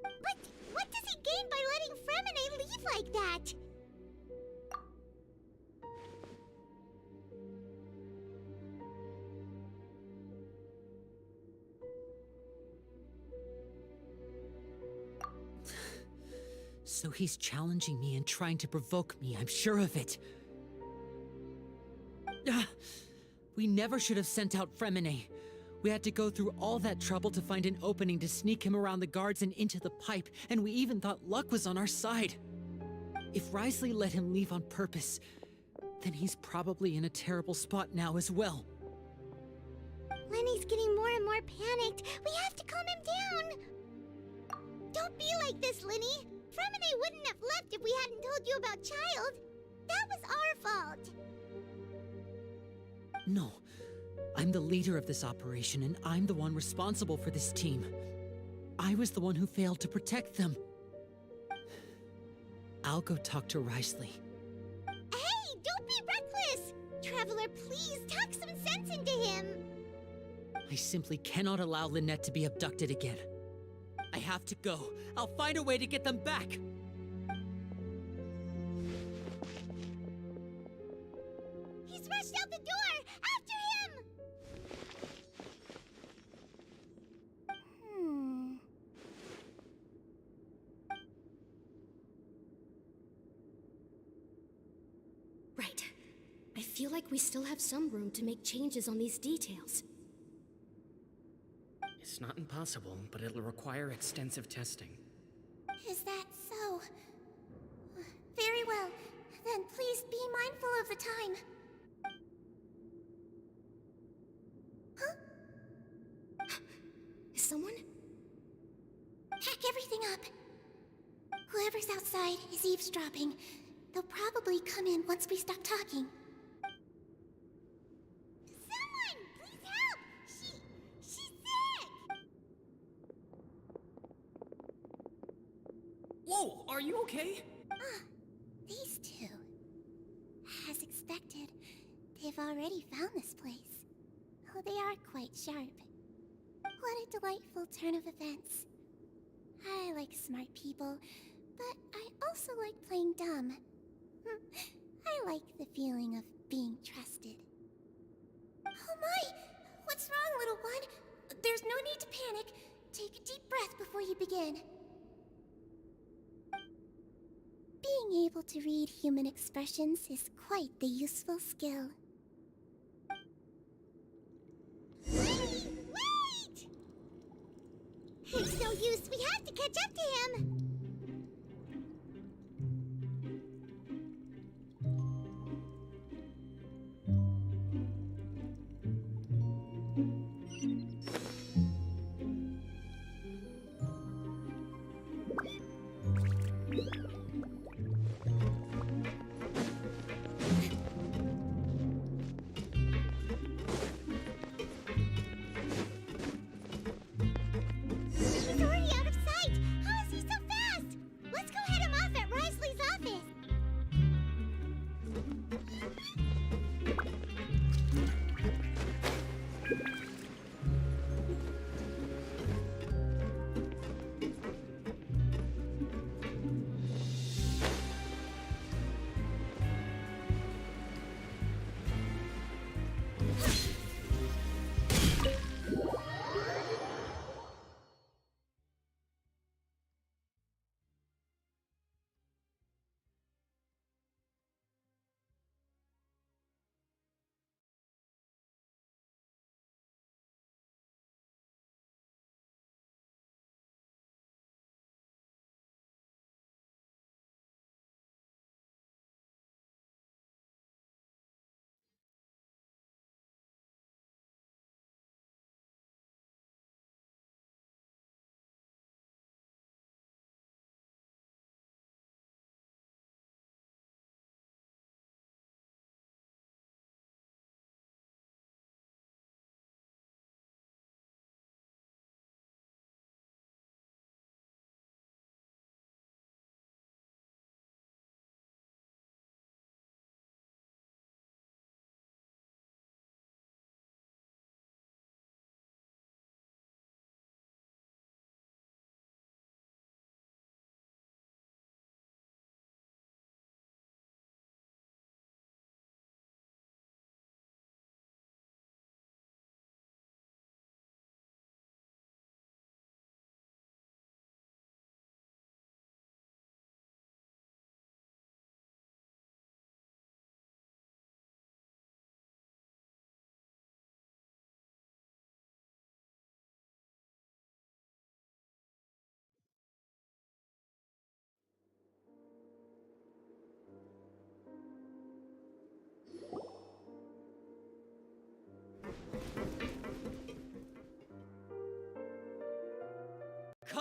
But what does he gain by letting Fremine leave like that? So he's challenging me and trying to provoke me, I'm sure of it. We never should have sent out Fremine. We had to go through all that trouble to find an opening to sneak him around the guards and into the pipe, and we even thought luck was on our side. If Wriothesley let him leave on purpose, then he's probably in a terrible spot now as well. Lenny's getting more and more panicked. We have to calm him down. Don't be like this, Lenny. Fremine wouldn't have left if we hadn't told you about Child. That was our fault. No. I'm the leader of this operation, and I'm the one responsible for this team. I was the one who failed to protect them. I'll go talk to Wriothesley. Hey, don't be reckless! Traveler, please talk some sense into him. I simply cannot allow Lynette to be abducted again. I have to go. I'll find a way to get them back. He's rushed out the door! After him! Right. I feel like we still have some room to make changes on these details. It's not impossible, but it'll require extensive testing. Is that so? Very well. Then please be mindful of the time. Huh? Is someone? Pack everything up. Whoever's outside is eavesdropping. They'll probably come in once we stop talking. Someone! Please help! She's sick! Whoa, are you okay? These two. As expected, they've already found this place. Oh, they are quite sharp. What a delightful turn of events. I like smart people, but I also like playing dumb. I like the feeling of being trusted. Oh my! What's wrong, little one? There's no need to panic. Take a deep breath before you begin. Being able to read human expressions is quite the useful skill. Wait! It's no use. We have to catch up to him. He's already out of sight! How is he so fast?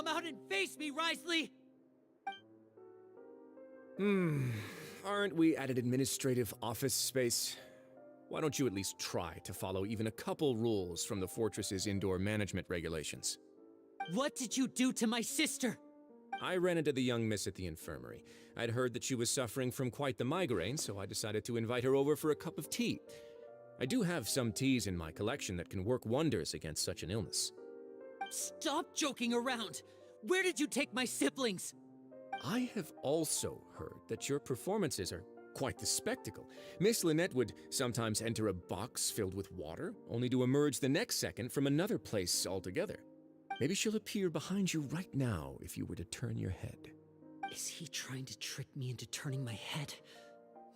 Come out and face me, Wriothesley! Aren't we at an administrative office space? Why don't you at least try to follow even a couple rules from the fortress's indoor management regulations? What did you do to my sister? I ran into the young miss at the infirmary. I'd heard that she was suffering from quite the migraine, so I decided to invite her over for a cup of tea. I do have some teas in my collection that can work wonders against such an illness. Stop joking around! Where did you take my siblings? I have also heard that your performances are quite the spectacle. Miss Lynette would sometimes enter a box filled with water, only to emerge the next second from another place altogether. Maybe she'll appear behind you right now if you were to turn your head. Is he trying to trick me into turning my head?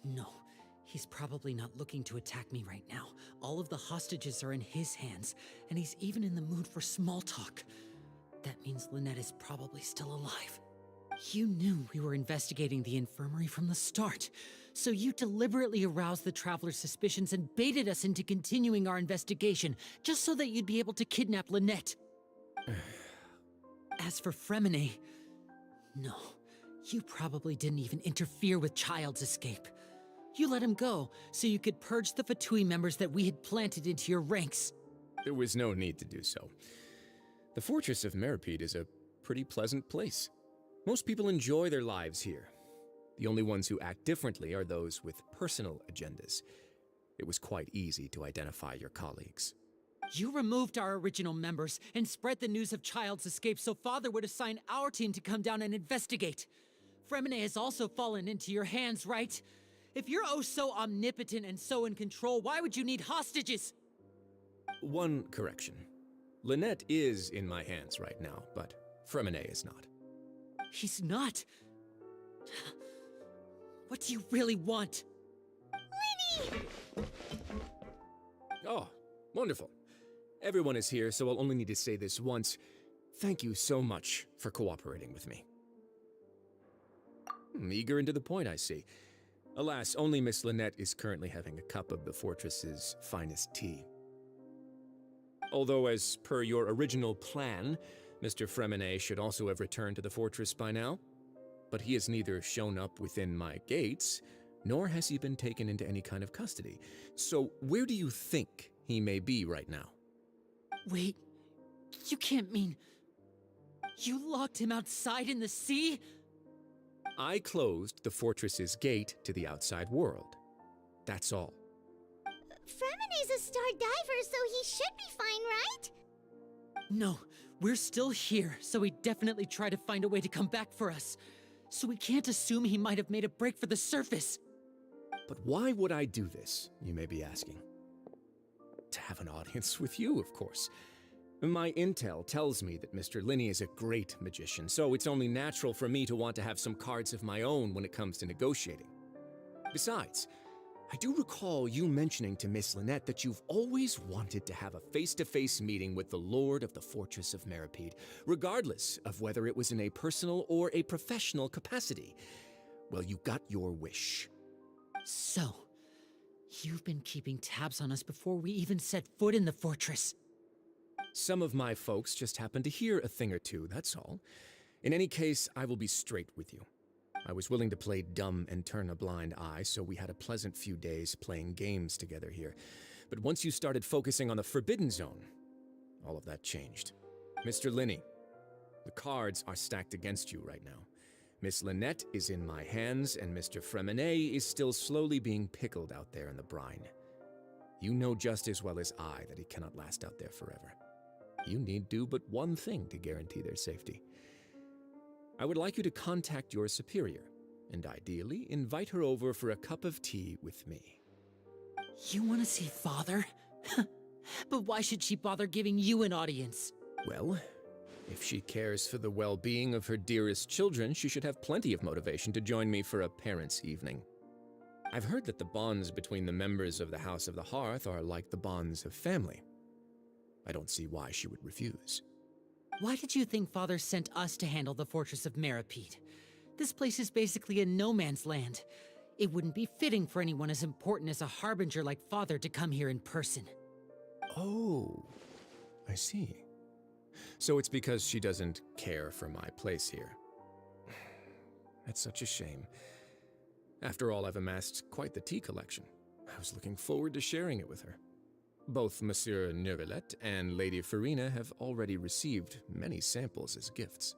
No, he's probably not looking to attack me right now. All of the hostages are in his hands, and he's even in the mood for small talk. That means Lynette is probably still alive. You knew we were investigating the infirmary from the start, so you deliberately aroused the Traveler's suspicions and baited us into continuing our investigation, just so that you'd be able to kidnap Lynette. As for Fremine, no, you probably didn't even interfere with Child's escape. You let him go, so you could purge the Fatui members that we had planted into your ranks. There was no need to do so. The Fortress of Meripede is a pretty pleasant place. Most people enjoy their lives here. The only ones who act differently are those with personal agendas. It was quite easy to identify your colleagues. You removed our original members and spread the news of Child's escape so Father would assign our team to come down and investigate. Fremine has also fallen into your hands, right? If you're oh so omnipotent and so in control, why would you need hostages? One correction. Lynette is in my hands right now, but Fremine is not. He's not. What do you really want? Lyney! Oh, wonderful. Everyone is here, so I'll only need to say this once. Thank you so much for cooperating with me. Eager and to the point, I see. Alas, only Miss Lynette is currently having a cup of the fortress's finest tea. Although, as per your original plan, Mr. Fremine should also have returned to the fortress by now. But he has neither shown up within my gates, nor has he been taken into any kind of custody. So where do you think he may be right now? Wait, you can't mean... You locked him outside in the sea? I closed the fortress's gate to the outside world. That's all. Fremine's a star diver, so he should be fine, right? No, we're still here, so he'd definitely try to find a way to come back for us. So we can't assume he might have made a break for the surface. But why would I do this, you may be asking? To have an audience with you, of course. My intel tells me that Mr. Linney is a great magician, so it's only natural for me to want to have some cards of my own when it comes to negotiating. Besides, I do recall you mentioning to Miss Lynette that you've always wanted to have a face-to-face meeting with the Lord of the Fortress of Meripede, regardless of whether it was in a personal or a professional capacity. Well, you got your wish. So, you've been keeping tabs on us before we even set foot in the fortress. Some of my folks just happened to hear a thing or two, that's all. In any case, I will be straight with you. I was willing to play dumb and turn a blind eye, so we had a pleasant few days playing games together here. But once you started focusing on the Forbidden Zone, all of that changed. Mr. Linney, the cards are stacked against you right now. Miss Lynette is in my hands, and Mr. Fremine is still slowly being pickled out there in the brine. You know just as well as I that he cannot last out there forever. You need do but one thing to guarantee their safety. I would like you to contact your superior, and ideally invite her over for a cup of tea with me. You want to see Father? But why should she bother giving you an audience? Well, if she cares for the well-being of her dearest children, she should have plenty of motivation to join me for a parents' evening. I've heard that the bonds between the members of the House of the Hearth are like the bonds of family. I don't see why she would refuse. Why did you think Father sent us to handle the Fortress of Meripede? This place is basically a no-man's land. It wouldn't be fitting for anyone as important as a harbinger like Father to come here in person. Oh, I see. So it's because she doesn't care for my place here. That's such a shame. After all, I've amassed quite the tea collection. I was looking forward to sharing it with her. Both Monsieur Neuvillette and Lady Farina have already received many samples as gifts.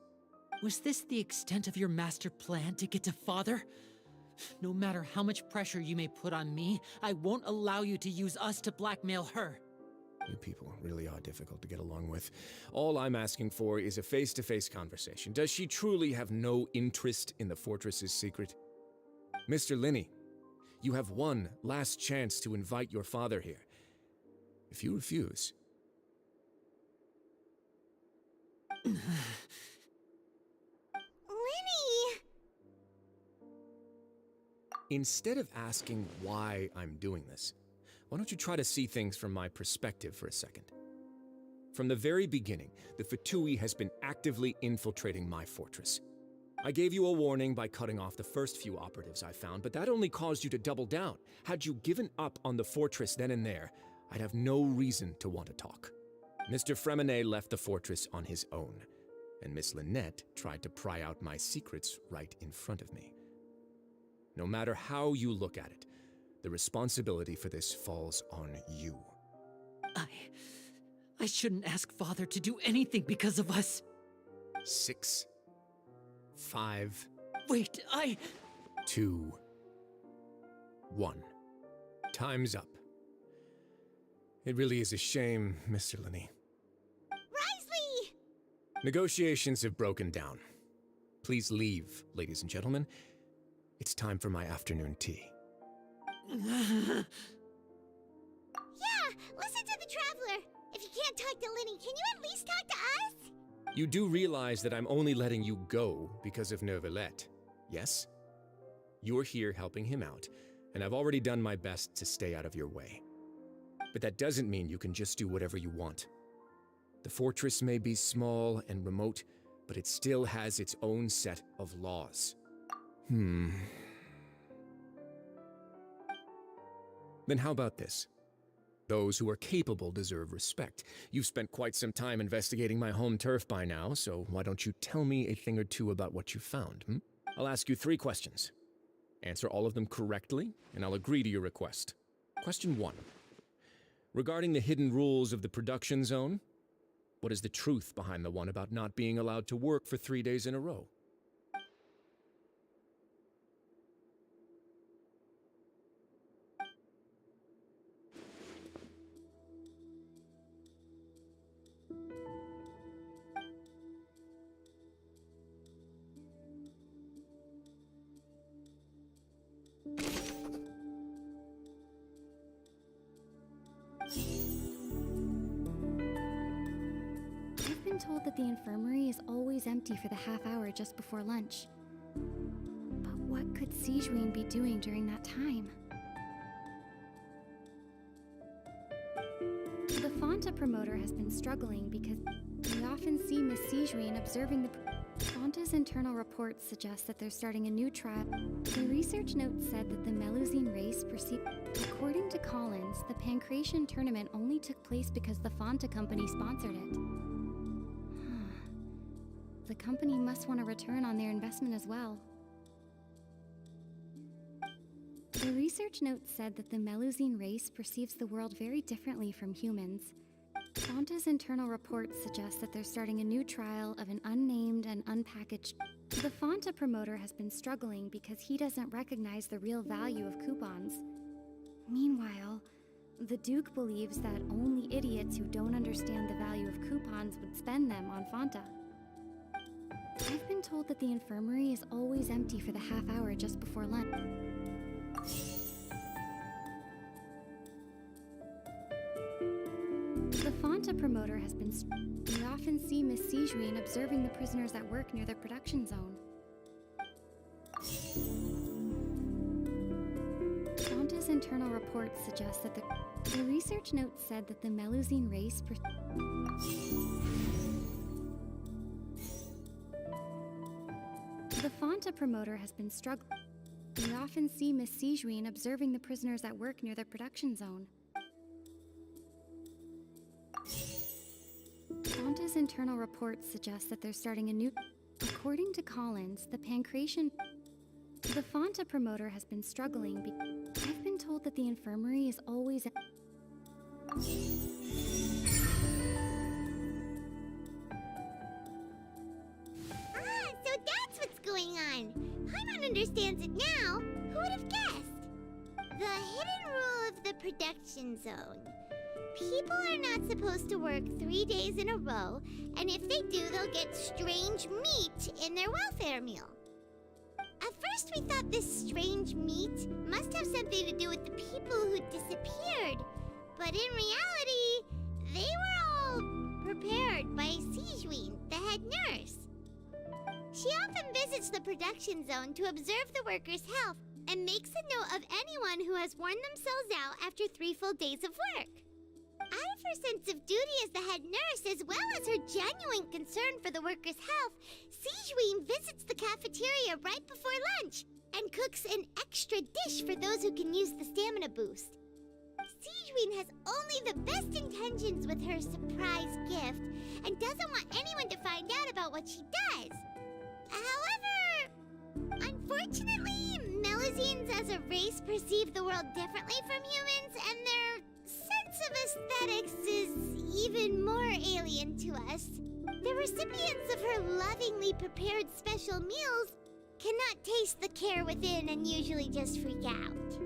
Was this the extent of your master plan to get to Father? No matter how much pressure you may put on me, I won't allow you to use us to blackmail her. You people really are difficult to get along with. All I'm asking for is a face-to-face conversation. Does she truly have no interest in the fortress's secret? Mr. Linney, you have one last chance to invite your father here. If you refuse... Linny! Instead of asking why I'm doing this, why don't you try to see things from my perspective for a second? From the very beginning, the Fatui has been actively infiltrating my fortress. I gave you a warning by cutting off the first few operatives I found, but that only caused you to double down. Had you given up on the fortress then and there, I'd have no reason to want to talk. Mr. Fremenet left the fortress on his own, and Miss Lynette tried to pry out my secrets right in front of me. No matter how you look at it, the responsibility for this falls on you. I shouldn't ask Father to do anything because of us. 6, 5... Wait, 2, 1. Time's up. It really is a shame, Mr. Linney. Risley! Negotiations have broken down. Please leave, ladies and gentlemen. It's time for my afternoon tea. Yeah, listen to the Traveler. If you can't talk to Linny, can you at least talk to us? You do realize that I'm only letting you go because of Neuvillette, yes? You're here helping him out, and I've already done my best to stay out of your way. But that doesn't mean you can just do whatever you want. The fortress may be small and remote, but it still has its own set of laws. Then how about this? Those who are capable deserve respect. You've spent quite some time investigating my home turf by now, so why don't you tell me a thing or two about what you found, I'll ask you 3 questions. Answer all of them correctly, and I'll agree to your request. Question 1. Regarding the hidden rules of the production zone, what is the truth behind the one about not being allowed to work for 3 days in a row? I've been told that the infirmary is always empty for the half hour just before lunch. But what could Sijuin be doing during that time? The Fonta promoter has been struggling because we often see Miss Sijuin observing the... Fonta's internal reports suggest that they're starting a new trial. The research note said that the Melusine race perceived... According to Collins, the Pancration tournament only took place because the Fonta company sponsored it. The company must want a return on their investment as well. The research note said that the Melusine race perceives the world very differently from humans. Fonta's internal reports suggest that they're starting a new trial of an unnamed and unpackaged... The Fonta promoter has been struggling because he doesn't recognize the real value of coupons. Meanwhile, the Duke believes that only idiots who don't understand the value of coupons would spend them on Fonta. I've been told that the infirmary is always empty for the half hour just before lunch. The Fonta promoter has been... We often see Miss Sijuin observing the prisoners at work near the production zone. Fonta's internal reports suggest that the research note said that the Melusine race... The Fonta promoter has been struggling. We often see Miss Sijuin observing the prisoners at work near the production zone. Fonta's Fanta's internal reports suggest that they're starting a new... According to Collins, the Pancration... The Fanta promoter has been struggling I've been told that the infirmary is always... So that's what's going on. Paimon understands it now. Who would have guessed? The hidden rule of the production zone. People are not supposed to work 3 days in a row, and if they do, they'll get strange meat in their welfare meal. At first, we thought this strange meat must have something to do with the people who disappeared, but in reality, they were all prepared by Sijween, the head nurse. She often visits the production zone to observe the workers' health and makes a note of anyone who has worn themselves out after 3 full days of work. Out of her sense of duty as the head nurse, as well as her genuine concern for the workers' health, Sijween visits the cafeteria right before lunch and cooks an extra dish for those who can use the stamina boost. Sijween has only the best intentions with her surprise gift and doesn't want anyone to find out about what she does. However, unfortunately, Melusines as a race perceive the world differently from humans, and their sense of aesthetics is even more alien to us. The recipients of her lovingly prepared special meals cannot taste the care within and usually just freak out.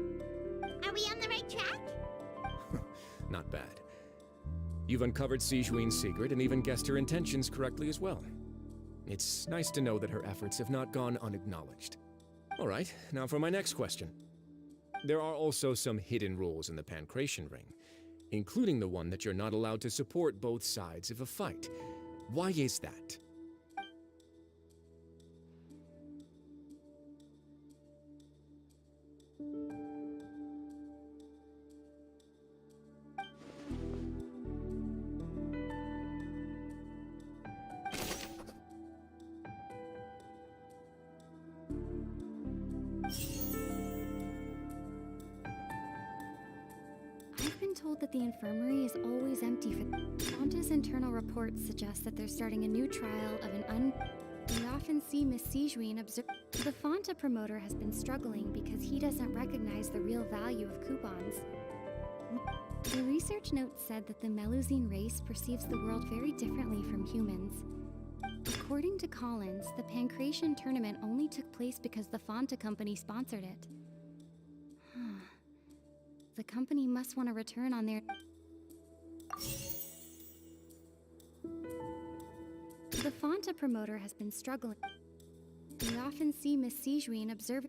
Are we on the right track? Not bad. You've uncovered Sijween's secret and even guessed her intentions correctly as well. It's nice to know that her efforts have not gone unacknowledged. All right, now for my next question. There are also some hidden rules in the Pancration Ring, including the one that you're not allowed to support both sides of a fight. Why is that? Told that the infirmary is always empty for... Fanta's internal reports suggest that they're starting a new trial of an We often see Miss Sijween observe... The Fanta promoter has been struggling because he doesn't recognize the real value of coupons. The research note said that the Melusine race perceives the world very differently from humans. According to Collins, the Pancration tournament only took place because the Fanta company sponsored it. The company must want a return on their... The Fanta promoter has been struggling. We often see Miss Sijween observe...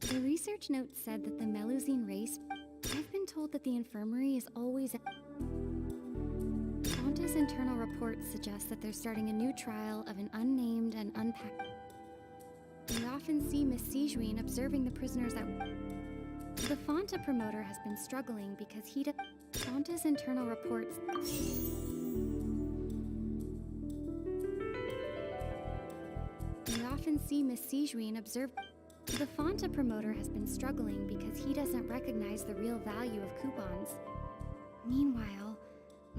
The research note said that the Melusine race... I've been told that the infirmary is always... Fanta's internal reports suggest that they're starting a new trial of an unnamed and unpacked... We often see Miss Sijween observing the prisoners at... The Fanta promoter has been struggling because he does... Fanta's internal reports... We often see Miss Sijween observe... The Fanta promoter has been struggling because he doesn't recognize the real value of coupons. Meanwhile,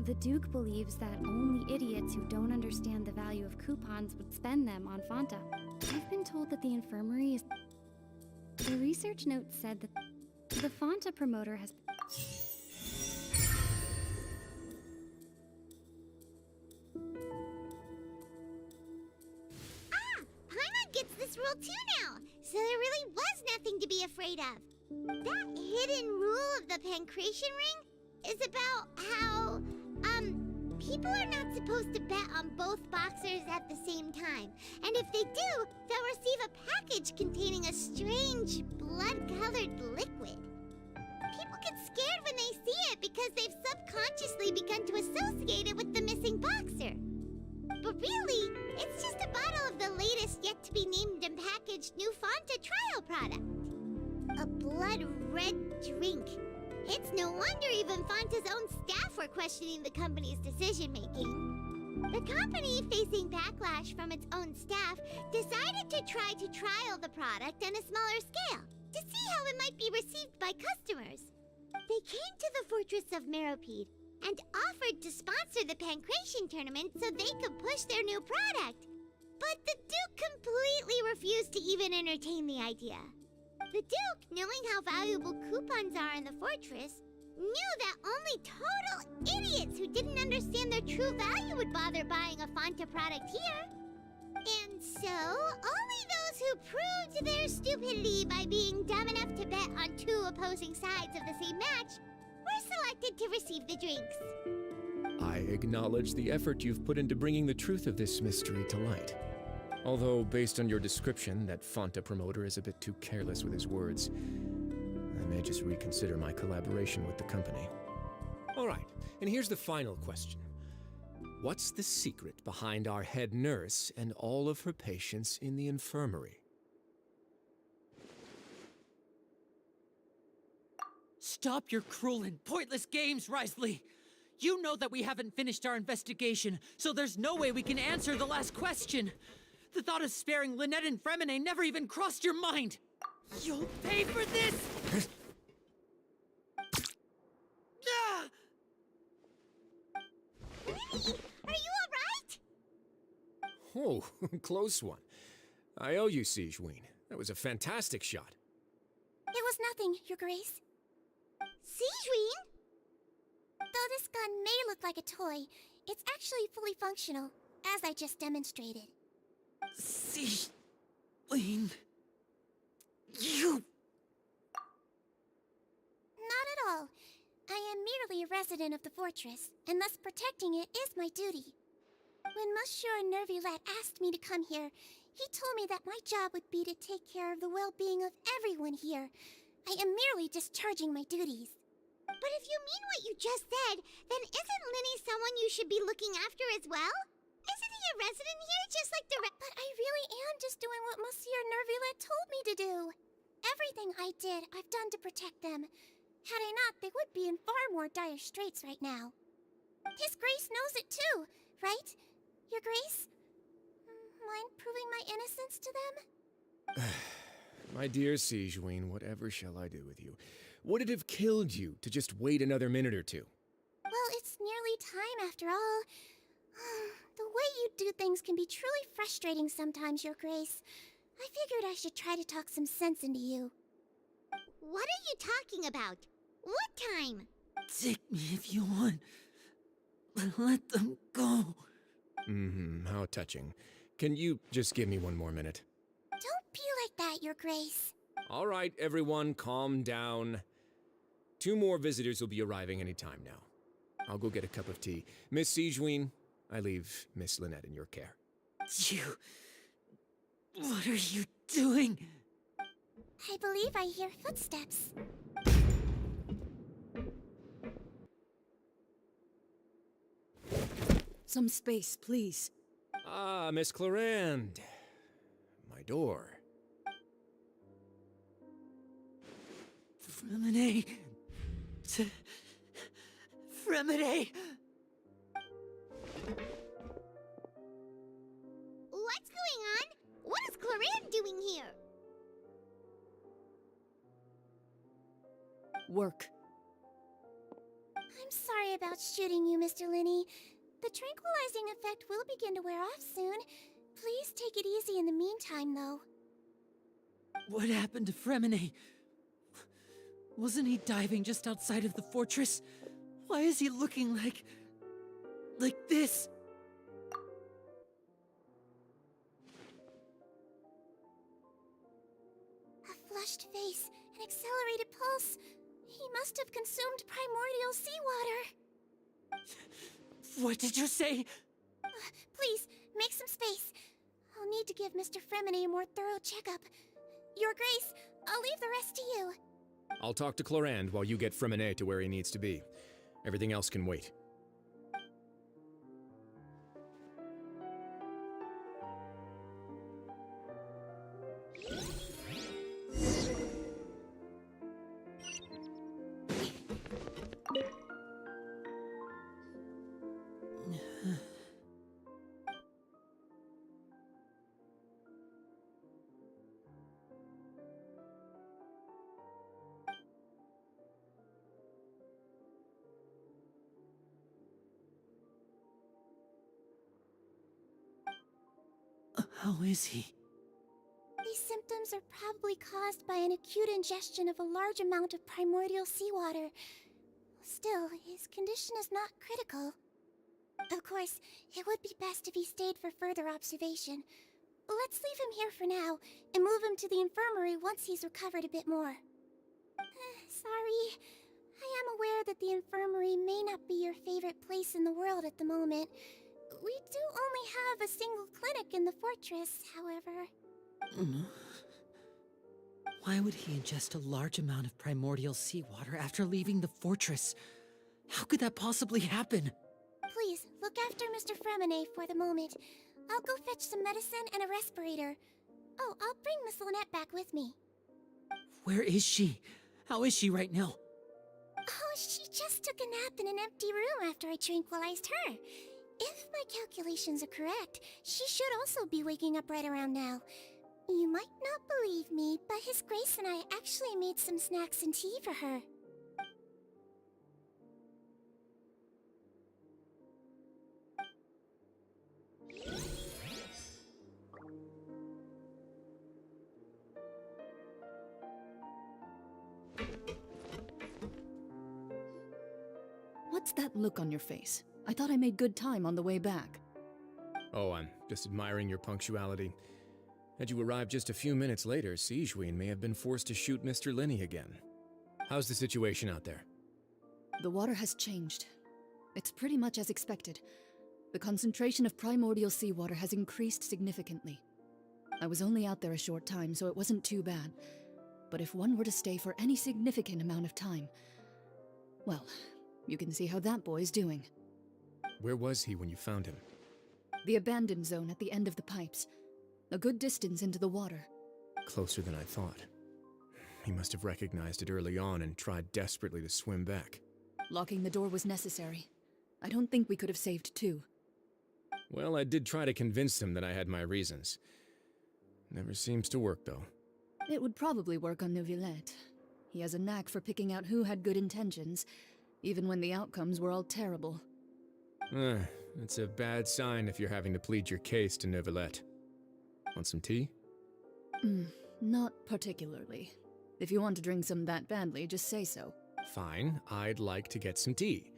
the Duke believes that only idiots who don't understand the value of coupons would spend them on Fanta. I've been told that the infirmary is... The research note said that... The Fanta promoter has... Paimon gets this rule too now, so there really was nothing to be afraid of. That hidden rule of the Pancration Ring is about how, people are not supposed to bet on both boxers at the same time. And if they do, they'll receive a package containing a strange, blood-colored liquid. People get scared when they see it because they've subconsciously begun to associate it with the missing boxer. But really, it's just a bottle of the latest yet-to-be-named and packaged new Fanta trial product. A blood-red drink. It's no wonder even Fanta's own staff were questioning the company's decision-making. The company, facing backlash from its own staff, decided to try to trial the product on a smaller scale to see how it might be received by customers. They came to the fortress of Meropide, and offered to sponsor the Pancration tournament so they could push their new product. But the Duke completely refused to even entertain the idea. The Duke, knowing how valuable coupons are in the fortress, knew that only total idiots who didn't understand their true value would bother buying a Fanta product here. And so, only those who proved their stupidity by being dumb enough to bet on two opposing sides of the same match were selected to receive the drinks. I acknowledge the effort you've put into bringing the truth of this mystery to light. Although, based on your description, that Fanta promoter is a bit too careless with his words, I may just reconsider my collaboration with the company. All right, and here's the final question. What's the secret behind our head nurse and all of her patients in the infirmary? Stop your cruel and pointless games, Risley! You know that we haven't finished our investigation, so there's no way we can answer the last question! The thought of sparing Lynette and Fremine never even crossed your mind! You'll pay for this! Ah! Winnie, are you Oh, close one. I owe you, Sigewinne. That was a fantastic shot. It was nothing, Your Grace. Sigewinne? Though this gun may look like a toy, it's actually fully functional, as I just demonstrated. Sigewinne... You... Not at all. I am merely a resident of the fortress, and thus protecting it is my duty. When Monsieur Neuvillette asked me to come here, he told me that my job would be to take care of the well-being of everyone here. I am merely discharging my duties. But if you mean what you just said, then isn't Lyney someone you should be looking after as well? Isn't he a resident here just like the But I really am just doing what Monsieur Neuvillette told me to do. Everything I did, I've done to protect them. Had I not, they would be in far more dire straits right now. His Grace knows it too, right? Your Grace? Mind proving my innocence to them? My dear Sigewinne, whatever shall I do with you? Would it have killed you to just wait another minute or two? Well, it's nearly time after all. The way you do things can be truly frustrating sometimes, Your Grace. I figured I should try to talk some sense into you. What are you talking about? What time? Take me if you want. But let them go. How touching. Can you just give me one more minute? Don't be like that, Your Grace. All right, everyone, calm down. 2 more visitors will be arriving any time now. I'll go get a cup of tea. Miss Sigewinne, I leave Miss Lynette in your care. You... What are you doing? I believe I hear footsteps. Some space, please. Ah, Miss Clorinde. My door. Fremine... Fremine... What's going on? What is Clorinde doing here? Work. I'm sorry about shooting you, Mr. Lyney. The tranquilizing effect will begin to wear off soon. Please take it easy in the meantime, though. What happened to Fremine? Wasn't he diving just outside of the fortress? Why is he looking like this? A flushed face, an accelerated pulse. He must have consumed primordial seawater. What did you say? Please, make some space. I'll need to give Mr. Fremine a more thorough checkup. Your Grace, I'll leave the rest to you. I'll talk to Clorinde while you get Fremine to where he needs to be. Everything else can wait. How is he? These symptoms are probably caused by an acute ingestion of a large amount of primordial seawater. Still, his condition is not critical. Of course, it would be best if he stayed for further observation. Let's leave him here for now, and move him to the infirmary once he's recovered a bit more. Sorry. I am aware that the infirmary may not be your favorite place in the world at the moment. We do only have a single clinic in the fortress, however. Why would he ingest a large amount of primordial seawater after leaving the fortress? How could that possibly happen? Please, look after Mr. Fremine for the moment. I'll go fetch some medicine and a respirator. Oh, I'll bring Miss Lynette back with me. Where is she? How is she right now? Oh, she just took a nap in an empty room after I tranquilized her. If my calculations are correct, she should also be waking up right around now. You might not believe me, but His Grace and I actually made some snacks and tea for her. What's that look on your face? I thought I made good time on the way back. Oh, I'm just admiring your punctuality. Had you arrived just a few minutes later, Sigewinne may have been forced to shoot Mr. Linny again. How's the situation out there? The water has changed. It's pretty much as expected. The concentration of primordial seawater has increased significantly. I was only out there a short time, so it wasn't too bad. But if one were to stay for any significant amount of time, well, you can see how that boy's doing. Where was he when you found him? The abandoned zone at the end of the pipes. A good distance into the water. Closer than I thought. He must have recognized it early on and tried desperately to swim back. Locking the door was necessary. I don't think we could have saved two. Well, I did try to convince him that I had my reasons. Never seems to work, though. It would probably work on Neuvillette. He has a knack for picking out who had good intentions, even when the outcomes were all terrible. It's a bad sign if you're having to plead your case to Neuvillette. Want some tea? Not particularly. If you want to drink some that badly, just say so. Fine, I'd like to get some tea.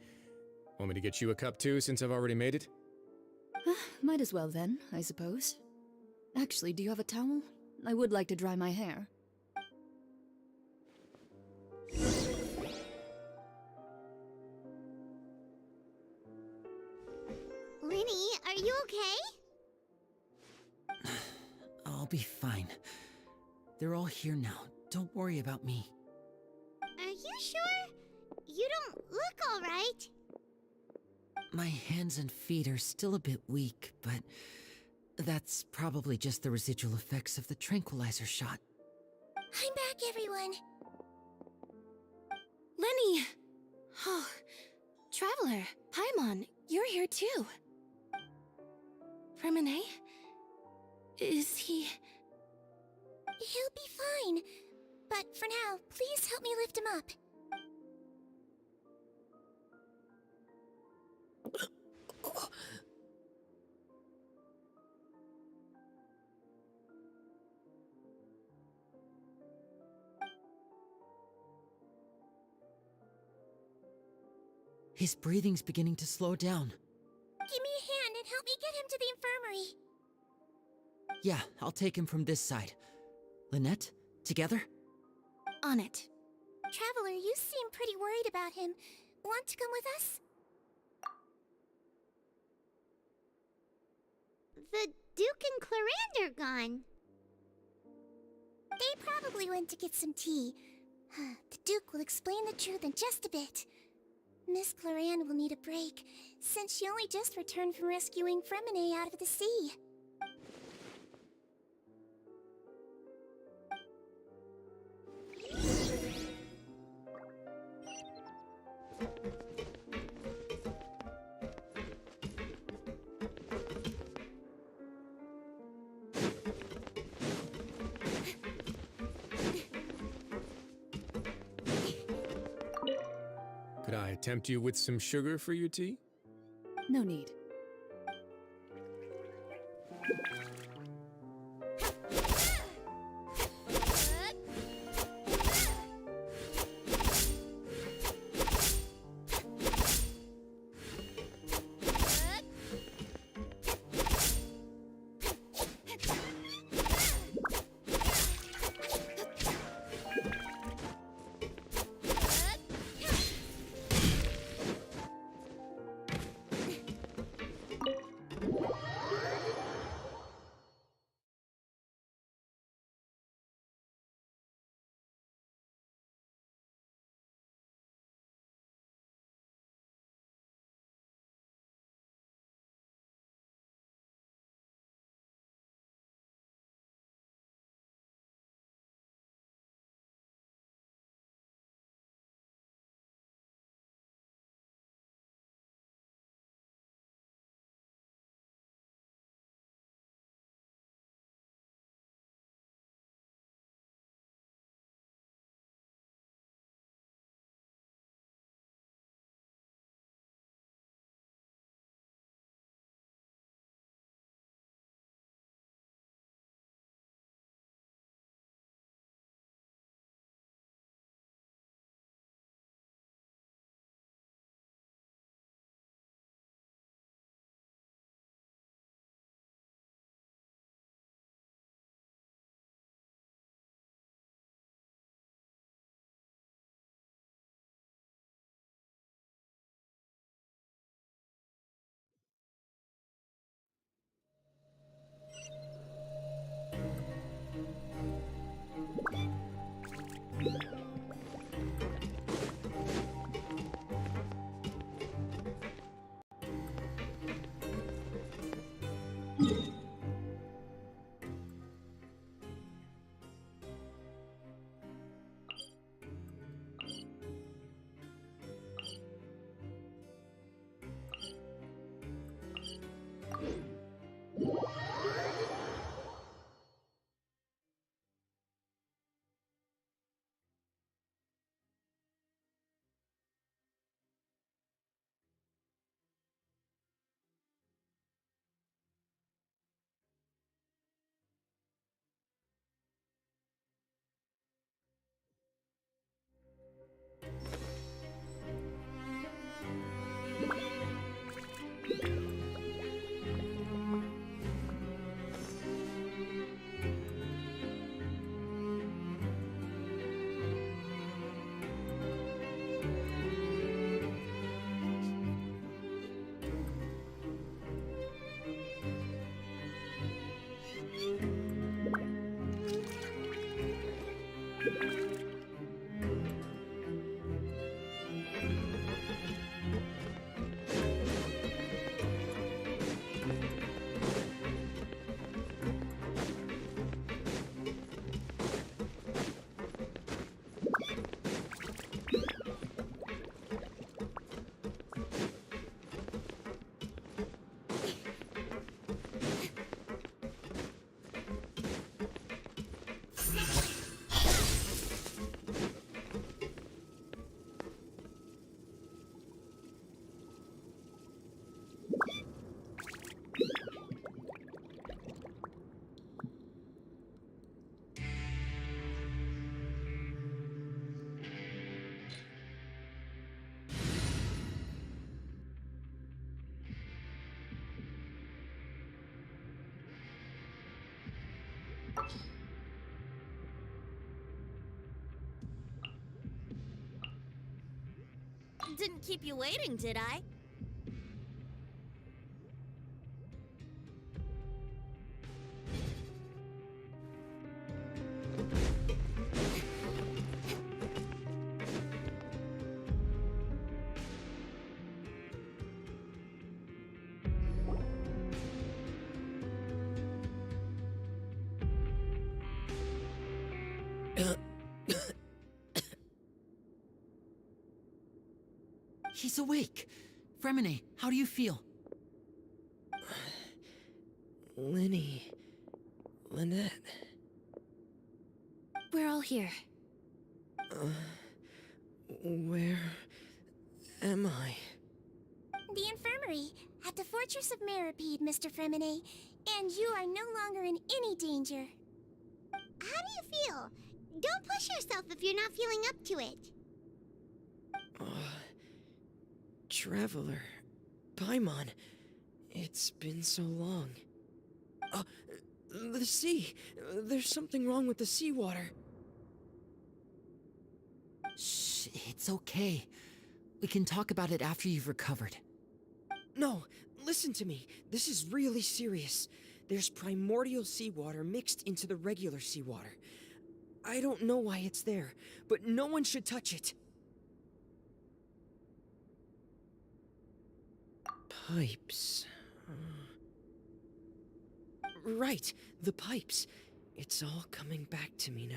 Want me to get you a cup too, since I've already made it? Might as well then, I suppose. Actually, do you have a towel? I would like to dry my hair. Linny, are you okay? I'll be fine. They're all here now. Don't worry about me. Are you sure? You don't look all right. My hands and feet are still a bit weak, but that's probably just the residual effects of the tranquilizer shot. I'm back, everyone. Lenny! Oh, Traveler, Paimon, you're here too. Fremine? Is he... He'll be fine. But for now, please help me lift him up. His breathing's beginning to slow down. Give me a hand and help me get him to the infirmary. Yeah, I'll take him from this side. Lynette, together? On it. Traveler, you seem pretty worried about him. Want to come with us? The Duke and Clarande are gone. They probably went to get some tea. The Duke will explain the truth in just a bit. Miss Clarande will need a break, since she only just returned from rescuing Fremine out of the sea. Could I tempt you with some sugar for your tea? No need. Didn't keep you waiting, did I? He's awake. Fremine, how do you feel? Lyney... Lynette... We're all here. Where... am I? The infirmary, at the Fortress of Meripede, Mr. Fremine. And you are no longer in any danger. How do you feel? Don't push yourself if you're not feeling up to it. Traveler... Paimon... It's been so long. The sea! There's something wrong with the seawater. Shh, it's okay. We can talk about it after you've recovered. No, listen to me. This is really serious. There's primordial seawater mixed into the regular seawater. I don't know why it's there, but no one should touch it. Pipes... Right, the pipes. It's all coming back to me now.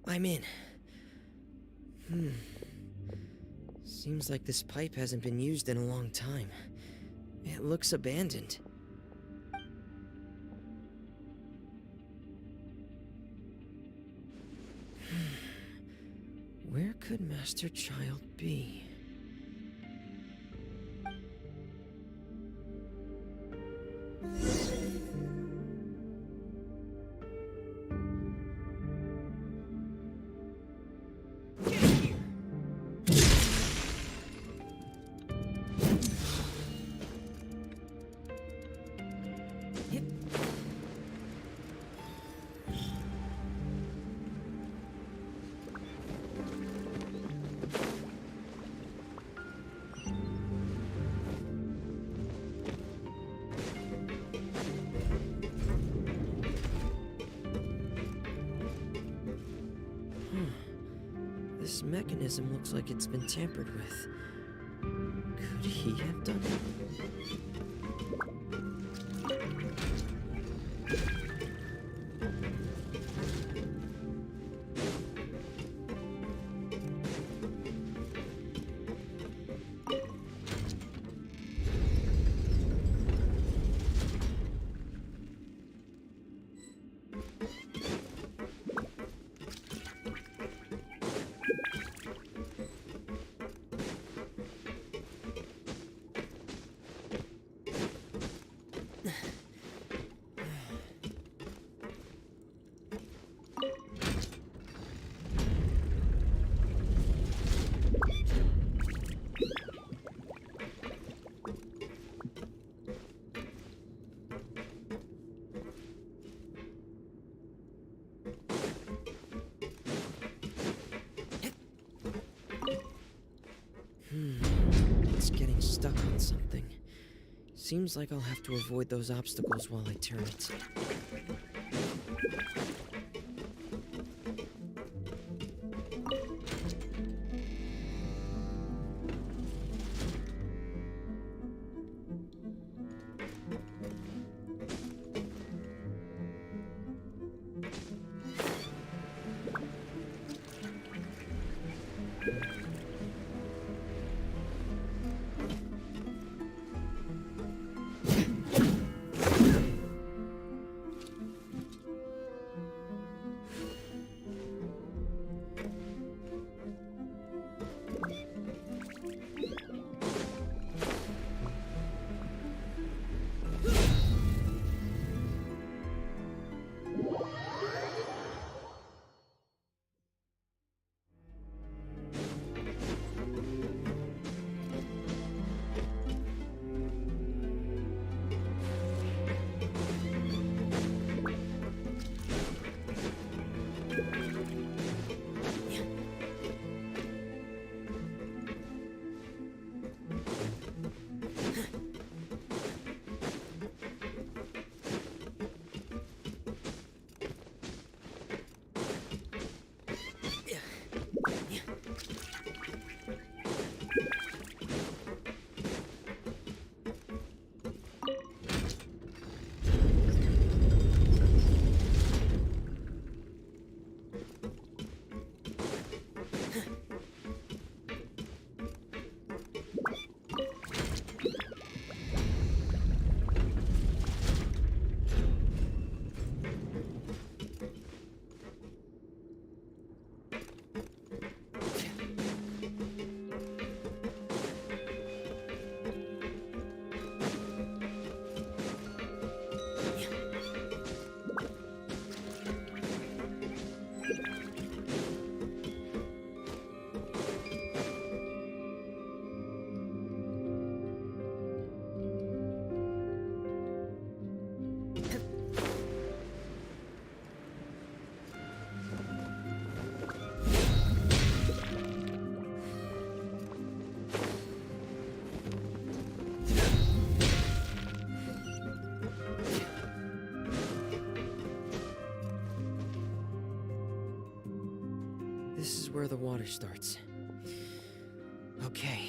I'm in. Seems like this pipe hasn't been used in a long time. It looks abandoned. Where could Master Child be? This mechanism looks like it's been tampered with. Could he have done it? stuck on something. Seems like I'll have to avoid those obstacles while I turn it. This is where the water starts. Okay.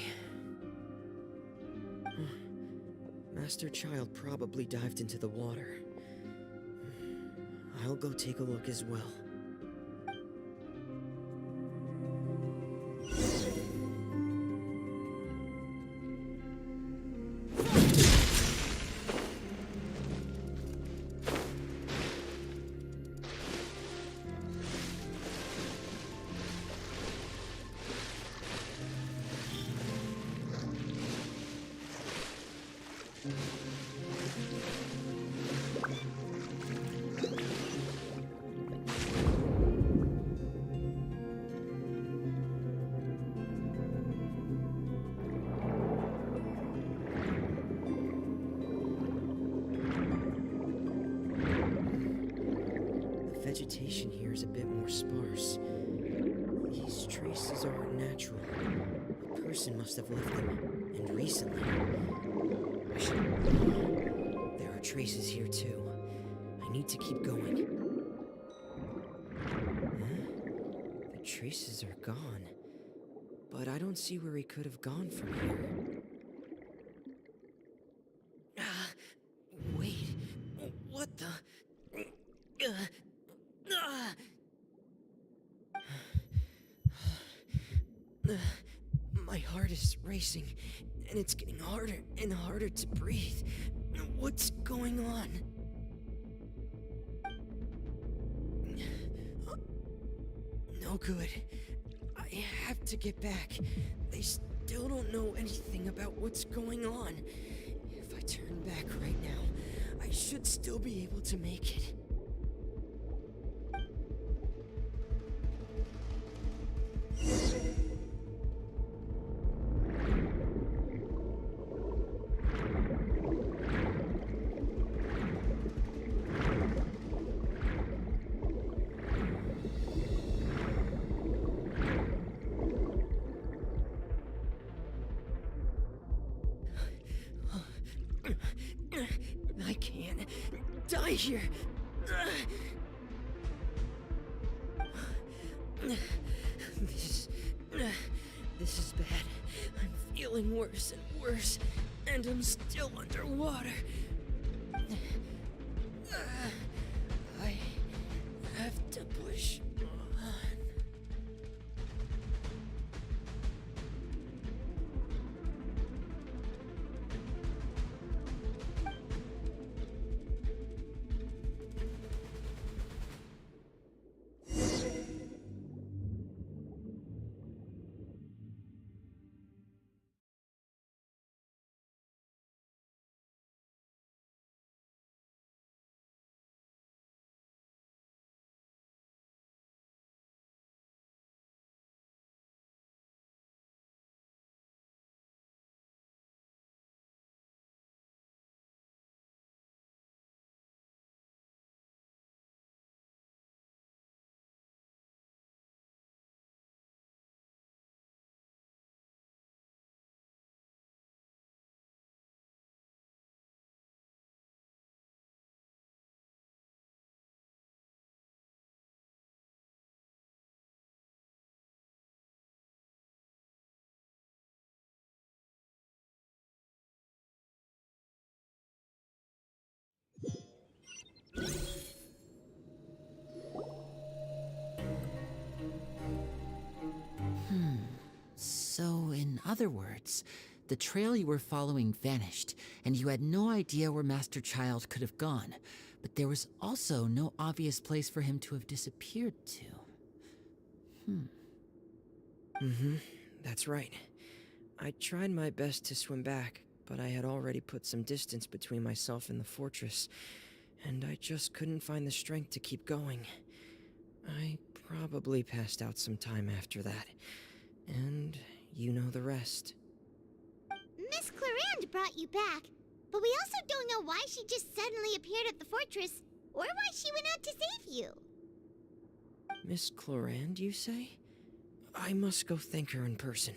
Master Child probably dived into the water. I'll go take a look as well. Vegetation here is a bit more sparse. These traces aren't natural. A person must have left them, and recently. There are traces here too. I need to keep going. Huh? The traces are gone. But I don't see where he could have gone from here. Wait. What the? My heart is racing, and it's getting harder and harder to breathe. What's going on? No good. I have to get back. They still don't know anything about what's going on. If I turn back right now, I should still be able to make it. lie here. This is bad. I'm feeling worse and worse, and I'm still underwater. I have to push on. So, in other words, the trail you were following vanished, and you had no idea where Master Child could have gone. But there was also no obvious place for him to have disappeared to. That's right. I tried my best to swim back, but I had already put some distance between myself and the fortress, and I just couldn't find the strength to keep going. I probably passed out some time after that, and you know the rest. Miss Clarande brought you back, but we also don't know why she just suddenly appeared at the fortress, or why she went out to save you. Miss Clarande, you say? I must go thank her in person.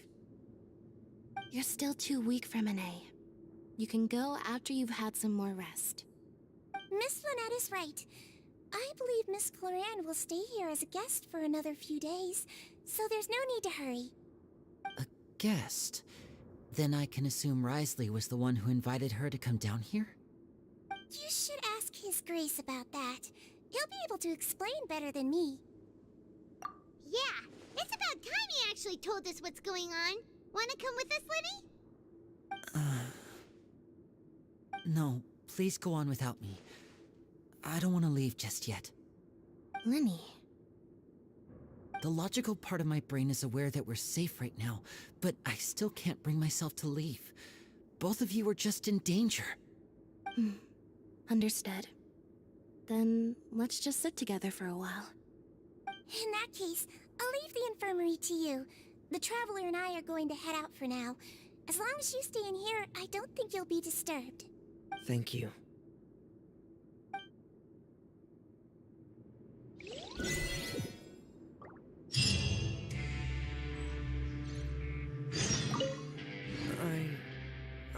You're still too weak for Monet. You can go after you've had some more rest. Miss Lynette is right. I believe Miss Clarande will stay here as a guest for another few days, so there's no need to hurry. A guest? Then I can assume Wriothesley was the one who invited her to come down here? You should ask His Grace about that. He'll be able to explain better than me. Yeah, it's about time he actually told us what's going on. Wanna come with us, Lyney? No, please go on without me. I don't want to leave just yet. Lyney. The logical part of my brain is aware that we're safe right now, but I still can't bring myself to leave. Both of you are just in danger. Understood. Then let's just sit together for a while. In that case, I'll leave the infirmary to you. The Traveler and I are going to head out for now. As long as you stay in here, I don't think you'll be disturbed. Thank you.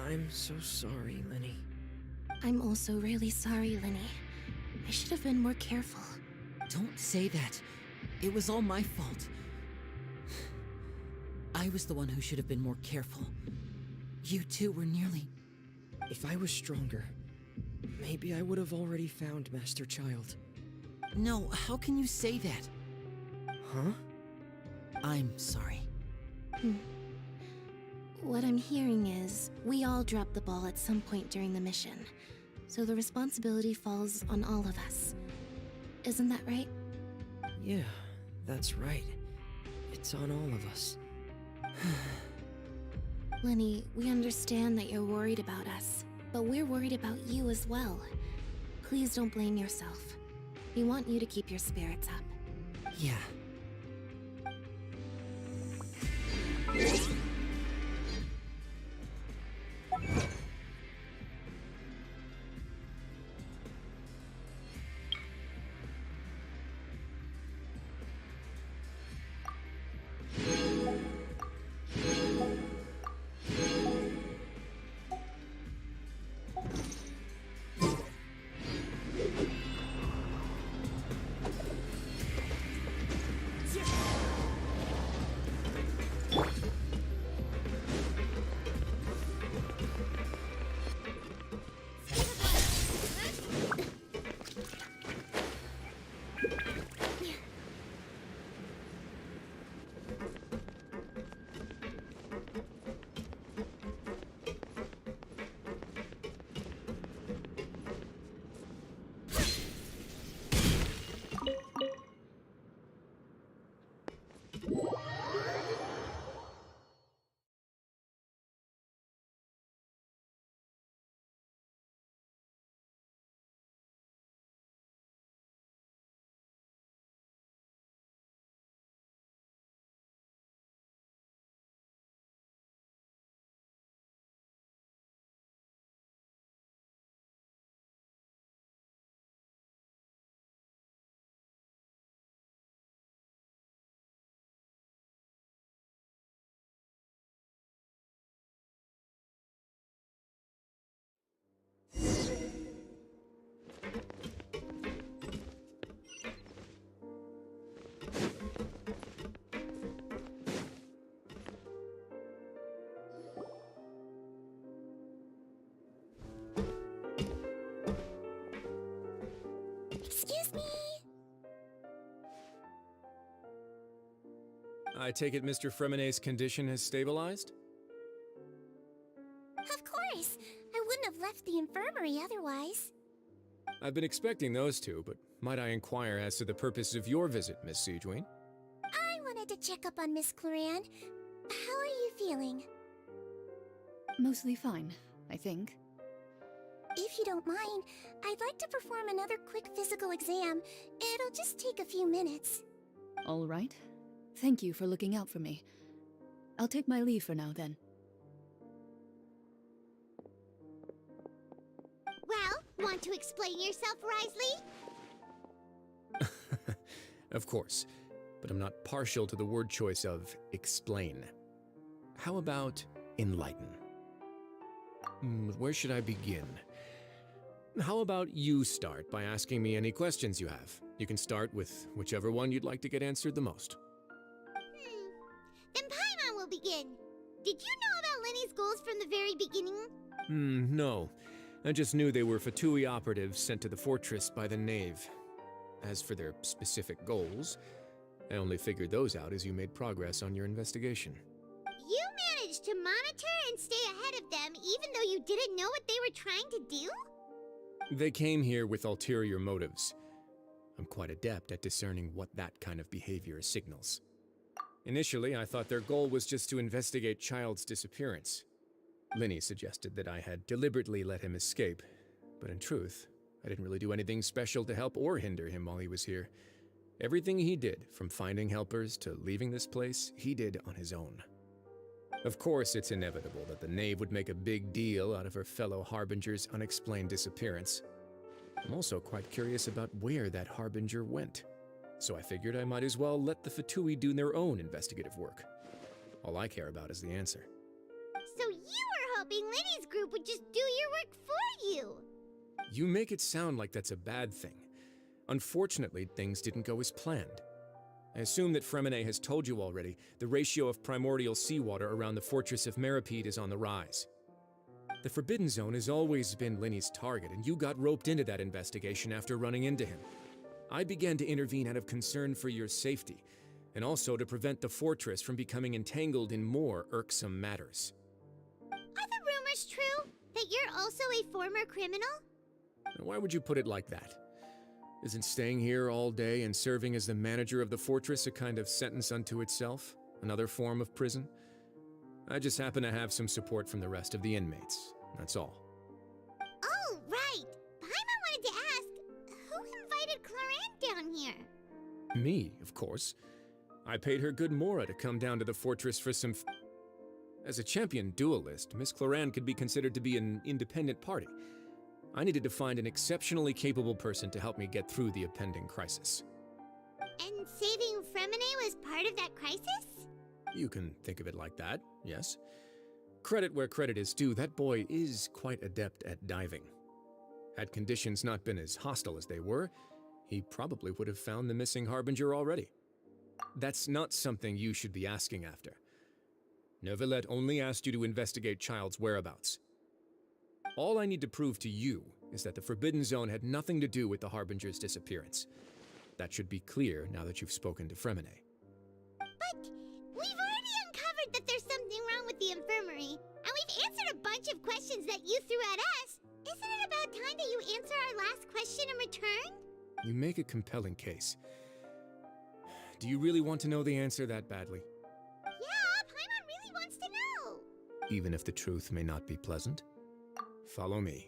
I'm so sorry, Lyney. I'm also really sorry, Lyney. I should have been more careful. Don't say that. It was all my fault. I was the one who should have been more careful. You two were nearly... If I was stronger, maybe I would have already found Master Child. No, how can you say that? Huh? I'm sorry. What I'm hearing is, we all dropped the ball at some point during the mission, so the responsibility falls on all of us. Isn't that right? Yeah, that's right. It's on all of us. Lyney, we understand that you're worried about us, but we're worried about you as well. Please don't blame yourself. We want you to keep your spirits up. Yeah. Excuse me? I take it Mr. Fremonet's condition has stabilized? Of course. I wouldn't have left the infirmary otherwise. I've been expecting those two, but might I inquire as to the purpose of your visit, Miss Siegewien? I wanted to check up on Miss Cloran. How are you feeling? Mostly fine, I think. If you don't mind, I'd like to perform another quick physical exam. It'll just take a few minutes. All right. Thank you for looking out for me. I'll take my leave for now, then. Well, want to explain yourself, Risley? Of course, but I'm not partial to the word choice of explain. How about enlighten? Where should I begin? How about you start by asking me any questions you have? You can start with whichever one you'd like to get answered the most. Then Paimon will begin. Did you know about Lenny's goals from the very beginning? No. I just knew they were Fatui operatives sent to the fortress by the Knave. As for their specific goals, I only figured those out as you made progress on your investigation. You managed to monitor and stay ahead of them even though you didn't know what they were trying to do? They came here with ulterior motives. I'm quite adept at discerning what that kind of behavior signals. Initially, I thought their goal was just to investigate Child's disappearance. Lyney suggested that I had deliberately let him escape, but in truth, I didn't really do anything special to help or hinder him while he was here. Everything he did, from finding helpers to leaving this place, he did on his own. Of course, it's inevitable that the Knave would make a big deal out of her fellow Harbinger's unexplained disappearance. I'm also quite curious about where that Harbinger went, so I figured I might as well let the Fatui do their own investigative work. All I care about is the answer. So you were hoping Lenny's group would just do your work for you! You make it sound like that's a bad thing. Unfortunately, things didn't go as planned. I assume that Fremonet has told you already, the ratio of primordial seawater around the fortress of Meripede is on the rise. The Forbidden Zone has always been Lenny's target, and you got roped into that investigation after running into him. I began to intervene out of concern for your safety, and also to prevent the fortress from becoming entangled in more irksome matters. Are the rumors true? That you're also a former criminal? Why would you put it like that? Isn't staying here all day and serving as the manager of the fortress a kind of sentence unto itself? Another form of prison? I just happen to have some support from the rest of the inmates, that's all. Oh, right! Paimon wanted to ask, who invited Cloran down here? Me, of course. I paid her good mora to come down to the fortress for some As a champion duelist, Miss Cloran could be considered to be an independent party. I needed to find an exceptionally capable person to help me get through the impending crisis. And saving Fremonet was part of that crisis? You can think of it like that, yes. Credit where credit is due, that boy is quite adept at diving. Had conditions not been as hostile as they were, he probably would have found the missing Harbinger already. That's not something you should be asking after. Neuvillette only asked you to investigate Child's whereabouts. All I need to prove to you is that the Forbidden Zone had nothing to do with the Harbinger's disappearance. That should be clear now that you've spoken to Fremonet. But we've already uncovered that there's something wrong with the infirmary, and we've answered a bunch of questions that you threw at us. Isn't it about time that you answer our last question in return? You make a compelling case. Do you really want to know the answer that badly? Yeah, Paimon really wants to know. Even if the truth may not be pleasant? Follow me.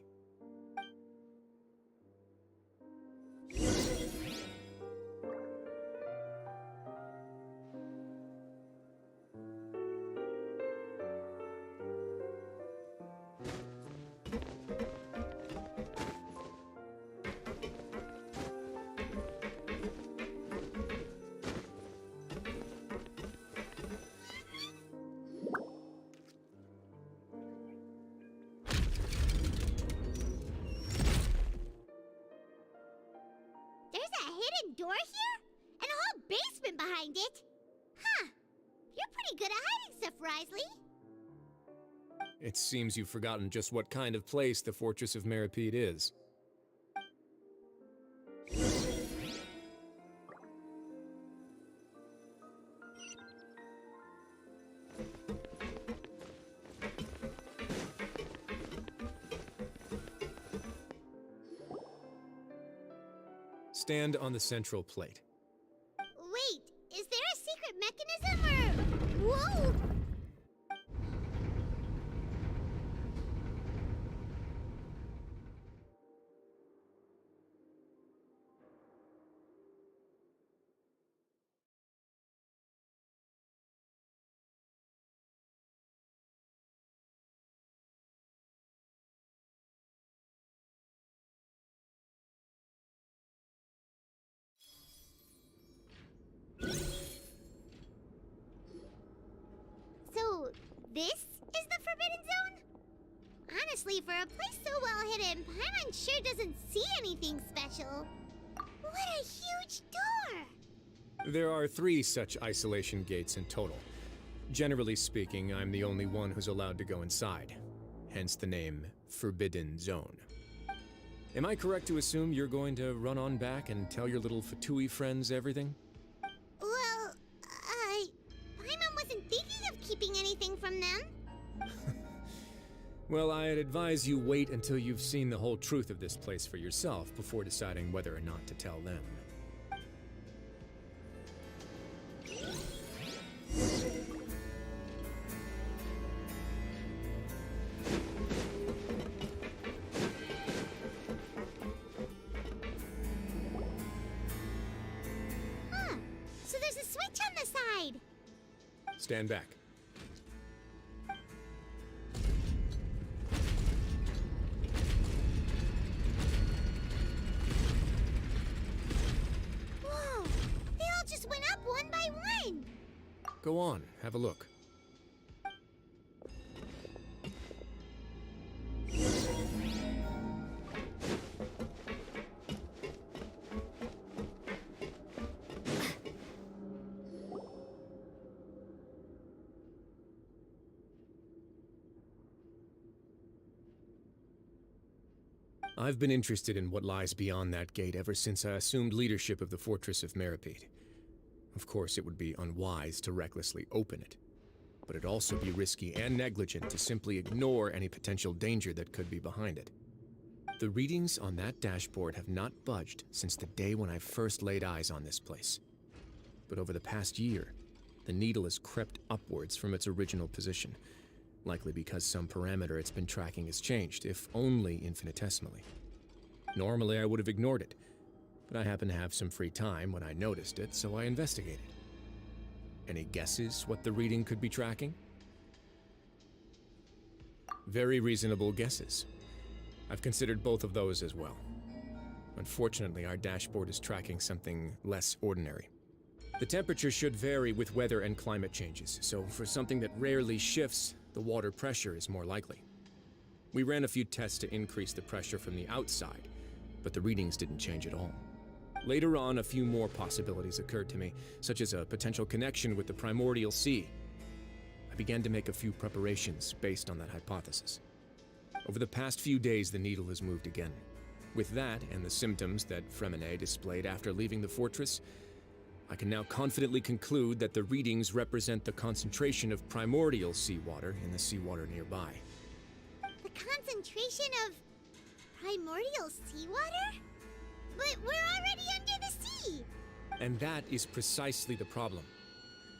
There's a hidden door here? And a whole basement behind it? Huh. You're pretty good at hiding stuff, Risley. It seems you've forgotten just what kind of place the Fortress of Meripede is. Stand on the central plate. Wait, is there a secret mechanism or... Whoa! So, this is the Forbidden Zone? Honestly, for a place so well hidden, Paimon sure doesn't see anything special. What a huge door! There are 3 such isolation gates in total. Generally speaking, I'm the only one who's allowed to go inside. Hence the name Forbidden Zone. Am I correct to assume you're going to run on back and tell your little Fatui friends everything? Well, Paimon wasn't thinking of keeping anything from them. Well, I'd advise you wait until you've seen the whole truth of this place for yourself before deciding whether or not to tell them. Huh. So there's a switch on the side. Stand back. Whoa! They all just went up one by one. Go on, have a look. I've been interested in what lies beyond that gate ever since I assumed leadership of the Fortress of Meripede. Of course, it would be unwise to recklessly open it, but it'd also be risky and negligent to simply ignore any potential danger that could be behind it. The readings on that dashboard have not budged since the day when I first laid eyes on this place. But over the past year, the needle has crept upwards from its original position, likely because some parameter it's been tracking has changed, if only infinitesimally. Normally I would have ignored it, but I happened to have some free time when I noticed it, so I investigated. Any guesses what the reading could be tracking? Very reasonable guesses. I've considered both of those as well. Unfortunately, our dashboard is tracking something less ordinary. The temperature should vary with weather and climate changes, so for something that rarely shifts, the water pressure is more likely. We ran a few tests to increase the pressure from the outside, but the readings didn't change at all. Later on, a few more possibilities occurred to me, such as a potential connection with the primordial sea. I began to make a few preparations based on that hypothesis. Over the past few days, the needle has moved again. With that, and the symptoms that Freminet displayed after leaving the fortress, I can now confidently conclude that the readings represent the concentration of primordial seawater in the seawater nearby. The concentration of primordial seawater? But we're already under the sea! And that is precisely the problem.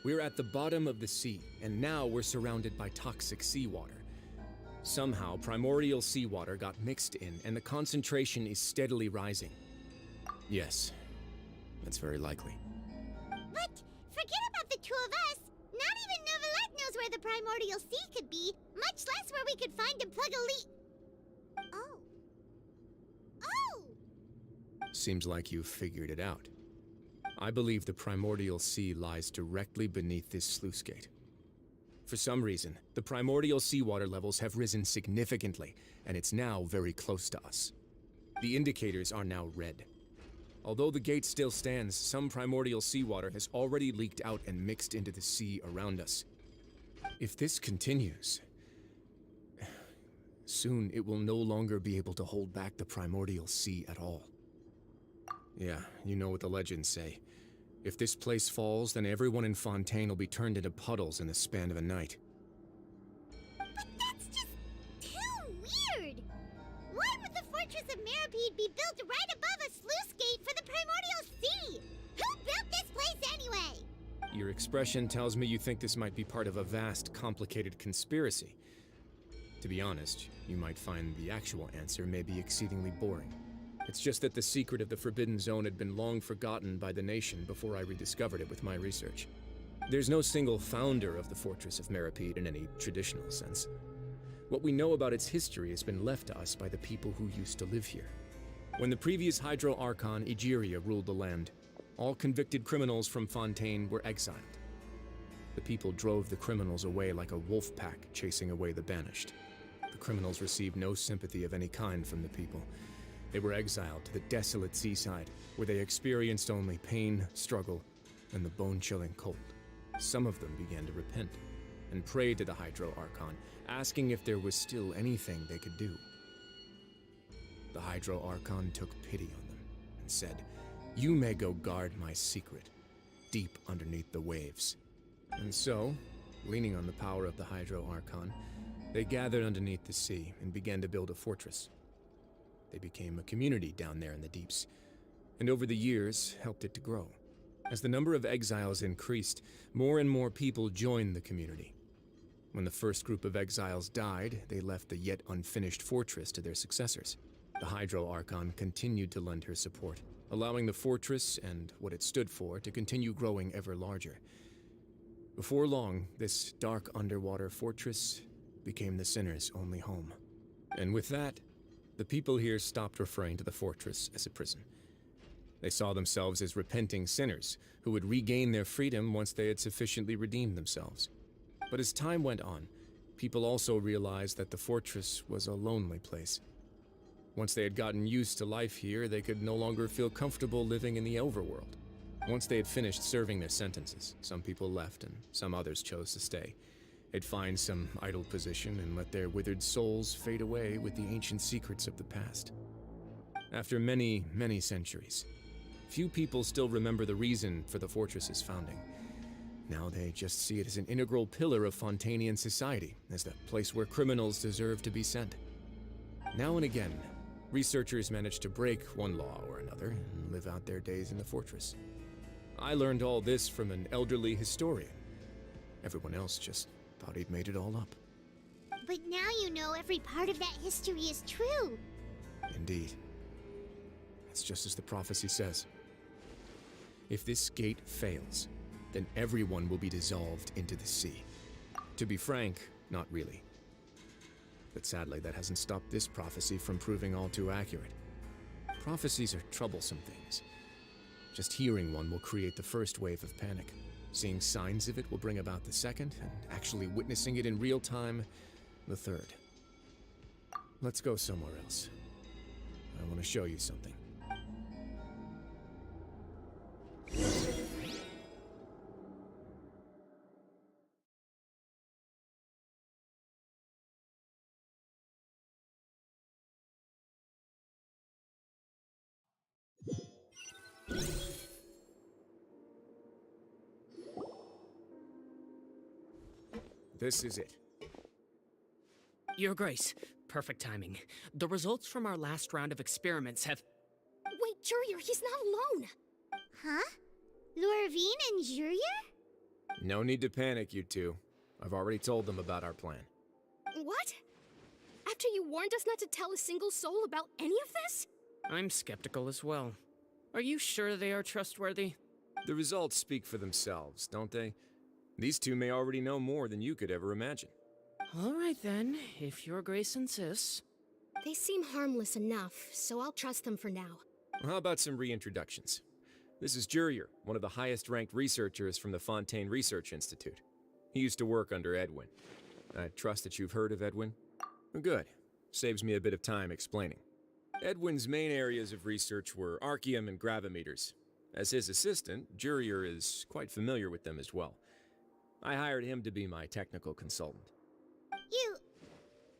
We're at the bottom of the sea, and now we're surrounded by toxic seawater. Somehow, primordial seawater got mixed in, and the concentration is steadily rising. Yes, that's very likely. But forget about the two of us! Not even Novelette knows where the primordial sea could be, much less where we could find and plug a leak. Oh. Oh! Seems like you've figured it out. I believe the primordial sea lies directly beneath this sluice gate. For some reason, the primordial seawater levels have risen significantly, and it's now very close to us. The indicators are now red. Although the gate still stands, some primordial seawater has already leaked out and mixed into the sea around us. If this continues, soon it will no longer be able to hold back the primordial sea at all. Yeah, you know what the legends say. If this place falls, then everyone in Fontaine will be turned into puddles in the span of a night. But that's just too weird! Why would the Fortress of Meripede be built right above a sluice gate for the Primordial Sea? Who built this place anyway? Your expression tells me you think this might be part of a vast, complicated conspiracy. To be honest, you might find the actual answer may be exceedingly boring. It's just that the secret of the Forbidden Zone had been long forgotten by the nation before I rediscovered it with my research. There's no single founder of the Fortress of Meripede in any traditional sense. What we know about its history has been left to us by the people who used to live here. When the previous Hydro Archon Egeria ruled the land, all convicted criminals from Fontaine were exiled. The people drove the criminals away like a wolf pack chasing away the banished. The criminals received no sympathy of any kind from the people. They were exiled to the desolate seaside, where they experienced only pain, struggle, and the bone-chilling cold. Some of them began to repent and prayed to the Hydro Archon, asking if there was still anything they could do. The Hydro Archon took pity on them and said, "You may go guard my secret, deep underneath the waves." And so, leaning on the power of the Hydro Archon, they gathered underneath the sea and began to build a fortress. They became a community down there in the deeps, and over the years helped it to grow. As the number of exiles increased, more and more people joined the community. When the first group of exiles died, they left the yet unfinished fortress to their successors. The Hydro Archon continued to lend her support, allowing the fortress and what it stood for to continue growing ever larger. Before long, this dark underwater fortress became the sinner's only home. And with that, the people here stopped referring to the fortress as a prison. They saw themselves as repenting sinners who would regain their freedom once they had sufficiently redeemed themselves. But as time went on, people also realized that the fortress was a lonely place. Once they had gotten used to life here, they could no longer feel comfortable living in the overworld. Once they had finished serving their sentences, some people left and some others chose to stay. They'd find some idle position and let their withered souls fade away with the ancient secrets of the past. After many, many centuries, few people still remember the reason for the fortress's founding. Now they just see it as an integral pillar of Fontainian society, as the place where criminals deserve to be sent. Now and again, researchers manage to break one law or another and live out their days in the fortress. I learned all this from an elderly historian. Everyone else just thought he'd made it all up. But now you know every part of that history is true. Indeed. It's just as the prophecy says. If this gate fails, then everyone will be dissolved into the sea. To be frank, not really. But sadly, that hasn't stopped this prophecy from proving all too accurate. Prophecies are troublesome things. Just hearing one will create the first wave of panic. Seeing signs of it will bring about the second, and actually witnessing it in real time, the third. Let's go somewhere else. I want to show you something. This is it. Your Grace, perfect timing. The results from our last round of experiments have... Wait, Jurier, he's not alone! Huh? Lorvine and Jurier? No need to panic, you two. I've already told them about our plan. What? After you warned us not to tell a single soul about any of this? I'm skeptical as well. Are you sure they are trustworthy? The results speak for themselves, don't they? These two may already know more than you could ever imagine. All right then, if Your Grace insists. They seem harmless enough, so I'll trust them for now. How about some reintroductions? This is Jurier, one of the highest-ranked researchers from the Fontaine Research Institute. He used to work under Edwin. I trust that you've heard of Edwin? Good. Saves me a bit of time explaining. Edwin's main areas of research were archaeum and gravimeters. As his assistant, Jurier is quite familiar with them as well. I hired him to be my technical consultant. You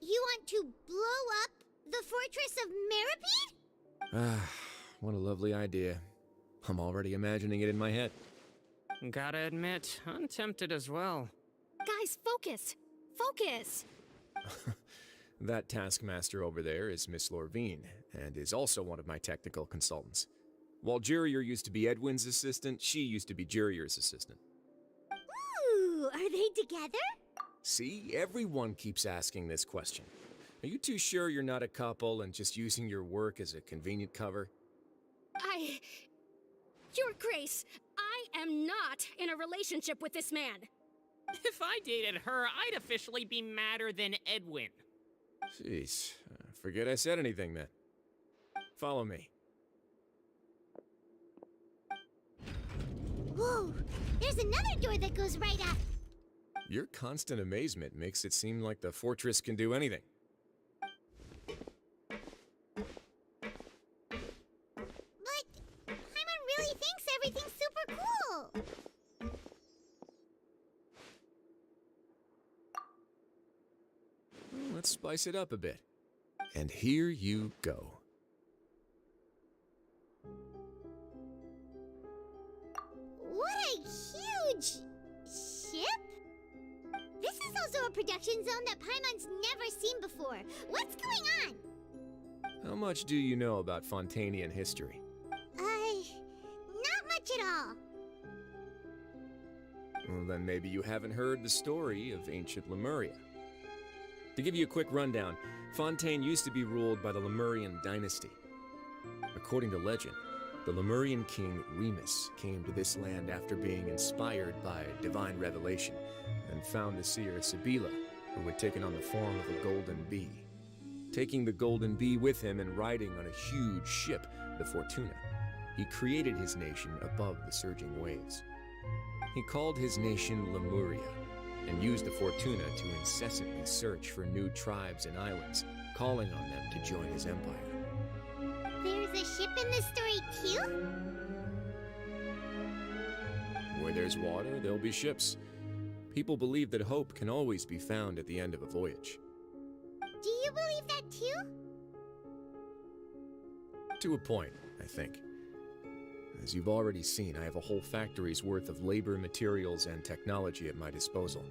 want to blow up the Fortress of Meripede? Ah, what a lovely idea. I'm already imagining it in my head. Gotta admit, I'm tempted as well. Guys, focus! Focus! That taskmaster over there is Miss Lorvine, and is also one of my technical consultants. While Jurier used to be Edwin's assistant, she used to be Jurier's assistant. Ooh, are they together? See, everyone keeps asking this question. Are you too sure you're not a couple and just using your work as a convenient cover? Your Grace, I am not in a relationship with this man. If I dated her, I'd officially be madder than Edwin. Jeez, forget I said anything then. Follow me. Whoa, there's another door that goes right up. Your constant amazement makes it seem like the fortress can do anything. But Paimon really thinks everything's super cool. Let's spice it up a bit. And here you go. What a huge ship! This is also a production zone that Paimon's never seen before. What's going on? How much do you know about Fontanian history? Not much at all. Well, then maybe you haven't heard the story of ancient Lemuria. To give you a quick rundown, Fontaine used to be ruled by the Lemurian dynasty. According to legend, the Lemurian king Remus came to this land after being inspired by divine revelation and found the seer Sibila, who had taken on the form of a golden bee. Taking the golden bee with him and riding on a huge ship, the Fortuna, he created his nation above the surging waves. He called his nation Lemuria, and used the Fortuna to incessantly search for new tribes and islands, calling on them to join his empire. There's a ship in this story too? Where there's water, there'll be ships. People believe that hope can always be found at the end of a voyage. Do you believe that too? To a point, I think. As you've already seen, I have a whole factory's worth of labor, materials, and technology at my disposal.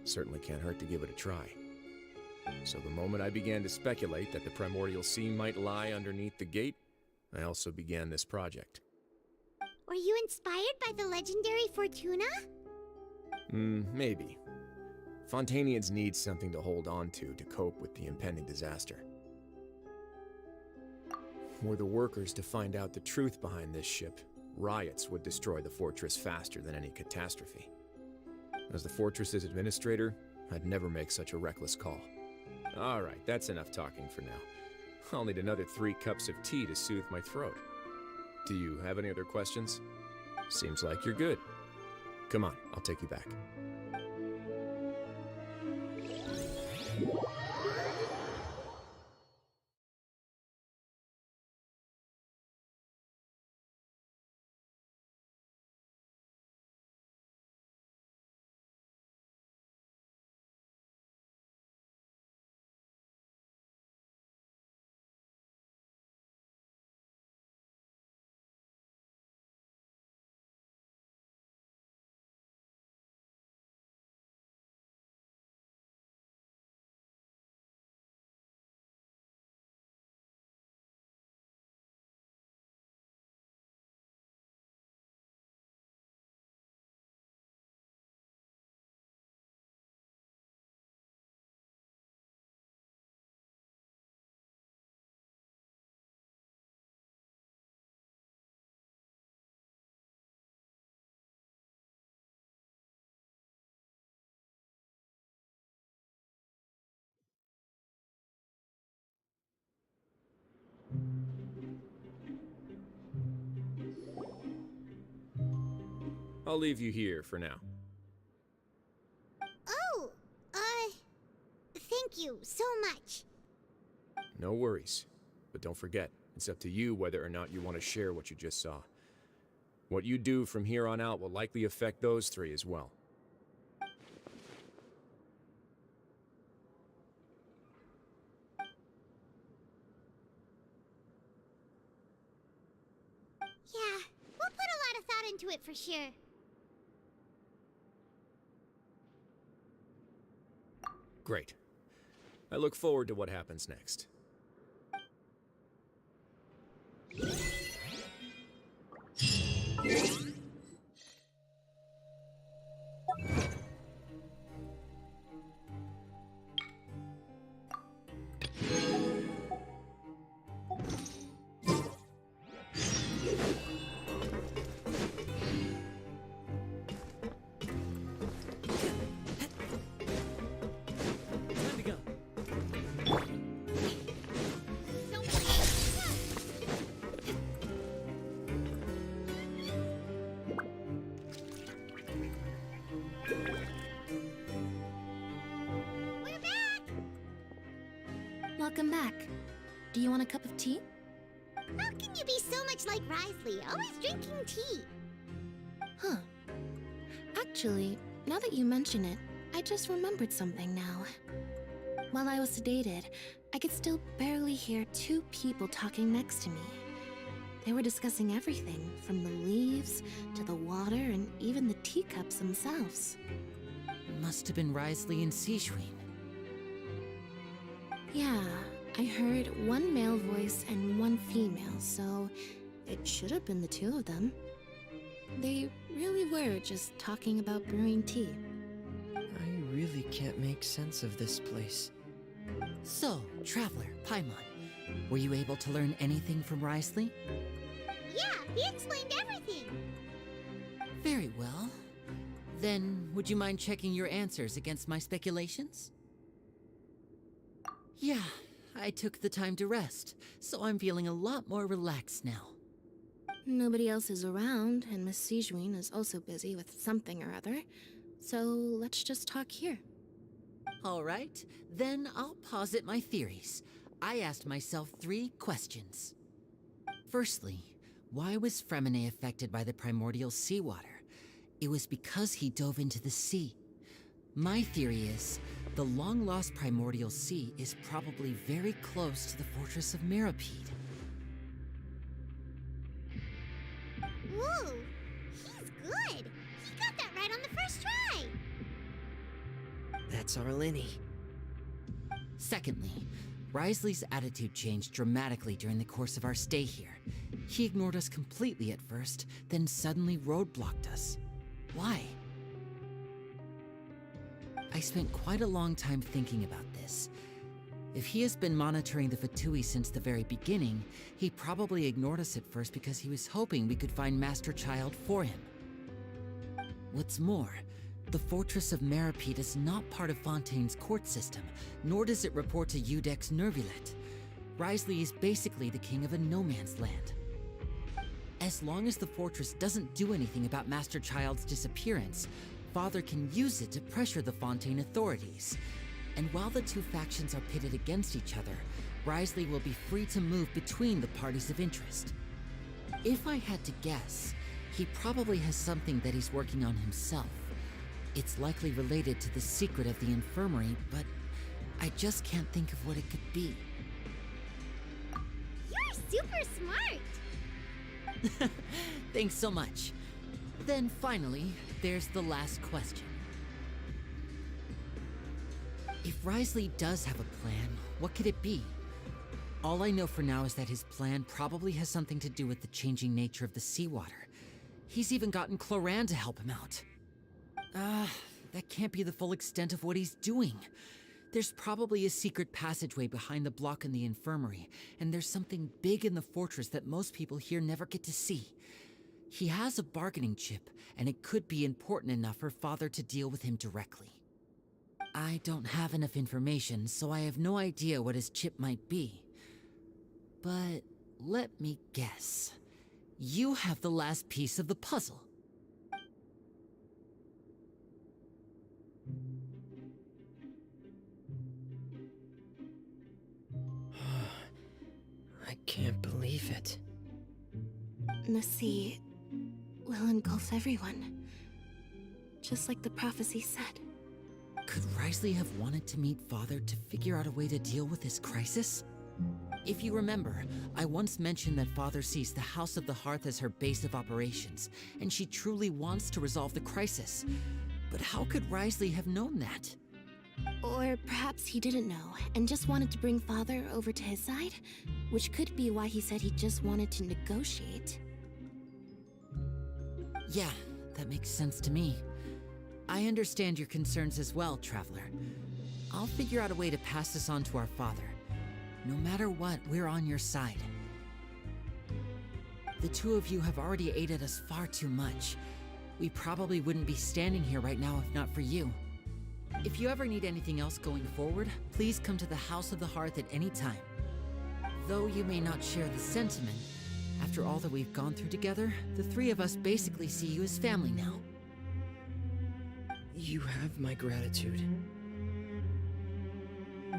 Certainly can't hurt to give it a try. So the moment I began to speculate that the Primordial Sea might lie underneath the gate, I also began this project. Were you inspired by the legendary Fortuna? Maybe. Fontanians need something to hold on to cope with the impending disaster. Were the workers to find out the truth behind this ship, riots would destroy the fortress faster than any catastrophe. As the fortress's administrator, I'd never make such a reckless call. Alright, that's enough talking for now. I'll need another 3 cups of tea to soothe my throat. Do you have any other questions? Seems like you're good. Come on, I'll take you back. I'll leave you here for now. Oh, thank you so much. No worries. But don't forget, it's up to you whether or not you want to share what you just saw. What you do from here on out will likely affect those 3 as well. Yeah, we'll put a lot of thought into it for sure. Great. I look forward to what happens next. Welcome back. Do you want a cup of tea? How can you be so much like Risley, always drinking tea? Huh. Actually, now that you mention it, I just remembered something now. While I was sedated, I could still barely hear two people talking next to me. They were discussing everything, from the leaves to the water and even the teacups themselves. Must have been Risley and Sijwin. Yeah, I heard one male voice and one female, so it should have been the two of them. They really were just talking about brewing tea. I really can't make sense of this place. So, Traveler, Paimon, were you able to learn anything from Risley? Yeah, he explained everything. Very well. Then, would you mind checking your answers against my speculations? Yeah, I took the time to rest, so I'm feeling a lot more relaxed now. Nobody else is around, and Miss Sijwin is also busy with something or other, so let's just talk here. All right, then I'll posit my theories. I asked myself 3 questions. Firstly, why was Fremine affected by the primordial seawater? It was because he dove into the sea. My theory is, the long-lost primordial sea is probably very close to the fortress of Mirapede. Whoa, he's good. He got that right on the first try. That's our Lenny. Secondly, Risley's attitude changed dramatically during the course of our stay here. He ignored us completely at first, then suddenly roadblocked us. Why? I spent quite a long time thinking about this. If he has been monitoring the Fatui since the very beginning, he probably ignored us at first because he was hoping we could find Master Child for him. What's more, the Fortress of Mirapede is not part of Fontaine's court system, nor does it report to Iudex Nervulet. Risley is basically the king of a no-man's land. As long as the fortress doesn't do anything about Master Child's disappearance, Father can use it to pressure the Fontaine authorities. And while the two factions are pitted against each other, Risley will be free to move between the parties of interest. If I had to guess, he probably has something that he's working on himself. It's likely related to the secret of the infirmary, but I just can't think of what it could be. You're super smart. Thanks so much. Then finally, there's the last question. If Risley does have a plan, what could it be? All I know for now is that his plan probably has something to do with the changing nature of the seawater. He's even gotten Cloran to help him out. That can't be the full extent of what he's doing. There's probably a secret passageway behind the block in the infirmary, and there's something big in the fortress that most people here never get to see. He has a bargaining chip, and it could be important enough for Father to deal with him directly. I don't have enough information, so I have no idea what his chip might be. But let me guess. You have the last piece of the puzzle. I can't believe it. The sea will engulf everyone. Just like the prophecy said. Could Risley have wanted to meet Father to figure out a way to deal with this crisis? If you remember, I once mentioned that Father sees the House of the Hearth as her base of operations, and she truly wants to resolve the crisis. But how could Risley have known that? Or perhaps he didn't know and just wanted to bring Father over to his side, which could be why he said he just wanted to negotiate. Yeah, that makes sense to me. I understand your concerns as well, Traveler. I'll figure out a way to pass this on to our father. No matter what, we're on your side. The two of you have already aided us far too much. We probably wouldn't be standing here right now if not for you. If you ever need anything else going forward, please come to the House of the Hearth at any time. Though you may not share the sentiment, after all that we've gone through together, the three of us basically see you as family now. You have my gratitude.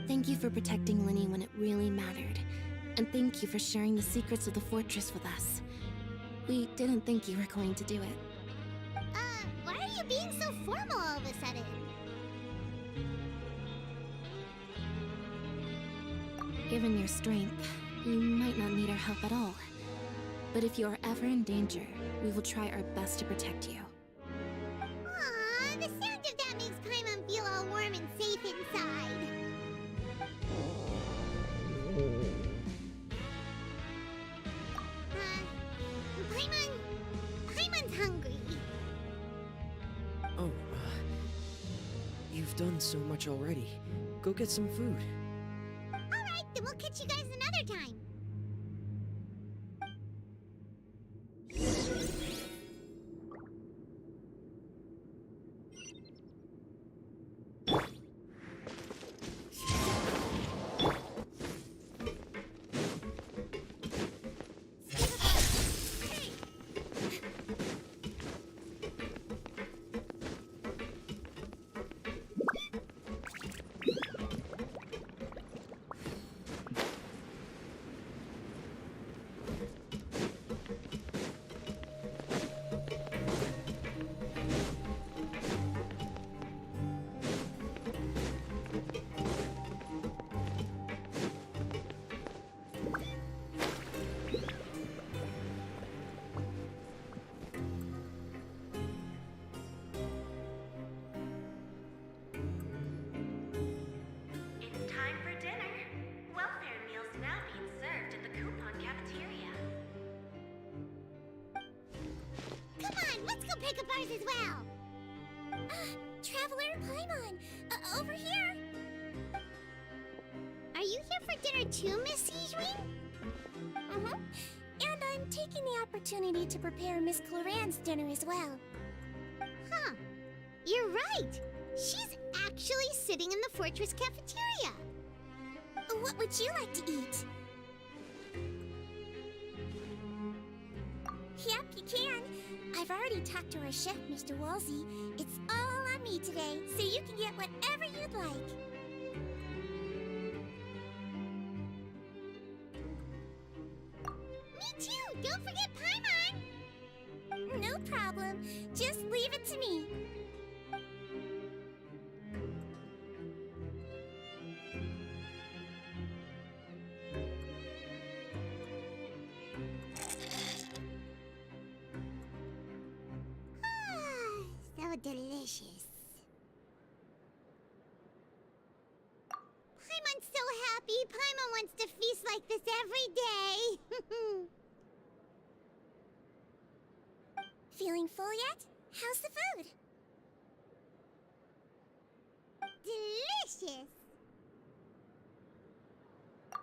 Thank you for protecting Linny when it really mattered. And thank you for sharing the secrets of the fortress with us. We didn't think you were going to do it. Why are you being so formal all of a sudden? Given your strength, you might not need our help at all. But if you are ever in danger, we will try our best to protect you. Aww, the sound of that makes Paimon feel all warm and safe inside. Paimon's hungry. Oh, you've done so much already. Go get some food. Alright, then we'll catch you guys another time. Pick up ours as well. Traveler Paimon, over here. Are you here for dinner too, Miss Sigewinne? And I'm taking the opportunity to prepare Miss Cloran's dinner as well. Huh. You're right. She's actually sitting in the fortress cafeteria. What would you like to eat? Yep, you can. I've already talked to our chef, Mr. Wolsey. It's all on me today, so you can get whatever you'd like. Me too! Don't forget Paimon! No problem. Just leave it to me. So delicious. Paimon's so happy. Paimon wants to feast like this every day. Feeling full yet? How's the food? Delicious.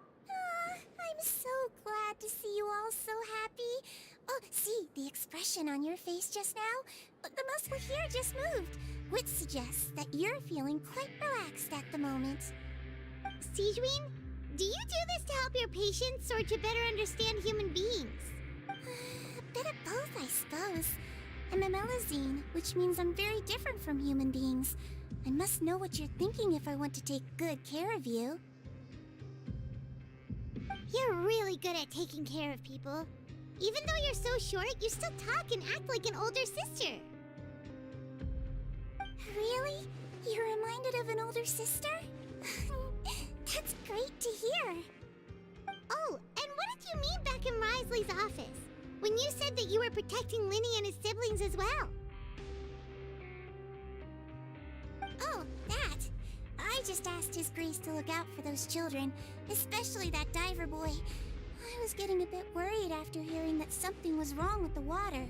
I'm so glad to see you all so happy. Oh, see, the expression on your face just now? The muscle here just moved, which suggests that you're feeling quite relaxed at the moment. Sigewinne, do you do this to help your patients or to better understand human beings? A bit of both, I suppose. I'm a Melusine, which means I'm very different from human beings. I must know what you're thinking if I want to take good care of you. You're really good at taking care of people. Even though you're so short, you still talk and act like an older sister. Really? You're reminded of an older sister? That's great to hear. Oh, and what did you mean back in Wriothesley's office? When you said that you were protecting Linny and his siblings as well? Oh, that. I Grace to look out for those children, especially that diver boy. I was getting a bit worried after hearing that something was wrong with the water.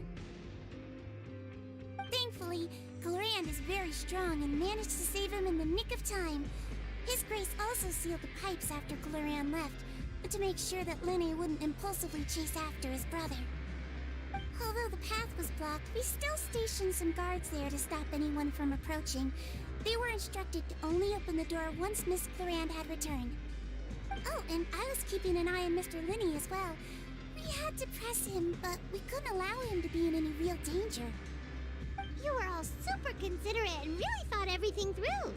Thankfully, Glorand is very strong and managed to save him in the nick of time. His Grace also sealed the pipes after Glorand left, to make sure that Lenny wouldn't impulsively chase after his brother. Although the path was blocked, we still stationed some guards there to stop anyone from approaching. They were instructed to only open the door once Miss Glorand had returned. Oh, and I was keeping an eye on Mr. Linney as well. We had to press him, but we couldn't allow him to be in any real danger. You were all super considerate and really thought everything through.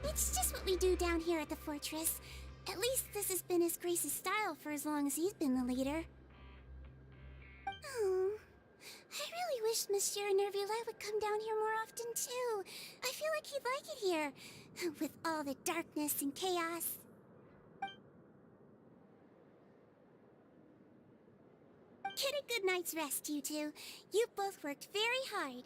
It's just what we do down here at the fortress. At least this has been His Grace's style for as long as he's been the leader. Oh, I really wish Monsieur Nervula would come down here more often too. I feel like he'd like it here, with all the darkness and chaos. Get a good night's rest, you two. You've both worked very hard.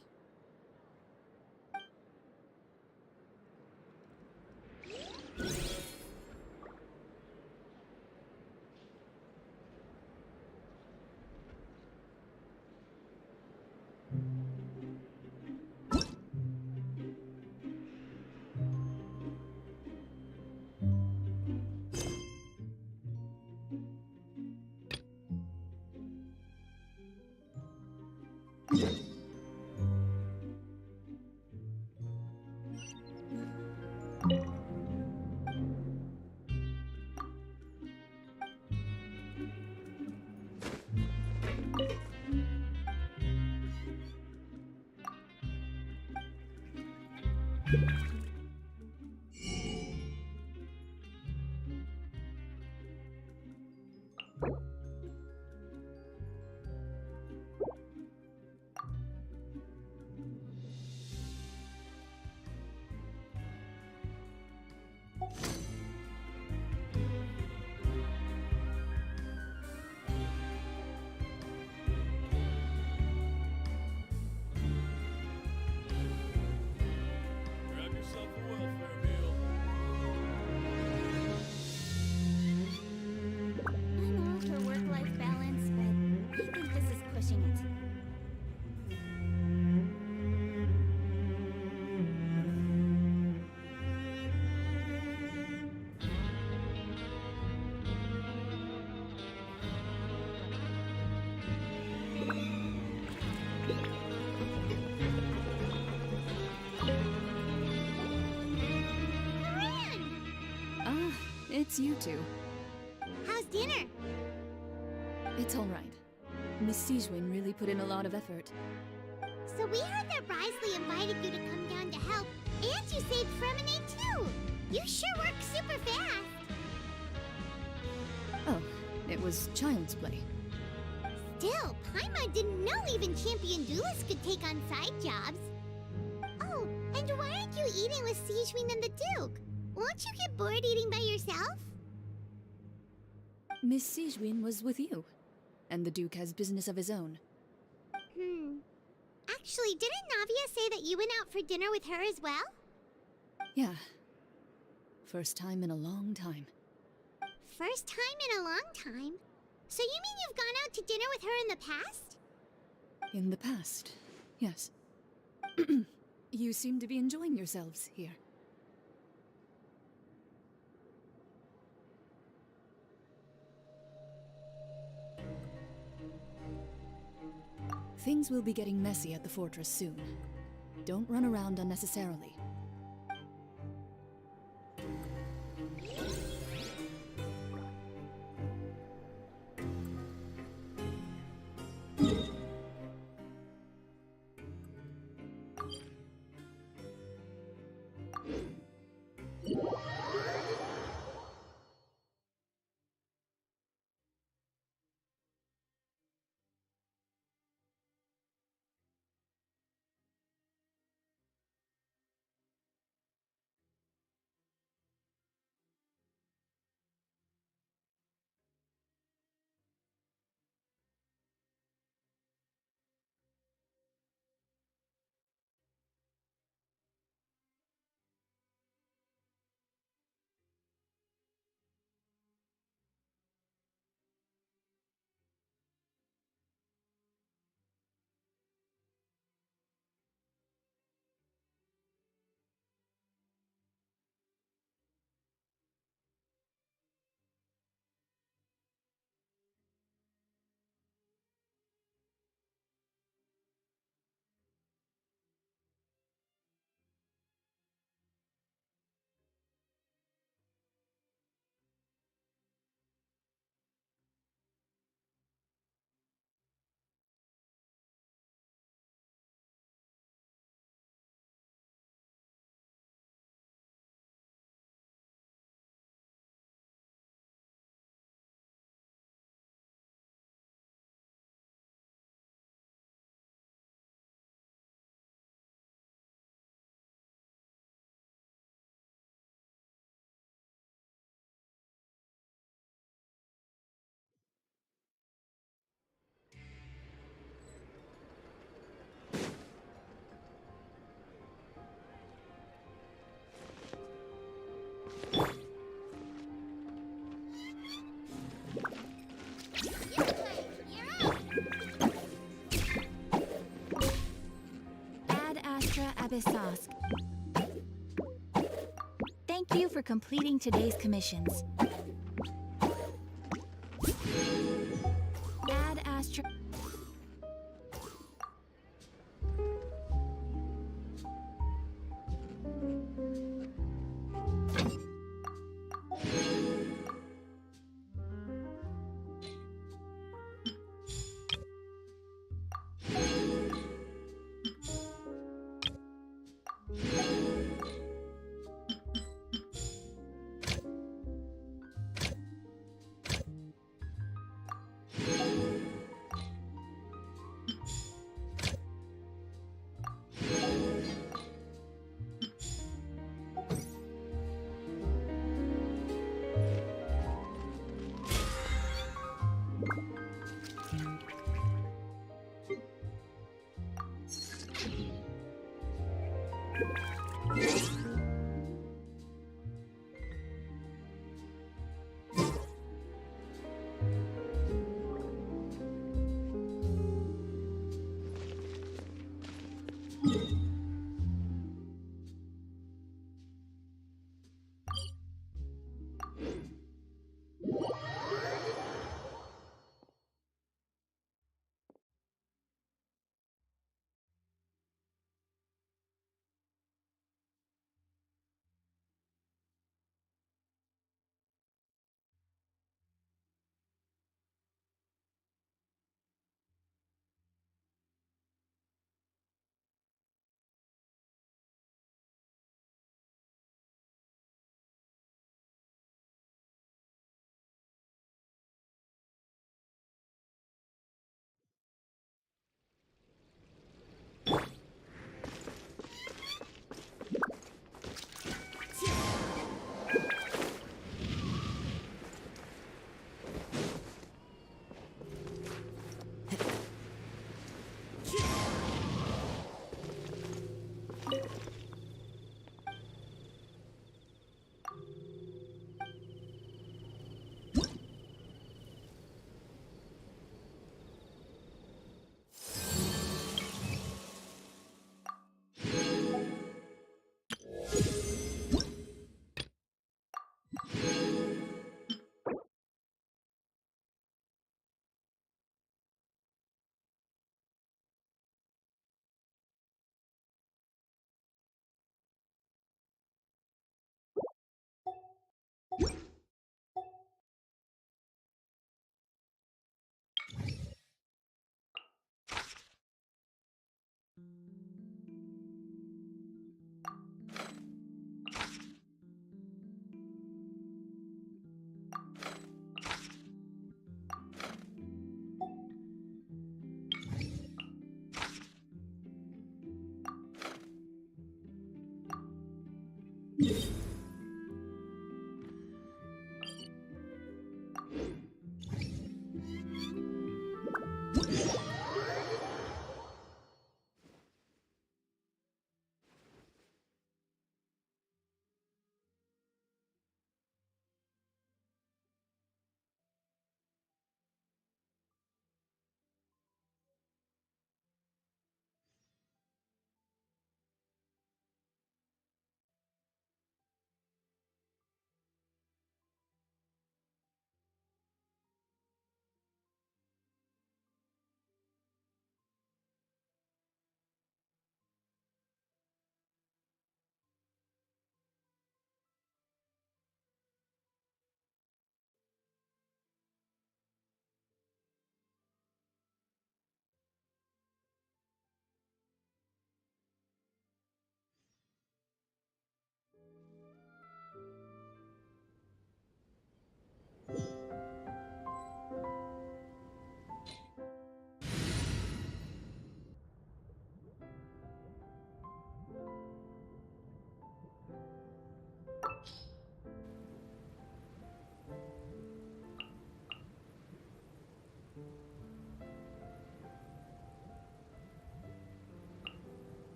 Grab yourself a welfare meal. I'm all for work-life balance, but I think this is pushing it. Ah, it's you two. How's dinner? It's all right. Miss Sijwin really put in a lot of effort. So we heard that Risley invited you to come down to help, and you saved Fremonade too! You sure work super fast! Oh, it was child's play. Still, Paimon didn't know even champion duelists could take on side jobs. Oh, and why aren't you eating with Sijwin and the Duke? Won't you get bored eating by yourself? Miss Sijwin was with you, and the Duke has business of his own. Actually, didn't Navia say that you went out for dinner with her as well? Yeah. First time in a long time. First time in a long time? So you mean you've gone out to dinner with her in the past? In the past, yes. You seem to be enjoying yourselves here. Things will be getting messy at the fortress soon. Don't run around unnecessarily. this sauce. Thank you for completing today's commissions. Ad Astra...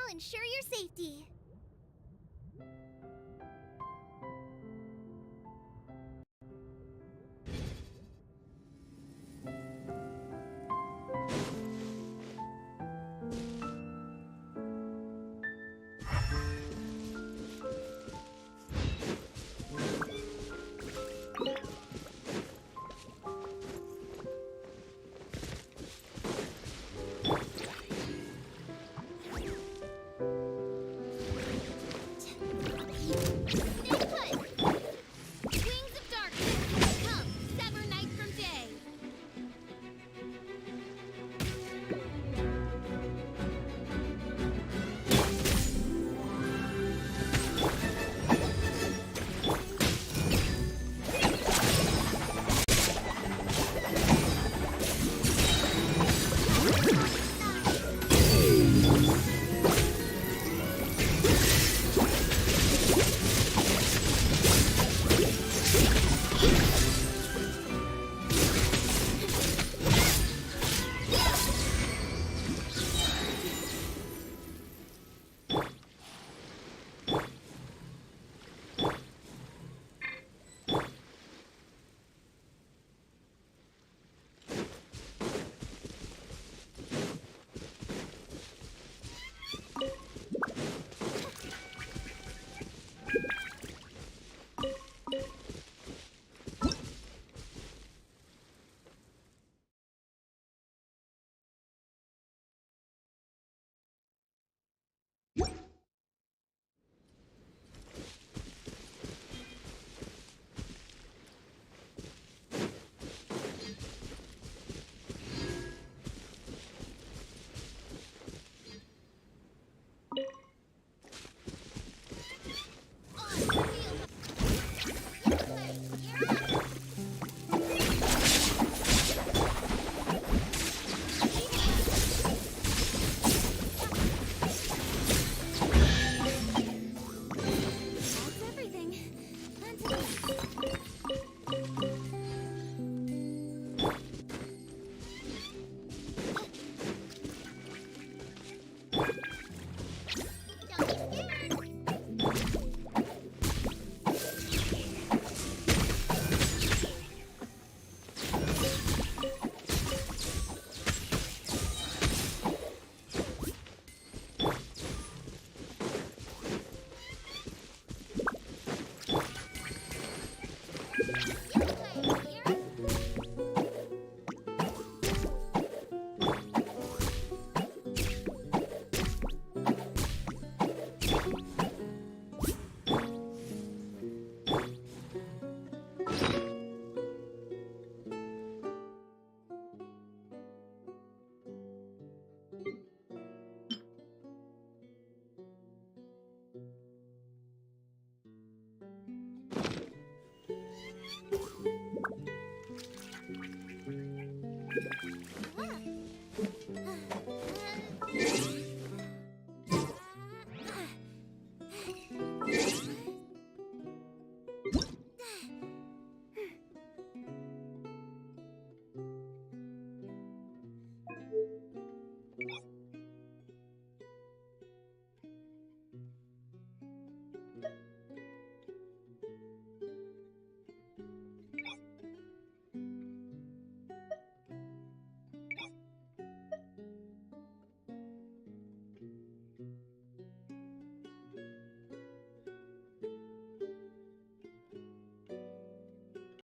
I'll ensure your safety.